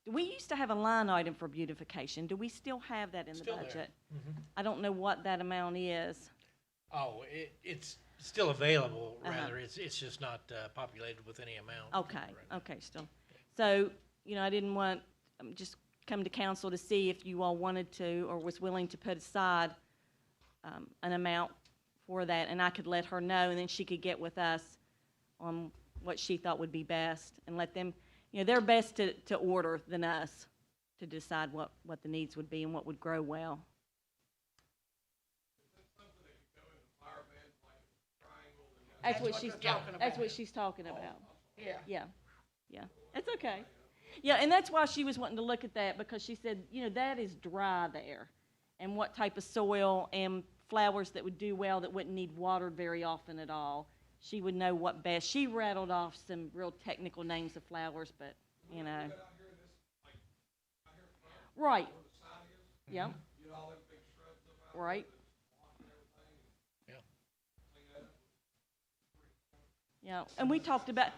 We used to have a line item for beautification. Do we still have that in the budget? Mm-hmm. I don't know what that amount is. Oh, it's still available, rather. It's just not populated with any amount. Okay, right. okay, still. So, you know, I didn't want, just come to council to see if you all wanted to or was willing to put aside an amount for that, and I could let her know, and then she could get with us on what she thought would be best, and let them, you know, they're best to order than us to decide what the needs would be and what would grow well. That's what she's talking about. Yeah. Yeah, yeah. That's okay. Yeah, and that's why she was wanting to look at that, because she said, you know, that is dry there. And what type of soil and flowers that would do well that wouldn't need watered very often at all. She would know what best. She rattled off some real technical names of flowers, but, you know. Right. Yep. Right. Yeah, and we talked about,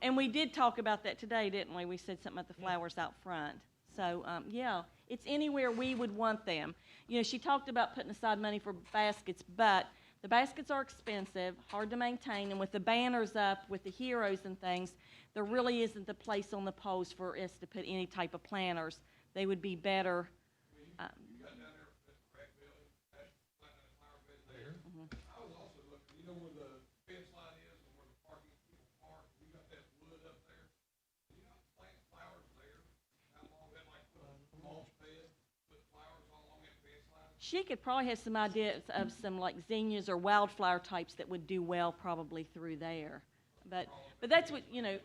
and we did talk about that today, didn't we? We said something about the flowers out front. So, yeah, it's anywhere we would want them. You know, she talked about putting aside money for baskets, but the baskets are expensive, hard to maintain, and with the banners up, with the heroes and things, there really isn't the place on the post for us to put any type of planters. They would be better. I was also looking, you know where the fence line is and where the parking people park, we got that wood up there. You know, plant flowers there, how long that like put a mulch bed, put flowers all along that fence line. She could probably have some ideas of some like zinnias or wildflower types that would do well probably through there. But that's what, you know.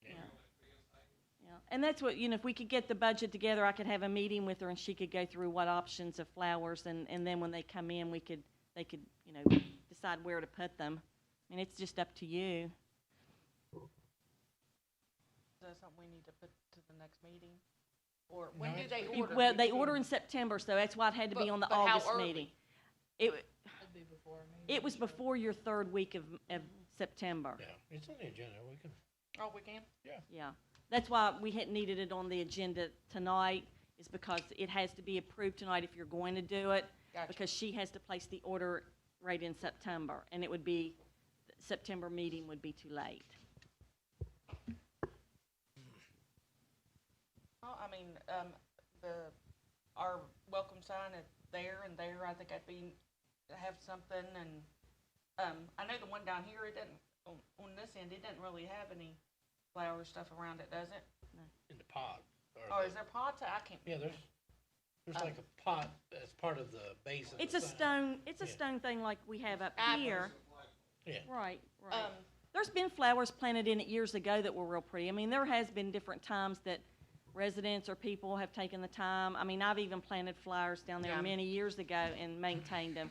Yeah. Yeah. And that's what, you know, if we could get the budget together, I could have a meeting with her and she could go through what options of flowers, and then when they come in, they could, you know, decide where to put them. I mean, it's just up to you. Is that something we need to put to the next meeting? Or when do they order? Well, they order in September, so that's why it had to be on the But how August early? meeting. It was before your third week of September. Yeah, it's on the agenda, we can, Oh, we can? Yeah, that's why we hadn't needed it on the agenda tonight, is because it has to be approved tonight if you're going to do it. Gotcha. Because she has to place the order right in September, and it would be, September meeting would be too late. Oh, I mean, our welcome sign is there and there, I think have something, and, I know the one down here, it doesn't, on this end, it doesn't really have any flower stuff around it, does it? in the pot. Oh, is there pots? I can't. Yeah, there's like a pot as part of the base of the It's a sign. stone, it's a Yeah. stone thing like we have up Apples. here. Yeah. Right, right. Um, There's been flowers planted in it years ago that were real pretty. I mean, there has been different times that residents or people have taken the time. I mean, I've even planted flowers down there Yeah. many years ago and maintained them.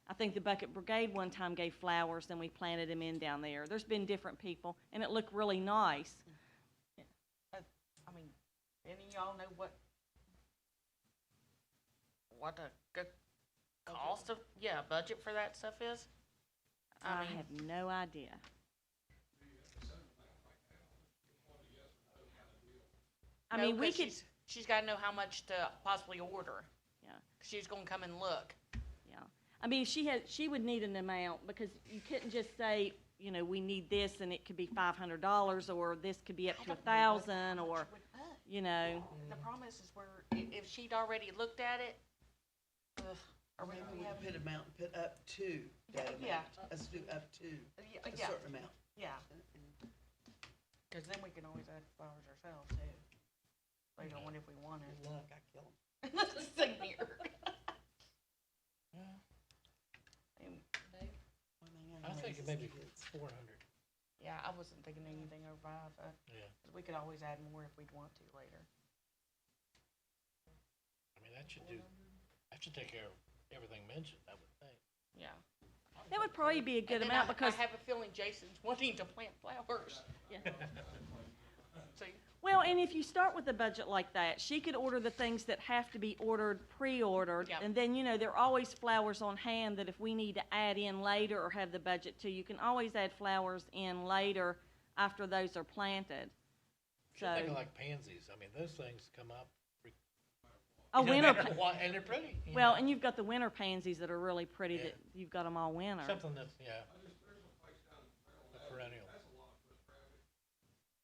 I think the Bucket Brigade one time gave flowers and we planted them in down there. There's been different people, and it looked really nice. I mean, any of y'all know what a good cost of, budget for that stuff is? I mean, have no idea. I no, mean, we 'cause could, she's gotta know how much to possibly order. yeah. She's gonna come and look. Yeah, I mean, she would need an amount, because you couldn't just say, you know, we need this and it could be $500, or this could be up to 1,000, or, you know. The problem is if she'd already looked at it, Or maybe we put amount, put up to that amount. Yeah. Let's do up to a yeah, certain amount. yeah, cause then we can always add flowers ourselves too. Later on if we wanted. Look, I kill them. Same here. I think it may be 400. Yeah, I wasn't thinking anything over 5, Yeah, 'cause we could always add more if we'd want to later. I mean, that should take care of everything mentioned, I would think. Yeah. That would probably be a good And then amount, I because, have a feeling Jason's wanting to plant flowers. yeah. See, Well, and if you start with a budget like that, she could order the things that have to be ordered, pre-ordered. Yep. And then, you know, there are always flowers on hand that if we need to add in later or have the budget to, you can always add flowers in later after those are planted. Should think of So, like pansies, I mean, those things come up. oh, no winter, matter what, and they're pretty. you well, know. and you've got the winter pansies that are really pretty, Yeah. that you've got them all winter. Something that's, yeah. A perennial.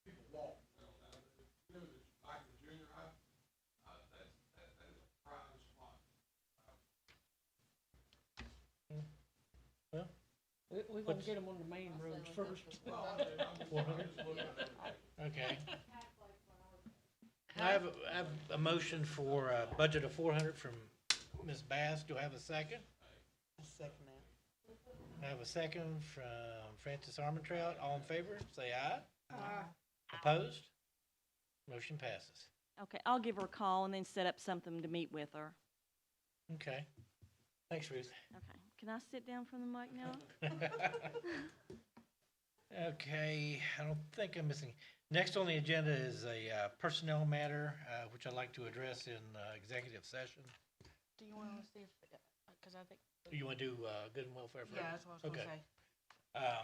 People walk, you know, like the junior high, that is a prime spot. Well, We're gonna get them on the main roads first. 400? Okay. I have a motion for a budget of 400 from Ms. Bass. Do I have a second? I second that. I have a second from Francis Armentrout. All in favor, say aye. Aye. Opposed? Motion passes. Okay, I'll give her a call and then set up something to meet with her. Okay. Thanks, Ruth. Okay, can I sit down from the mic now? Okay, I don't think I'm missing. Next on the agenda is a personnel matter, which I'd like to address in executive session. Do you wanna see if, cause I think. You want to do good and welfare first? Yeah, that's what I was gonna Okay.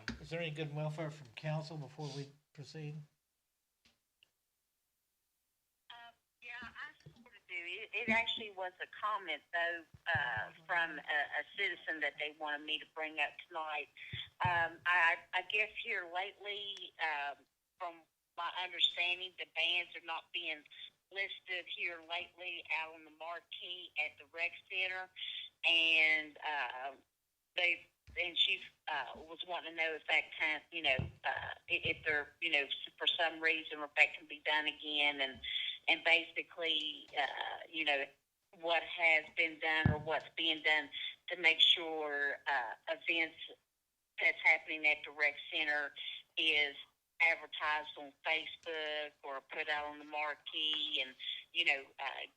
say. Is there any good and welfare from council before we proceed? Yeah, I sort of do. It actually was a comment though, from a citizen that they wanted me to bring up tonight. I guess here lately, from my understanding, the bands are not being listed here lately out on the marquee at the rec center. And, she was wanting to know if that can, if they're, for some reason, if that can be done again, and basically, what has been done or what's being done to make sure events that's happening at the rec center is advertised on Facebook or put out on the marquee, and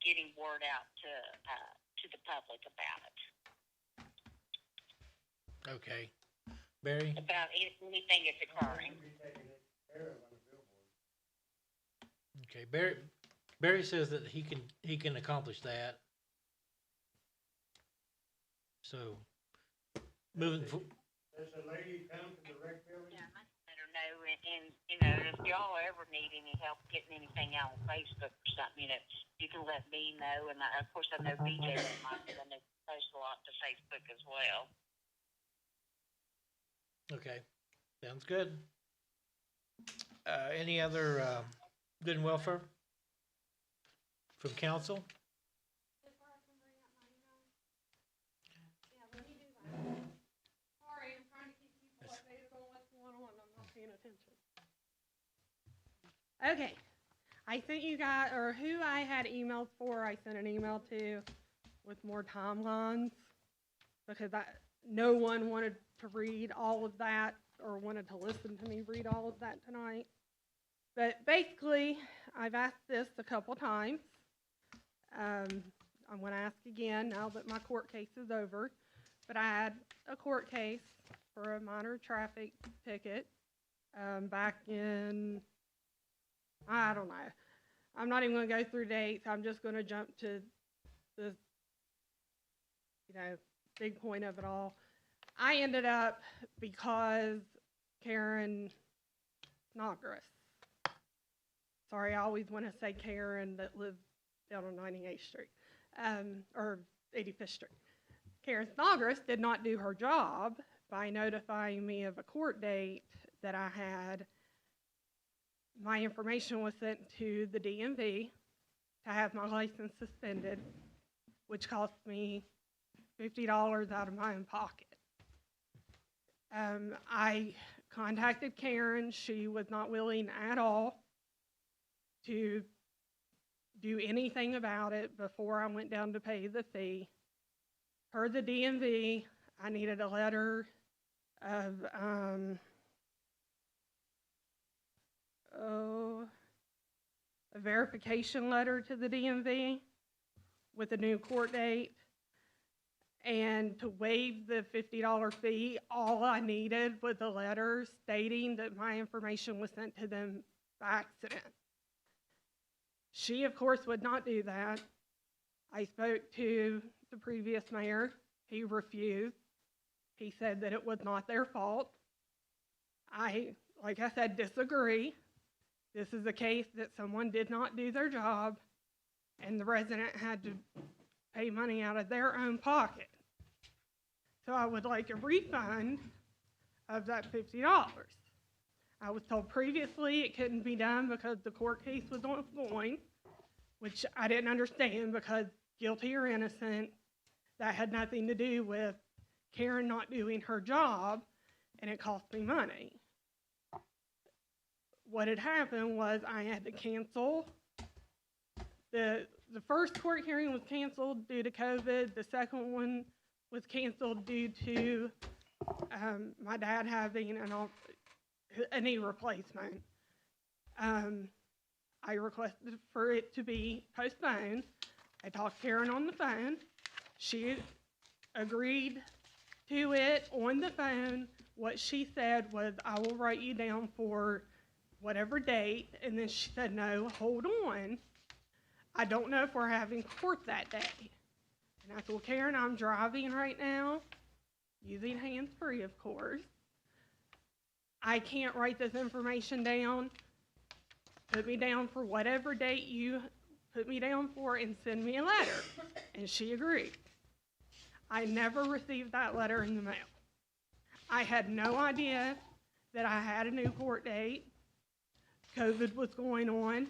getting word out to the public about it. Okay. Barry? About anything that's occurring. Okay, Barry says that he can accomplish that. So, moving forward. Does the lady come to the rec building? Yeah, I let her know, and if y'all ever need any help getting anything out on Facebook or something, you can let me know. And of course, I know BJ might, because I know he posts a lot to Facebook as well. Okay, sounds good. Any other good and welfare from council? Sorry, I'm trying to keep people updated on what's going on, I'm not paying attention. Okay, I sent you guys, or who I had emailed for, I sent an email to with more timelines, because no one wanted to read all of that, or wanted to listen to me read all of that tonight. But basically, I've asked this a couple times. I'm going to ask again now that my court case is over. But I had a court case for a minor traffic ticket back in, I don't know. I'm not even going to go through dates. I'm just going to jump to the, big point of it all. I ended up, because Karen Snodgrass, sorry, I always want to say Karen that lives down on 98th Street, or 85th Street. Karen Snodgrass did not do her job by notifying me of a court date that I had. My information was sent to the DMV to have my license suspended, which cost me $50 out of my own pocket. I contacted Karen. She was not willing at all to do anything about it before I went down to pay the fee. Per the DMV, I needed a letter of, a verification letter to the DMV with a new court date. And to waive the $50 fee, all I needed was a letter stating that my information was sent to them by accident. She, of course, would not do that. I spoke to the previous mayor. He refused. He said that it was not their fault. I, like I said, disagree. This is a case that someone did not do their job, and the resident had to pay money out of their own pocket. So I would like a refund of that $50. I was told previously it couldn't be done because the court case was ongoing, which I didn't understand, because guilty or innocent, that had nothing to do with Karen not doing her job, and it cost me money. What had happened was I had to cancel. The first court hearing was canceled due to COVID. The second one was canceled due to my dad having a knee replacement. I requested for it to be postponed. I talked to Karen on the phone. She agreed to it on the phone. What she said was, I will write you down for whatever date. And then she said, no, hold on. I don't know if we're having court that day. And I told Karen, I'm driving right now, using hands-free, of course. I can't write this information down. Put me down for whatever date you put me down for and send me a letter. And she agreed. I never received that letter in the mail. I had no idea that I had a new court date. COVID was going on.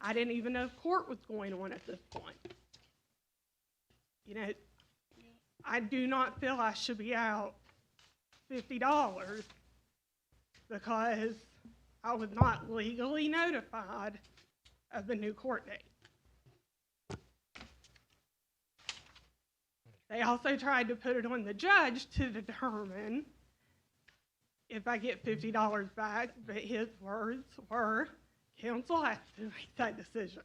I didn't even know if court was going on at this point. You know, I do not feel I should be out $50 because I was not legally notified of the new court date. They also tried to put it on the judge to determine if I get $50 back, but his words were, council has to make that decision.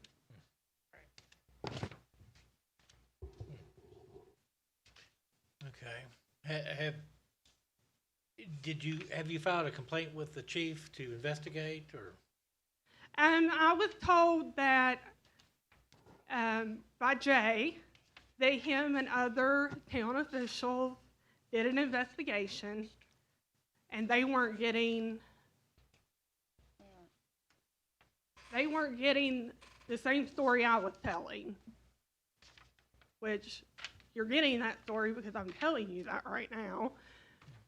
Okay. Have you filed a complaint with the chief to investigate, or? And I was told that by Jay that him and other town officials did an investigation, and they weren't getting the same story I was telling, which you're getting that story because I'm telling you that right now.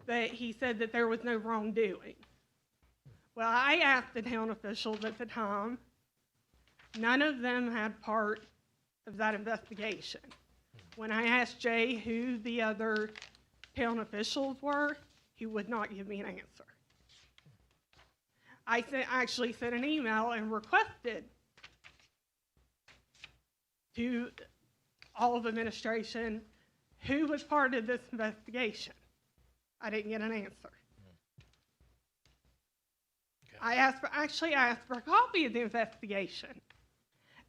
But he said that there was no wrongdoing. Well, I asked the town officials at the time. None of them had part of that investigation. When I asked Jay who the other town officials were, he would not give me an answer. I actually sent an email and requested to all of administration who was part of this investigation. I didn't get an answer. Okay. I asked for a copy of the investigation,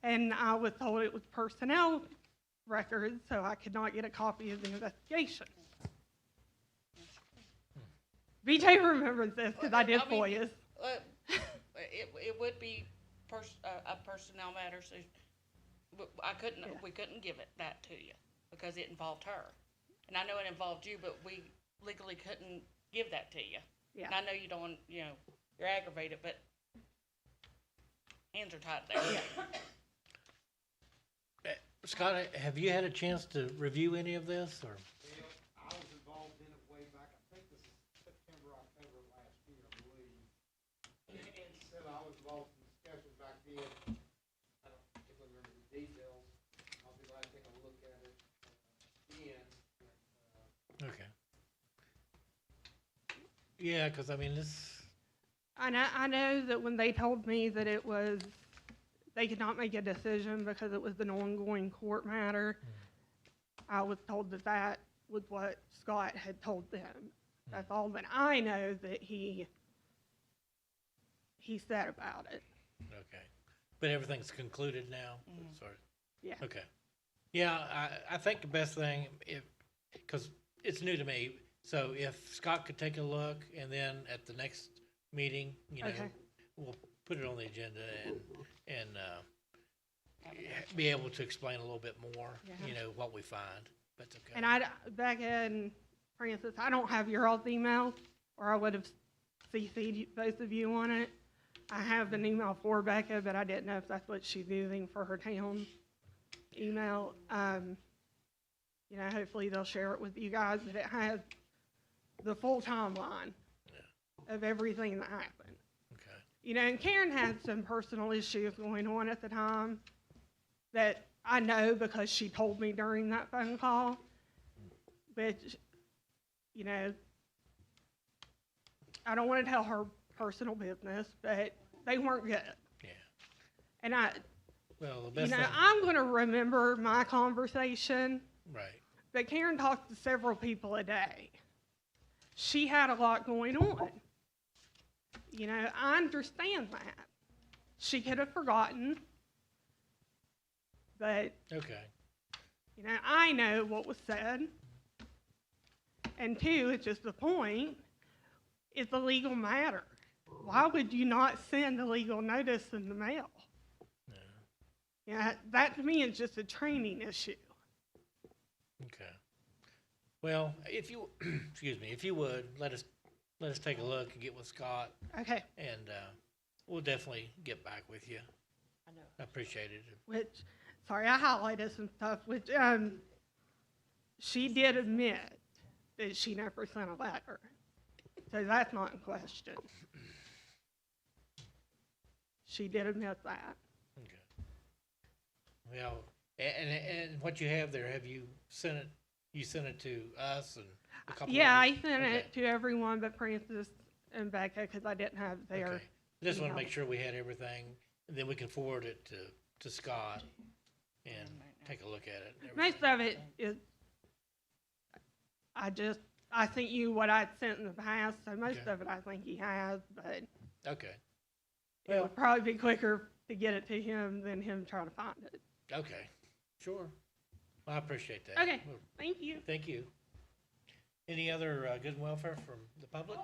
and I was told it was personnel records, so I could not get a copy of the investigation. BJ remembers this because I did FOIAs. It would be a personnel matter, so we couldn't give that to you because it involved her. And I know it involved you, but we legally couldn't give that to you. Yeah. And I know you don't, you're aggravated, but hands are tied there. Yeah. Scott, have you had a chance to review any of this, or? I was involved in it way back, I think this is September, October of last year, I believe. And so I was involved in discussions back then. I don't particularly remember the details. I'll be glad to take a look at it again. Okay. Yeah, because I mean, this. I know that when they told me that it was, they could not make a decision because it was an ongoing court matter, I was told that that was what Scott had told them. That's all that I know that he said about it. Okay. But everything's concluded now? Sorry. Yeah. Okay. Yeah, I think the best thing, because it's new to me, so if Scott could take a look, and then at the next meeting, Okay. we'll put it on the agenda and be able to explain a little bit more, Yeah. what we find. That's okay. And Becca and Francis, I don't have your all's email, or I would have CC'd both of you on it. I have an email for Becca, but I didn't know if that's what she's using for her town email. Hopefully they'll share it with you guys, but it has the full timeline of everything that happened. Okay. And Karen had some personal issues going on at the time that I know because she told me during that phone call. But, I don't want to tell her personal business, but they weren't good. Yeah. And Well, the best thing. I'm going to remember my conversation. Right. But Karen talked to several people a day. She had a lot going on. I understand that. she could have forgotten. But, Okay. you know, I know what was said. And two, it's just the point, it's a legal matter. Why would you not send a legal notice in the mail? Yeah, that to me is just a training issue. Okay. Well, if you, excuse me, if you would, let us take a look and get with Scott, Okay, and, we'll definitely get back with you. I know. I appreciate it. which, sorry, I highlighted some stuff, which, she did admit that she never sent a letter. So that's not in question. She did admit that. Okay. Well, and what you have there, have you sent it to us and a couple Yeah, I others? sent Okay. it to everyone but Francis and Becca because I didn't have their. Okay. Just want to email. make sure we had everything, and then we can forward it to Scott and take a look at it. and everything. Most of it is, I sent you what I'd sent in the past, so most Okay. of it I think he has, but Okay. it Well, would probably be quicker to get it to him than him trying to find it. okay, sure. I appreciate that. Okay. Well, Thank you. thank you. Any other good and welfare from the public?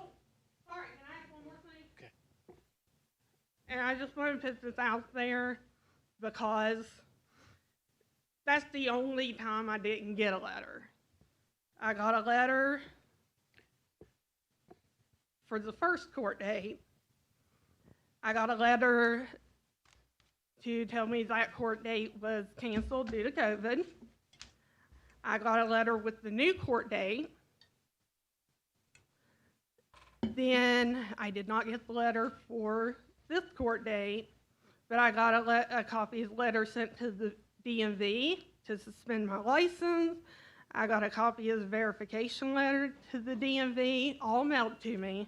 Sorry, can I add one more thing? Okay. And I just want to put this out there because that's the only time I didn't get a letter. I got a letter for the first court date. I got a letter to tell me that court date was canceled due to COVID. I got a letter with the new court date. Then I did not get the letter for this court date, but I got a copy of the letter sent to the DMV to suspend my license. I got a copy of the verification letter to the DMV, all mailed to me.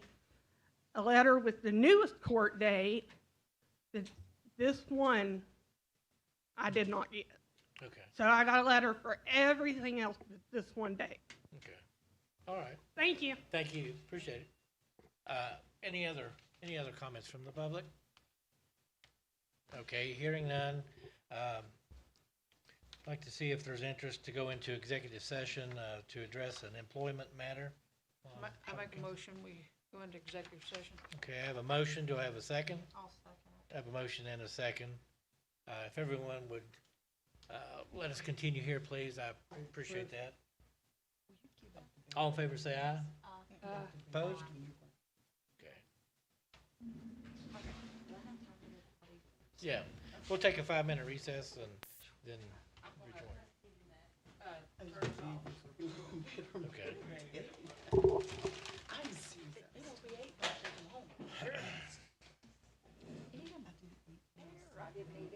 A letter with the newest court date, this one I did not get. Okay, So I got a letter for everything else but this one date. okay. All right. Thank you. Thank you, appreciate it. Any other comments from the public? Okay, hearing none. I'd like to see if there's interest to go into executive session to address an employment matter. I make a motion, we go into executive session. Okay, I have a motion. Do I have a second? I'll second I have a motion and a second. If everyone would let us continue here, please, I appreciate that. All in favor, say aye. Opposed? Okay. Yeah, we'll take a 5-minute recess and then rejoin. Okay. I didn't eat